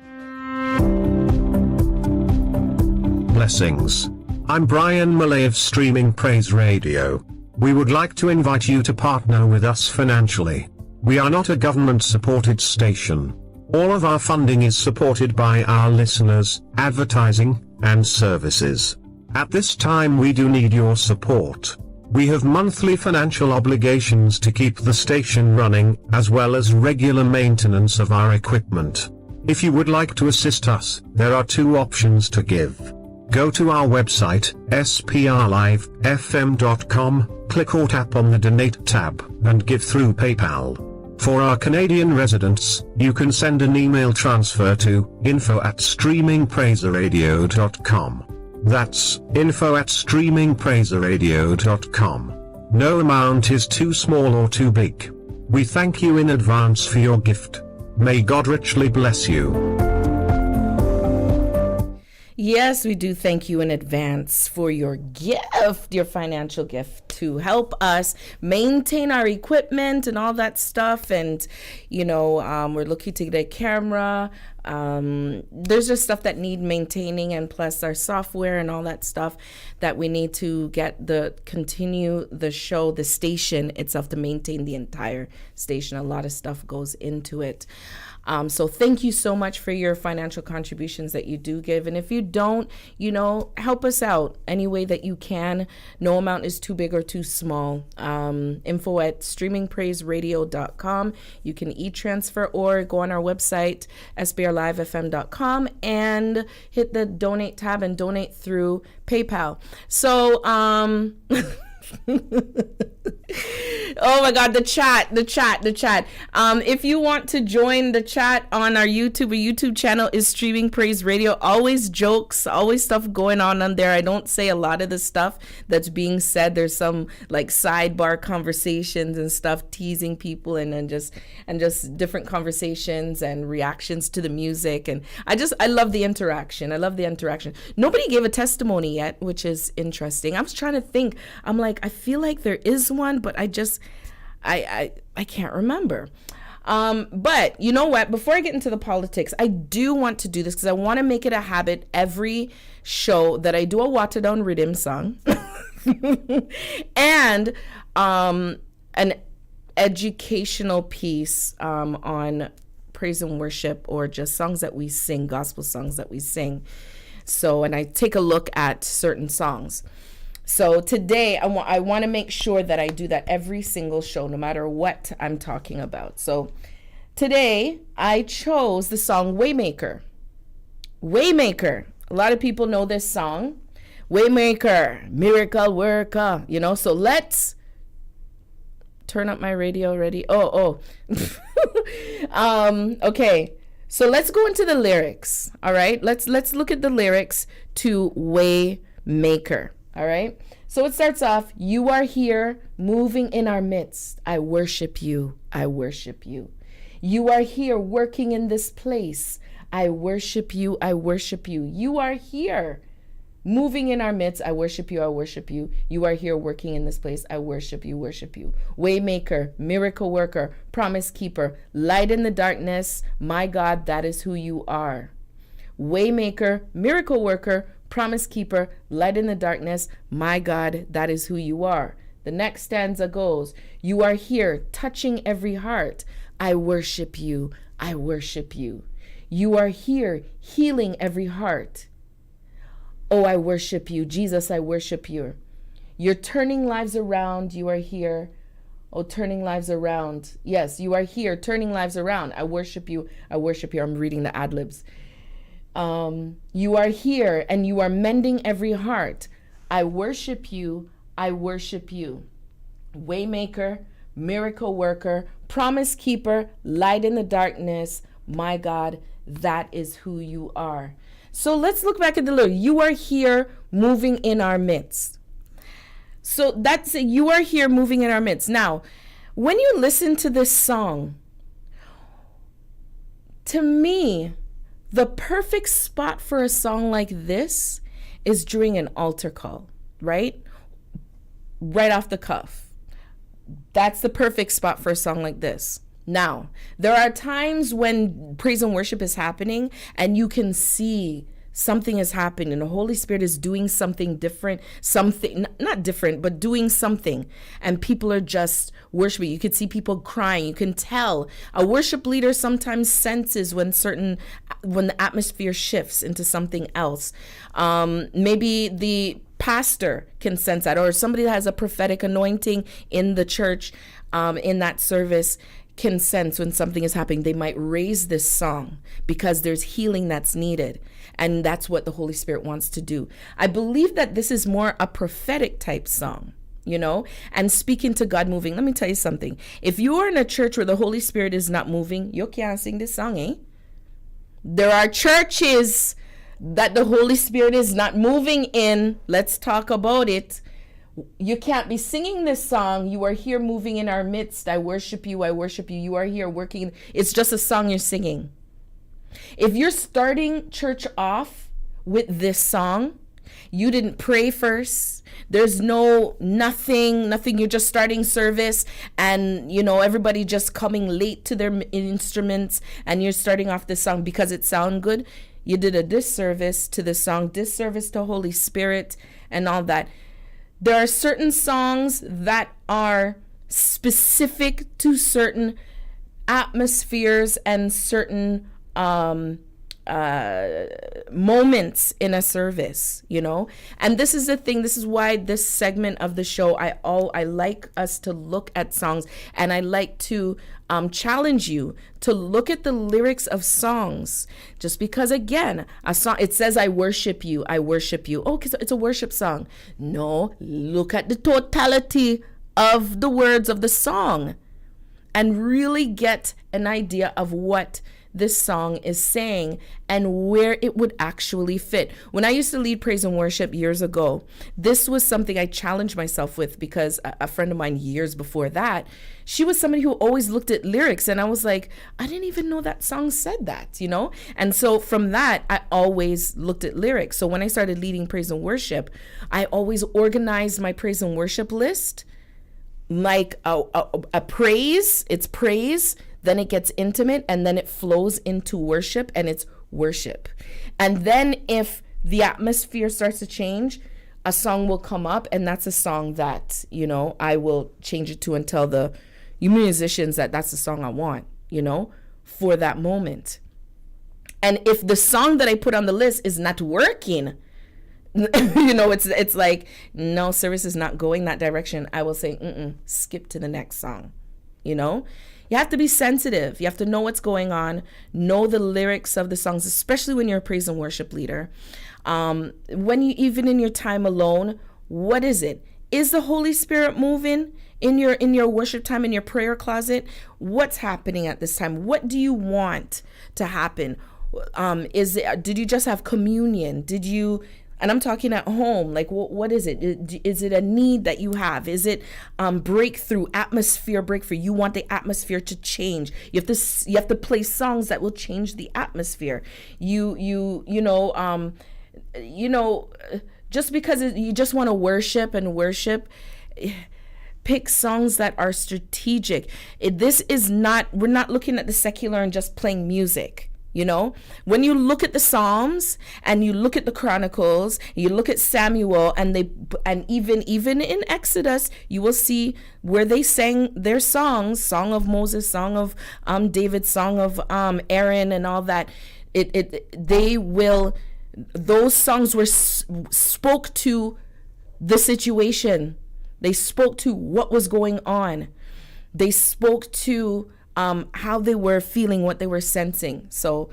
Blessings. I'm Brian Malay of Streaming Praise Radio. We would like to invite you to partner with us financially. We are not a government-supported station. All of our funding is supported by our listeners, advertising, and services. At this time we do need your support. We have monthly financial obligations to keep the station running, as well as regular maintenance of our equipment. If you would like to assist us, there are two options to give. Go to our website, SPRLIVEFM.com, click or tap on the Donate tab, and give through PayPal. For our Canadian residents, you can send an email transfer to info@streamingpraiseradio.com. That's info@streamingpraiseradio.com. No amount is too small or too big. We thank you in advance for your gift. May God richly bless you. Yes, we do thank you in advance for your gift, your financial gift, to help us maintain our equipment and all that stuff. And, you know, we're looking to get a camera. There's just stuff that need maintaining, and plus our software and all that stuff that we need to continue the show, the station itself, to maintain the entire station. A lot of stuff goes into it. So thank you so much for your financial contributions that you do give. And if you don't, you know, help us out any way that you can. No amount is too big or too small. info@streamingpraiseradio.com. You can e-transfer or go on our website, SPRLIVEFM.com, and hit the donate tab and donate through PayPal. So, oh my God, the chat. If you want to join the chat on our YouTube channel is Streaming Praise Radio. Always jokes, always stuff going on there. I don't say a lot of the stuff that's being said. There's some like sidebar conversations and stuff, teasing people, and just different conversations and reactions to the music. And I love the interaction. Nobody gave a testimony yet, which is interesting. I was trying to think. I'm like, I feel like there is one, but I can't remember. But you know what? Before I get into the politics, I do want to do this because I want to make it a habit every show that I do a watered down Riddimz song and an educational piece on praise and worship, or just songs that we sing, gospel songs that we sing. So, and I take a look at certain songs. So today I want to make sure that I do that every single show, no matter what I'm talking about. So today I chose the song Waymaker. A lot of people know this song. Waymaker, miracle worker, you know. So let's turn up my radio already. Okay. So let's go into the lyrics. All right. Let's look at the lyrics to Waymaker. All right. So it starts off, you are here moving in our midst. I worship you. I worship you. You are here working in this place. I worship you. I worship you. You are here moving in our midst. I worship you. I worship you. You are here working in this place. I worship you. Worship you. Waymaker, miracle worker, promise keeper, light in the darkness. My God, that is who you are. Waymaker, miracle worker, promise keeper, light in the darkness. My God, that is who you are. The next stanza goes, you are here touching every heart. I worship you. I worship you. You are here healing every heart. Oh, I worship you. Jesus, I worship you. You're turning lives around. You are here. Oh, turning lives around. Yes, you are here turning lives around. I worship you. I worship you. I'm reading the ad-libs. You are here and you are mending every heart. I worship you. I worship you. Waymaker, miracle worker, promise keeper, light in the darkness. My God, that is who you are. So let's look back at the lyric. You are here moving in our midst. So that's it. You are here moving in our midst. Now, when you listen to this song, to me, the perfect spot for a song like this is during an altar call, right? Right off the cuff. That's the perfect spot for a song like this. Now, there are times when praise and worship is happening and you can see something is happening. The Holy Spirit is doing something different, something, not different, but doing something. And people are just worshiping. You could see people crying. You can tell. A worship leader sometimes senses when the atmosphere shifts into something else. Maybe the pastor can sense that, or somebody that has a prophetic anointing in the church, in that service, can sense when something is happening. They might raise this song because there's healing that's needed. And that's what the Holy Spirit wants to do. I believe that this is more a prophetic type song, you know, and speaking to God moving. Let me tell you something. If you are in a church where the Holy Spirit is not moving, you can't sing this song, eh? There are churches that the Holy Spirit is not moving in. Let's talk about it. You can't be singing this song. You are here moving in our midst. I worship you. I worship you. You are here working. It's just a song you're singing. If you're starting church off with this song, you didn't pray first. There's nothing. You're just starting service and, you know, everybody just coming late to their instruments and you're starting off this song because it sounds good. You did a disservice to the song, disservice to Holy Spirit and all that. There are certain songs that are specific to certain atmospheres and certain moments in a service, you know. And this is the thing. This is why this segment of the show, I like us to look at songs, and I like to challenge you to look at the lyrics of songs. Just because, again, a song, it says I worship you. Oh, because it's a worship song. No, look at the totality of the words of the song and really get an idea of what this song is saying and where it would actually fit. When I used to lead praise and worship years ago, this was something I challenged myself with because a friend of mine years before that, she was somebody who always looked at lyrics and I was like, I didn't even know that song said that, you know? And so from that, I always looked at lyrics. So when I started leading praise and worship, I always organized my praise and worship list like a praise, it's praise, then it gets intimate, and then it flows into worship, and it's worship. And then if the atmosphere starts to change, a song will come up, and that's a song that, you know, I will change it to and tell the musicians that that's the song I want, you know, for that moment. And if the song that I put on the list is not working, you know, it's like, no, service is not going that direction, I will say, skip to the next song, you know? You have to be sensitive. You have to know what's going on, know the lyrics of the songs, especially when you're a praise and worship leader. When you, even in your time alone, what is it? Is the Holy Spirit moving in your worship time, in your prayer closet? What's happening at this time? What do you want to happen? Did you just have communion? And I'm talking at home, like what is it? Is it a need that you have? Is it breakthrough, atmosphere breakthrough? You want the atmosphere to change. You have to play songs that will change the atmosphere. Just because you just want to worship, pick songs that are strategic. We're not looking at the secular and just playing music. When you look at the Psalms and you look at the Chronicles, you look at Samuel, and even in Exodus, you will see where they sang their songs, Song of Moses, Song of David, Song of Aaron, and all that. Those songs spoke to the situation. They spoke to what was going on. They spoke to how they were feeling, what they were sensing. So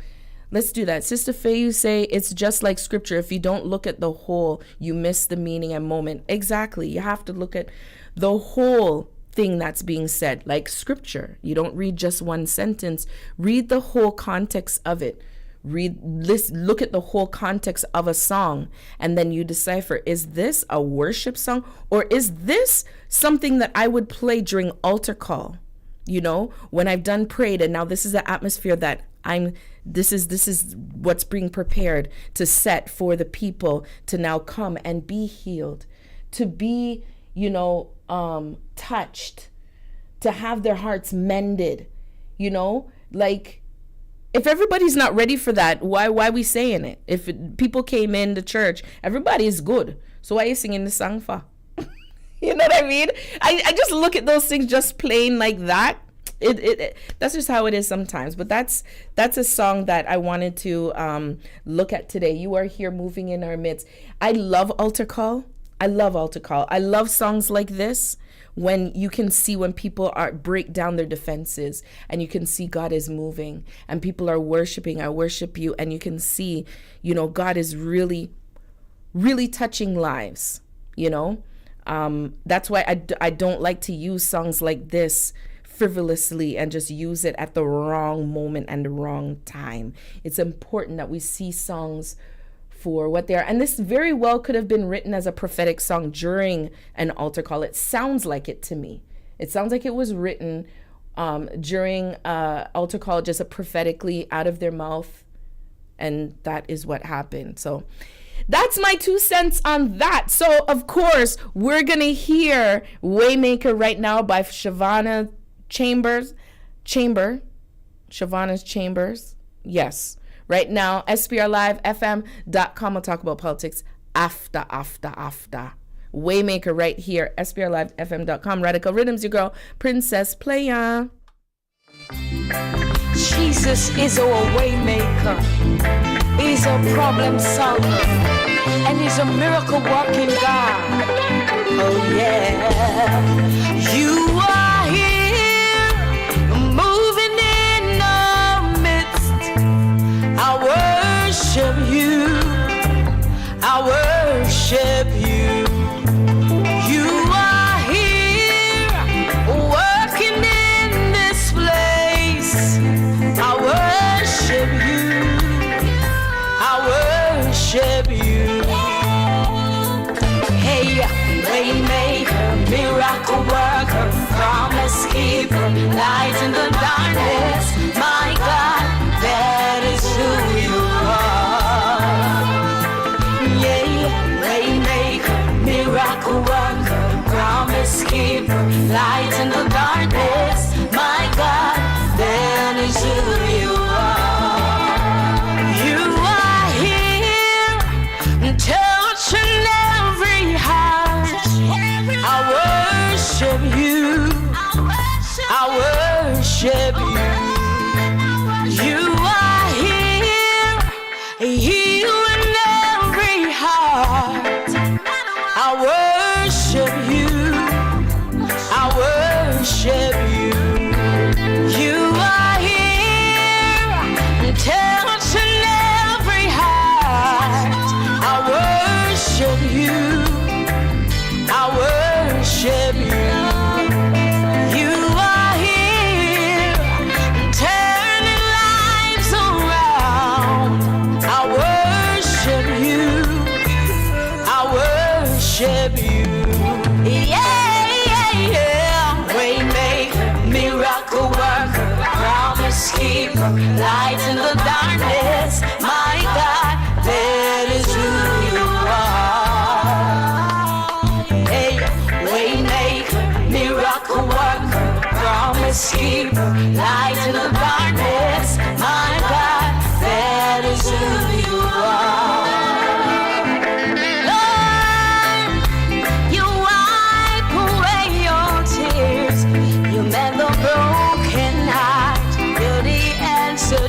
let's do that. Sister Faye, you say it's just like scripture. If you don't look at the whole, you miss the meaning and moment. Exactly. You have to look at the whole thing that's being said, like scripture. You don't read just one sentence. Read the whole context of it. Look at the whole context of a song, and then you decipher, is this a worship song, or is this something that I would play during altar call? When I've done prayed, and now this is the atmosphere that this is what's being prepared to set for the people to now come and be healed, to be, touched, to have their hearts mended, like, if everybody's not ready for that, why we saying it? If people came in the church, everybody is good. So why are you singing the song for? You know what I mean? I just look at those things just plain like that. That's just how it is sometimes. But that's a song that I wanted to look at today. You are here moving in our midst. I love altar call. I love songs like this, when you can see when people break down their defenses, and you can see God is moving, and people are worshiping. I worship you, and you can see, God is really, really touching lives. That's why I don't like to use songs like this frivolously and just use it at the wrong moment and the wrong time. It's important that we see songs for what they are. And this very well could have been written as a prophetic song during an altar call. It sounds like it to me. It sounds like it was written during altar call, just prophetically out of their mouth. And that is what happened. So that's my 2 cents on that. So, of course, we're going to hear Waymaker right now by Shavana's Chambers. Yes. Right now, SPRLIVEFM.com. We'll talk about politics after. Waymaker right here, SPRLIVEFM.com. Radical Riddimz, your girl, Princess Playa. Jesus is our waymaker. He's a problem solver. And he's a miracle working God. Oh yeah. You are here, moving in our midst. I worship you. I worship you. You are here, working in this place. I worship you. I worship you. Hey, waymaker, miracle worker, promise keeper, light in the darkness. My God, that is who you are. Yeah, waymaker, miracle worker, promise keeper, light in the darkness. My God, that is who you are. You are here, touching every heart. I worship you. I worship you. You are here, healing every heart. I worship you. I worship you. Yeah, yeah, yeah. Waymaker, miracle worker, promise keeper, light in the darkness. My God, that is who you are. Hey, waymaker, miracle worker, promise keeper, light in the darkness. My God, that is who you are.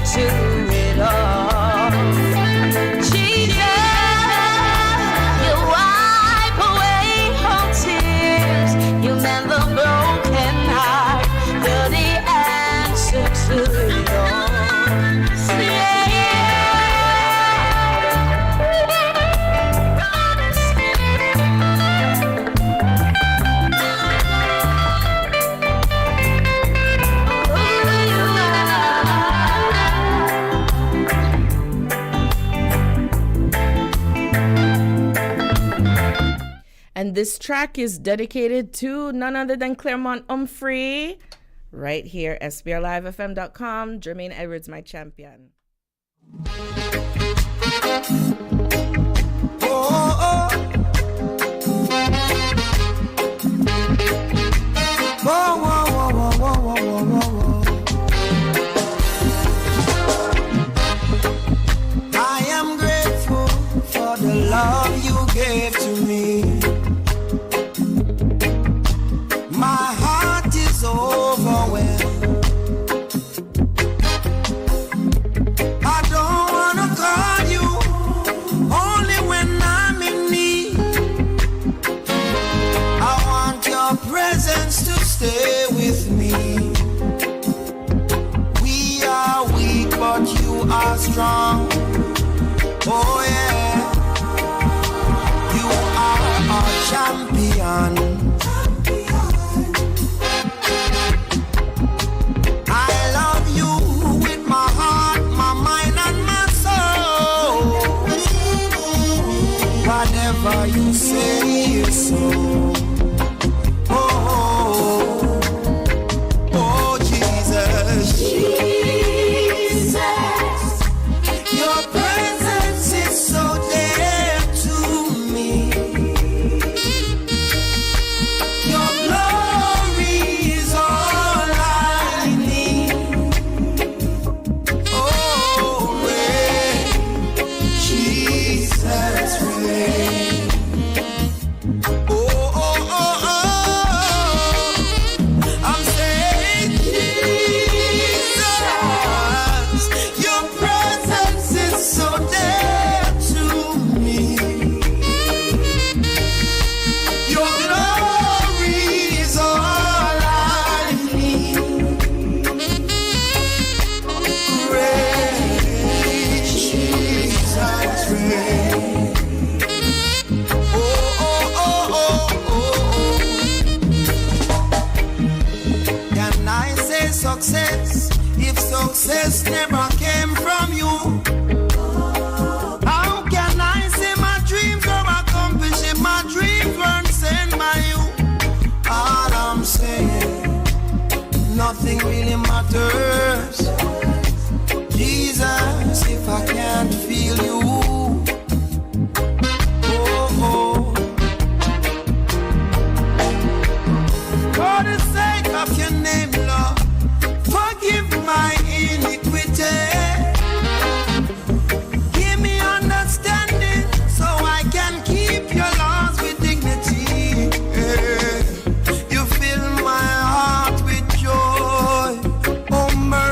To it all, Jesus, you wipe away all tears. You mend the broken heart. You're the answer to it all. And this track is dedicated to none other than Claremont Humphrey. Right here, SPRLIVEFM.com. Jermaine Edwards, my champion. I am grateful for the love you gave to me. My heart is overwhelmed. I don't wanna call you only when I'm in need. I want your presence to stay with me. We are weak, but you are strong. Oh yeah, you are our champion. Whatever you say is so. Oh, oh, Jesus. Jesus, your presence is so dear to me. Your glory is all I need. Oh, rain, Jesus, rain. Success, if success never came from you, how can I say my dreams were accomplished if my dreams weren't sent by you? All I'm saying, nothing really matters, Jesus, if I can't feel you. Oh, oh. For the sake of your name, Lord, forgive my iniquity. Give me understanding so I can keep your laws with dignity. You fill my heart with joy. Oh, mercy.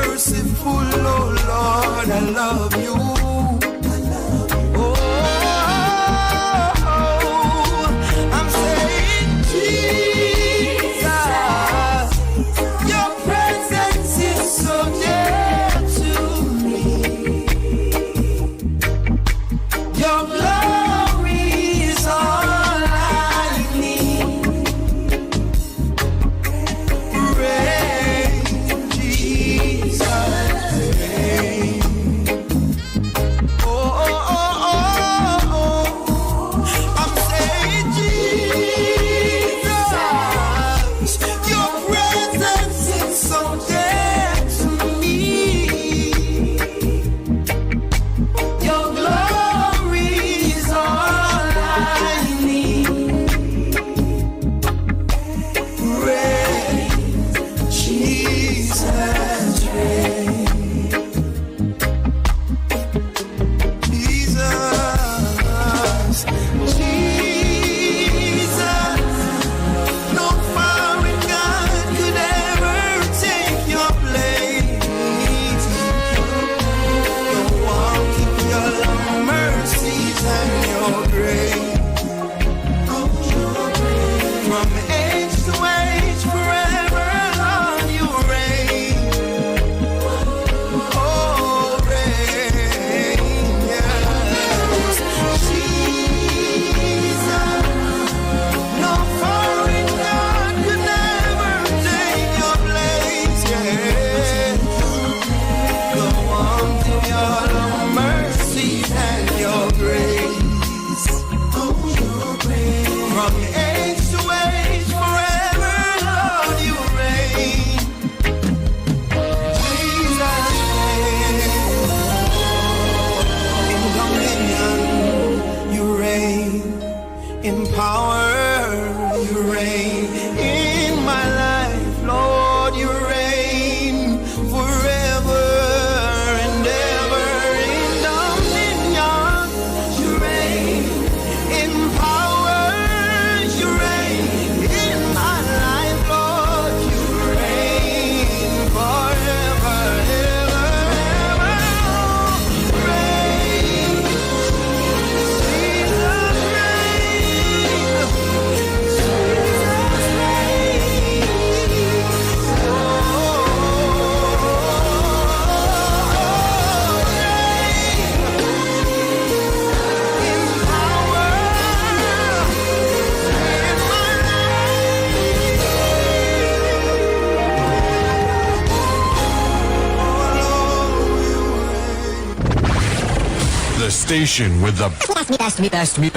station with the best music.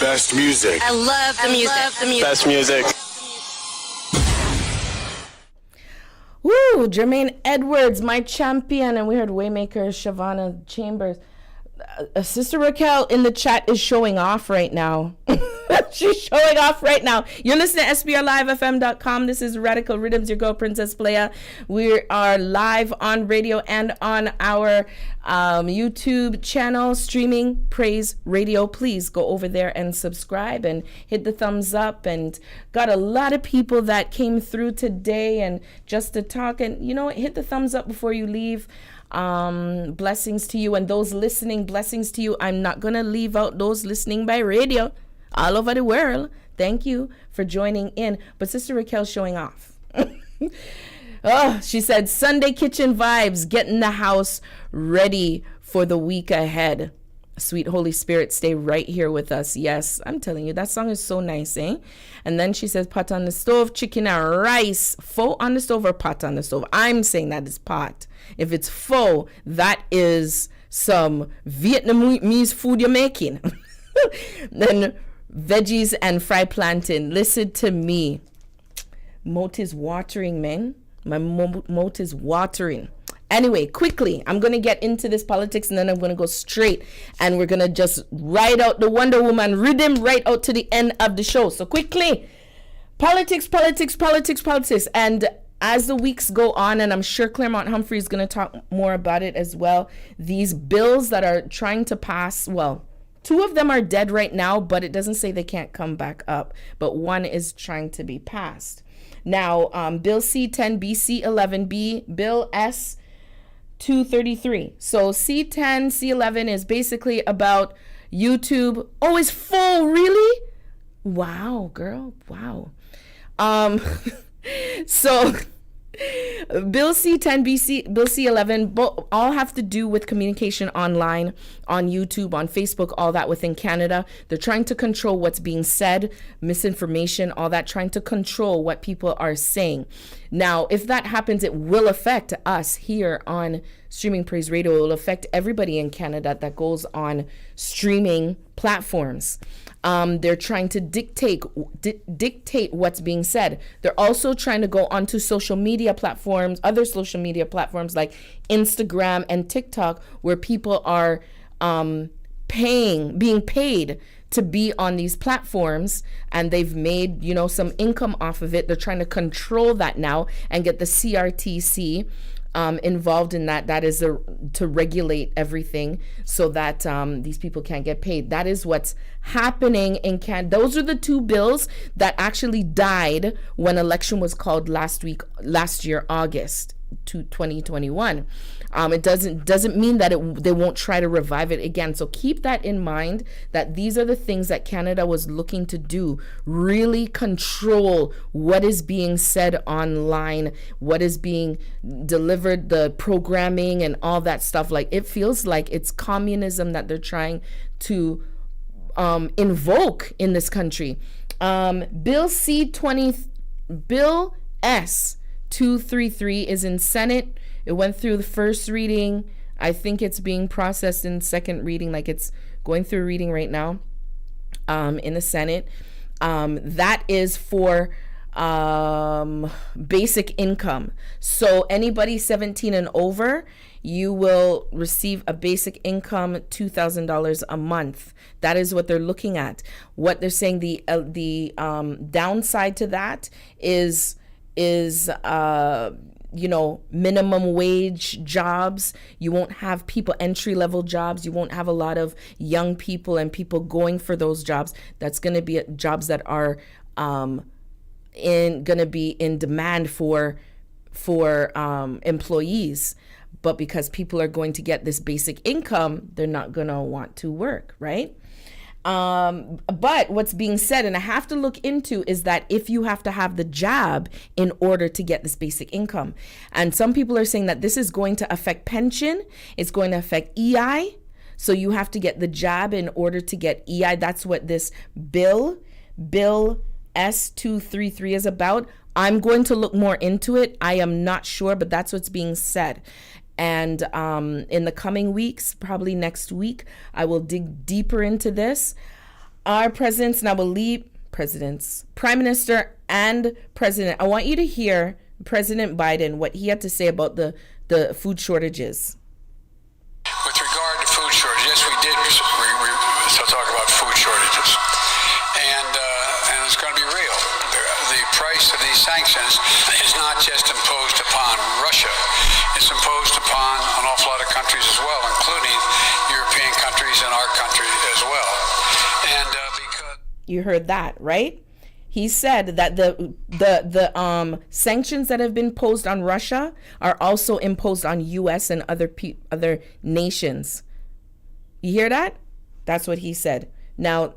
Best music. I love the music. Best music. Woo! Jermaine Edwards, my champion. And we heard Waymaker, Shavana Chambers. Sister Raquel in the chat is showing off right now. She's showing off right now. You're listening to SPRLIVEFM.com. This is Radical Riddimz, your girl, Princess Playa. We are live on radio and on our YouTube channel, streaming Praise Radio. Please go over there and subscribe and hit the thumbs up. And got a lot of people that came through today and just to talk. And, you know, hit the thumbs up before you leave. Blessings to you, and those listening, blessings to you. I'm not gonna leave out those listening by radio all over the world. Thank you for joining in. But Sister Raquel showing off. Oh, she said Sunday kitchen vibes, getting the house ready for the week ahead. Sweet Holy Spirit, stay right here with us. Yes, I'm telling you, that song is so nice, eh? And then she says, pot on the stove, chicken and rice. Pho on the stove or pot on the stove? I'm saying that is pot. If it's pho, that is some Vietnamese food you're making. Then veggies and fried plantain. Listen to me. Moat is watering, man. My moat is watering. Anyway, quickly, I'm going to get into this politics and then I'm going to go straight and we're going to just ride out the Wonder Woman rhythm right out to the end of the show. So quickly, politics. And as the weeks go on, and I'm sure Claremont Humphrey is going to talk more about it as well, these bills that are trying to pass, well, 2 of them are dead right now, but it doesn't say they can't come back up. But 1 is trying to be passed. Now, Bill C-10, BC-11B, Bill S 233. So C10, C11 is basically about YouTube. Oh, it's full, really? Wow, girl. Wow. So Bill C10, Bill C11, all have to do with communication online, on YouTube, on Facebook, all that within Canada. They're trying to control what's being said, misinformation, all that, trying to control what people are saying. Now, if that happens, it will affect us here on Streaming Praise Radio. It will affect everybody in Canada that goes on streaming platforms. They're trying to dictate what's being said. They're also trying to go onto social media platforms, other social media platforms like Instagram and TikTok, where people are being paid to be on these platforms, and they've made, you know, some income off of it. They're trying to control that now and get the CRTC involved in that. That is to regulate everything so that these people can't get paid. That is what's happening in Canada. Those are the 2 bills that actually died when election was called last year, August 2021. It doesn't mean that they won't try to revive it again. So keep that in mind, that these are the things that Canada was looking to do. Really control what is being said online, what is being delivered, the programming and all that stuff. Like, it feels like it's communism that they're trying to invoke in this country. Bill S 233 is in Senate. It went through the first reading. I think it's being processed in second reading, like it's going through reading right now in the Senate. That is for basic income. So anybody 17 and over, you will receive a basic income, $2,000 a month. That is what they're looking at. What they're saying, the downside to that is minimum wage jobs. You won't have people, entry-level jobs. You won't have a lot of young people and people going for those jobs. That's going to be jobs that are going to be in demand for employees. But because people are going to get this basic income, they're not going to want to work, right? But what's being said, and I have to look into, is that if you have to have the job in order to get this basic income. And some people are saying that this is going to affect pension. It's going to affect EI. So you have to get the job in order to get EI. That's what this Bill S233 is about. I'm going to look more into it. I am not sure, but that's what's being said. And in the coming weeks, probably next week, I will dig deeper into this. Our presidents, and I will lead presidents, prime minister and president. I want you to hear President Biden, what he had to say about the food shortages. With regard to food shortages, yes, we did so talk about food shortages. And it's going to be real. The price of these sanctions is not just imposed upon Russia. It's imposed upon an awful lot of countries as well, including European countries and our country as well. And because you heard that, right? He said that the sanctions that have been imposed on Russia are also imposed on U.S. and other nations. You hear that? That's what he said. Now,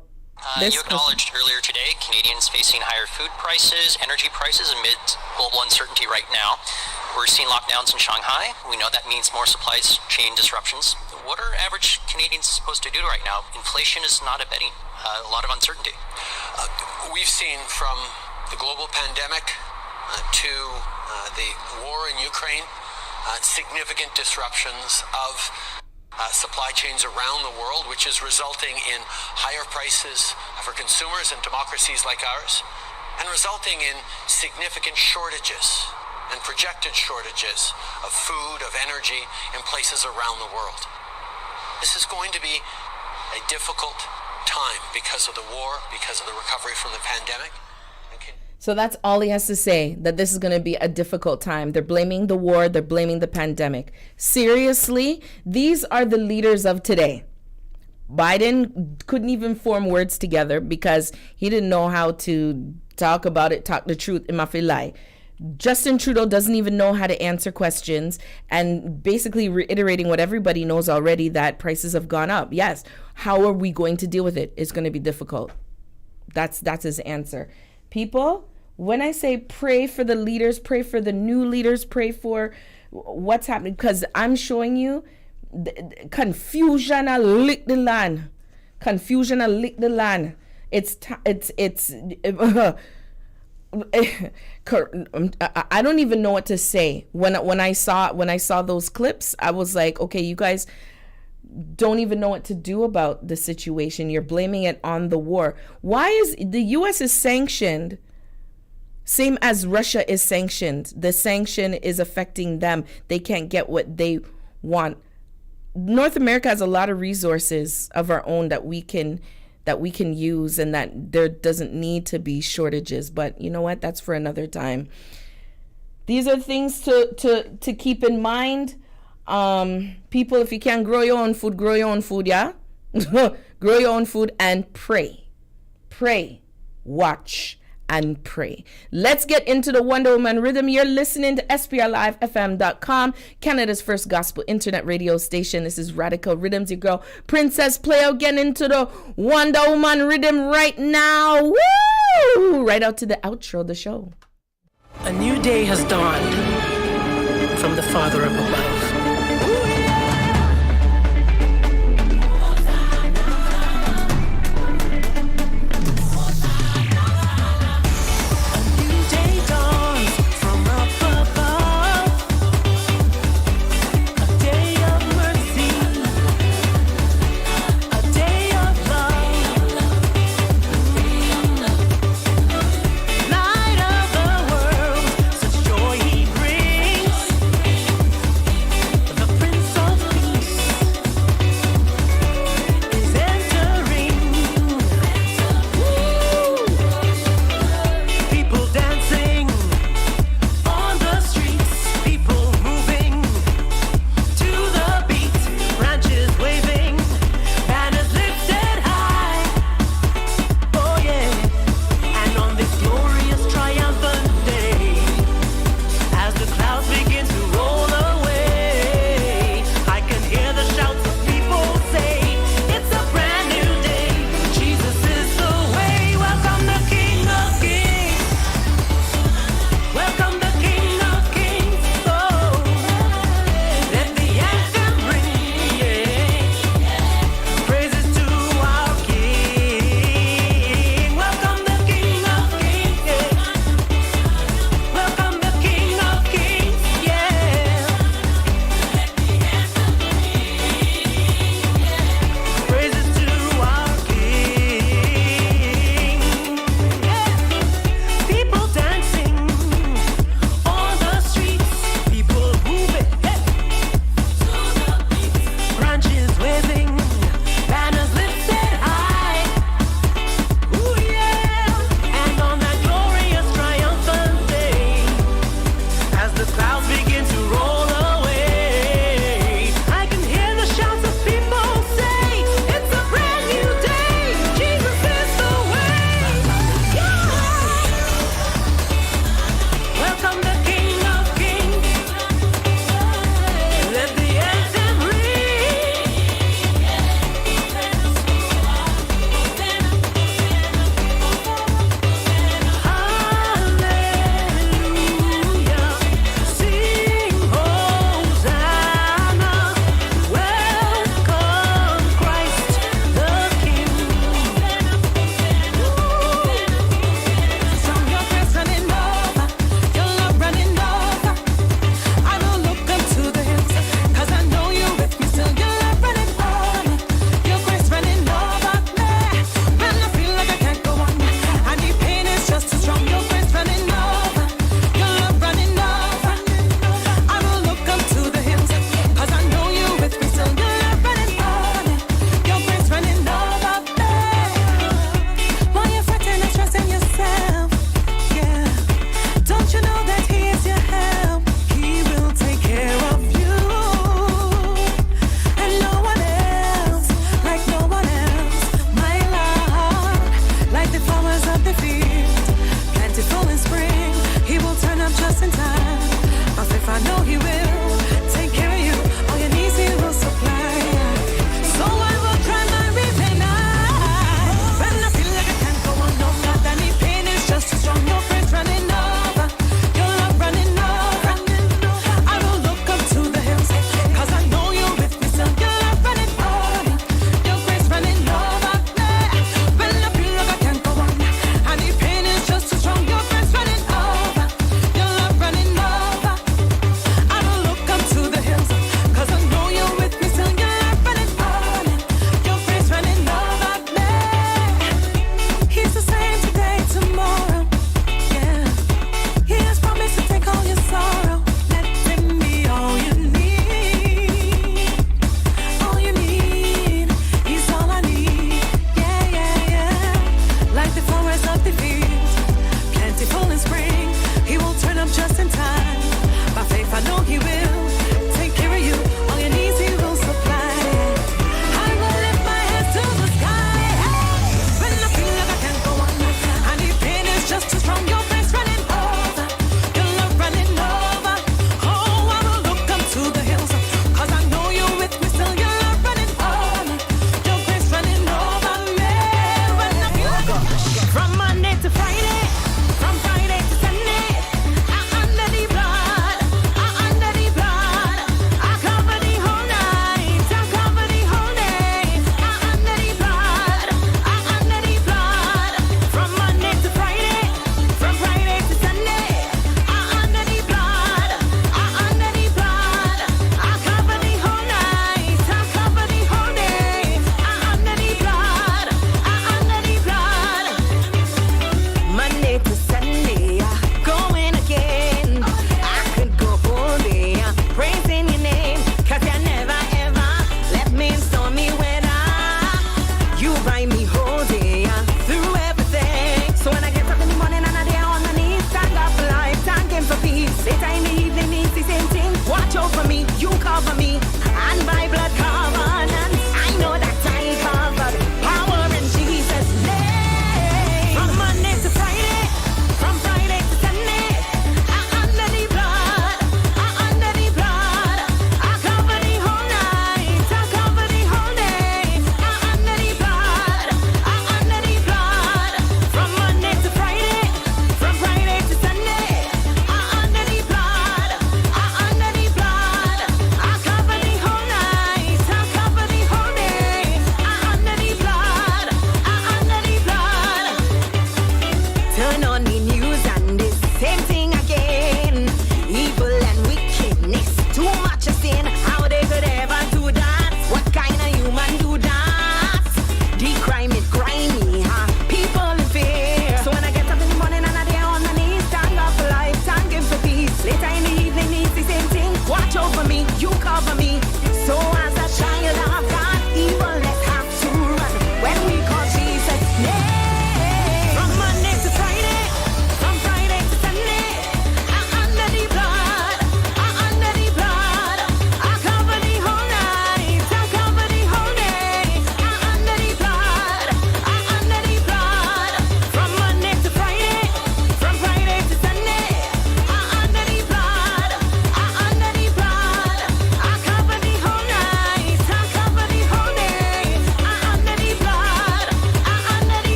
you acknowledged earlier today Canadians facing higher food prices, energy prices amid global uncertainty right now. We're seeing lockdowns in Shanghai. We know that means more supply chain disruptions. What are average Canadians supposed to do right now? Inflation is not abating. A lot of uncertainty. We've seen from the global pandemic to the war in Ukraine, significant disruptions of supply chains around the world, which is resulting in higher prices for consumers and democracies like ours, and resulting in significant shortages and projected shortages of food, of energy in places around the world. This is going to be a difficult time because of the war, because of the recovery from the pandemic. So that's all he has to say, that this is going to be a difficult time. They're blaming the war. They're blaming the pandemic. Seriously, these are the leaders of today. Biden couldn't even form words together because he didn't know how to talk about it, talk the truth in my lie. Justin Trudeau doesn't even know how to answer questions and basically reiterating what everybody knows already, that prices have gone up. Yes. How are we going to deal with it? It's going to be difficult. That's his answer. People, when I say pray for the leaders, pray for the new leaders, pray for what's happening, because I'm showing you confusion will lick the land. Confusion will lick the land. I don't even know what to say. When I saw those clips, I was like, okay, you guys don't even know what to do about the situation. You're blaming it on the war. Why is the U.S. is sanctioned, same as Russia is sanctioned? The sanction is affecting them. They can't get what they want. North America has a lot of resources of our own that we can use, and that there doesn't need to be shortages. But you know what? That's for another time. These are things to keep in mind. People, if you can grow your own food, yeah? Grow your own food and pray. Pray, watch, and pray. Let's get into the Wonder Woman rhythm. You're listening to SPRLIVEFM.com, Canada's first gospel internet radio station. This is Radical Riddimz, your girl, Princess Playa, getting into the Wonder Woman rhythm right now. Woo! Right out to the outro of the show. A new day has dawned from the Father up above.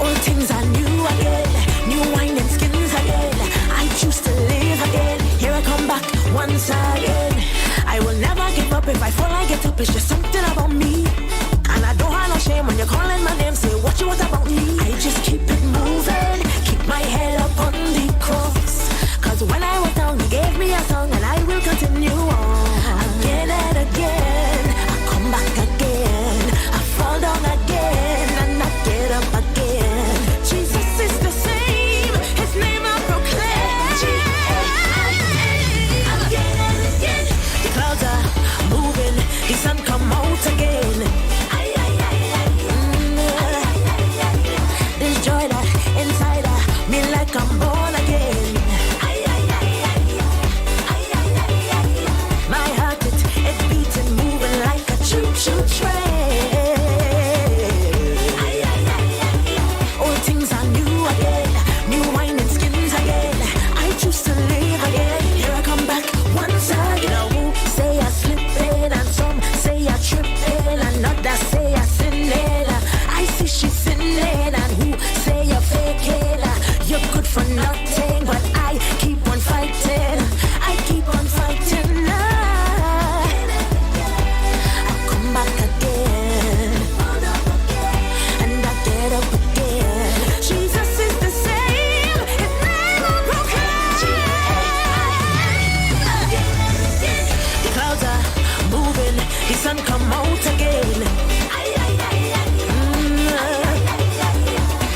All things are new again, new wine and skins again. I choose to live again. Here I come back once again. I will never give up. If I fall, I get up. It's just something about me. And I don't have no shame when you're calling my name. Say what you want about me. I just keep it moving, keep my head up on the cross. Cause when I was down, you gave me a song, and I will continue on. Again and again, I come back again. I fall down again, and I get up again. Jesus is the same, his name I proclaim. Again and again, the clouds are moving, the sun come out again. There's joy that inside of me, like I'm born again. My heart, it's beating, moving like a choo-choo train. All things are new again, new wine and skins again. I choose to live again. Here I come back once again. Who say I slipping, and some say I tripping, and others say I sinning. I see she's sinning, and who say you're faking. You're good for nothing, but I keep on fighting. I keep on fighting. I come back again, and I get up again. Jesus is the same, his name will proclaim. The clouds are moving, the sun come out again.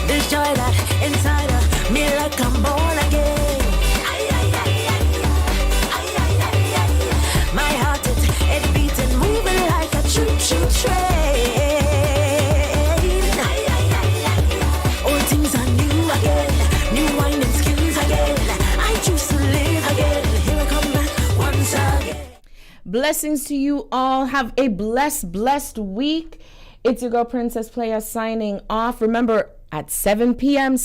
There's joy that inside of me, like I'm born again. My heart, it's beating, moving like a choo-choo train. All things are new again, new wine and skins again. I choose to live again. Here I come back once again. Blessings to you all. Have a blessed week. It's your girl Princess Playa signing off. Remember, at 7 p.m.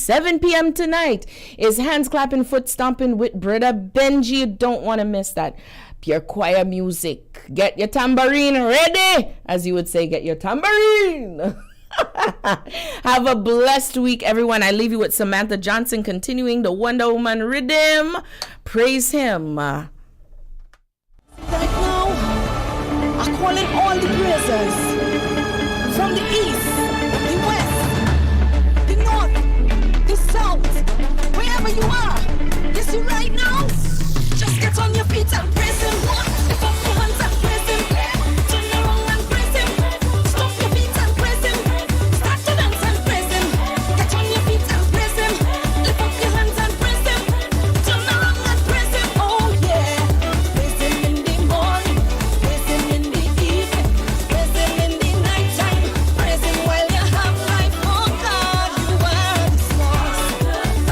tonight is hands clapping, foot stomping with Brotha Benji. You don't want to miss that. Pure choir music. Get your tambourine ready. As you would say, get your tambourine. Have a blessed week, everyone. I leave you with Samantha Johnson continuing the Wonder Woman rhythm. Praise him. Right now, I'm calling all the praisers from the east, the west, the north, the south, wherever you are. Yes, you right now. Just get on your feet and praise him. Lift up your hands and praise him. Turn around and praise him. Stop your feet and praise him. Start to dance and praise him. Get on your feet and praise him. Lift up your hands and praise him. Turn around and praise him. Oh yeah. Praise him in the morning. Praise him in the evening. Praise him in the nighttime. Praise him while you have life. Oh God, you are the source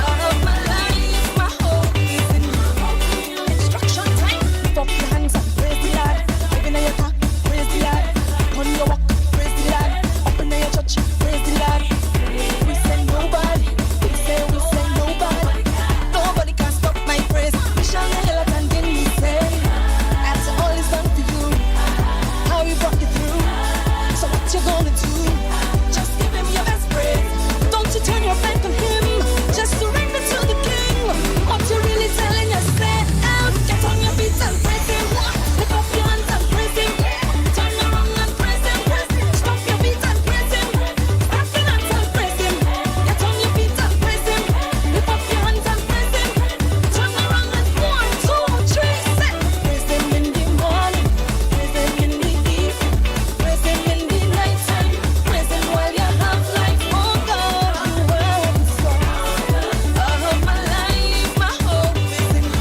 of my life. My hope is in you. Instruction time. Lift up your hands and praise the Lord. Even in your car, praise the Lord. On your walk, praise the Lord. Up in your church, praise the Lord. We say nobody. We say nobody. Nobody can stop my praise. We shall not hell and then we say, after all is done for you, how you brought you through. So what you gonna do? Just give him your best praise. Don't you turn your back on him. Just surrender to the king. What you really telling yourself? Get on your feet and praise him. Lift up your hands and praise him. Turn around and praise him. Stop your feet and praise him. Stop your hands and praise him. Get on your feet and praise him. Lift up your hands and praise him. Turn around and 1, 2, 3, say. Praise him in the morning. Praise him in the evening. Praise him in the nighttime. Praise him while you have life. Oh God, you are the source of my life. My hope is in you.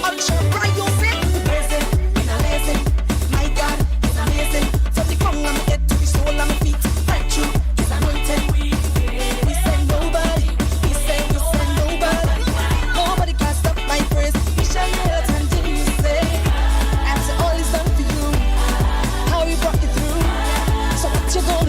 Ultra bright, you say. Praise him, in a blazing. My God is amazing. From the crown of my head to the sole of my feet. Breakthrough is anointed. We say nobody. We say nobody. Nobody can stop my praise. We shall not until you say, after all is done for you, how you brought you through. So what you gonna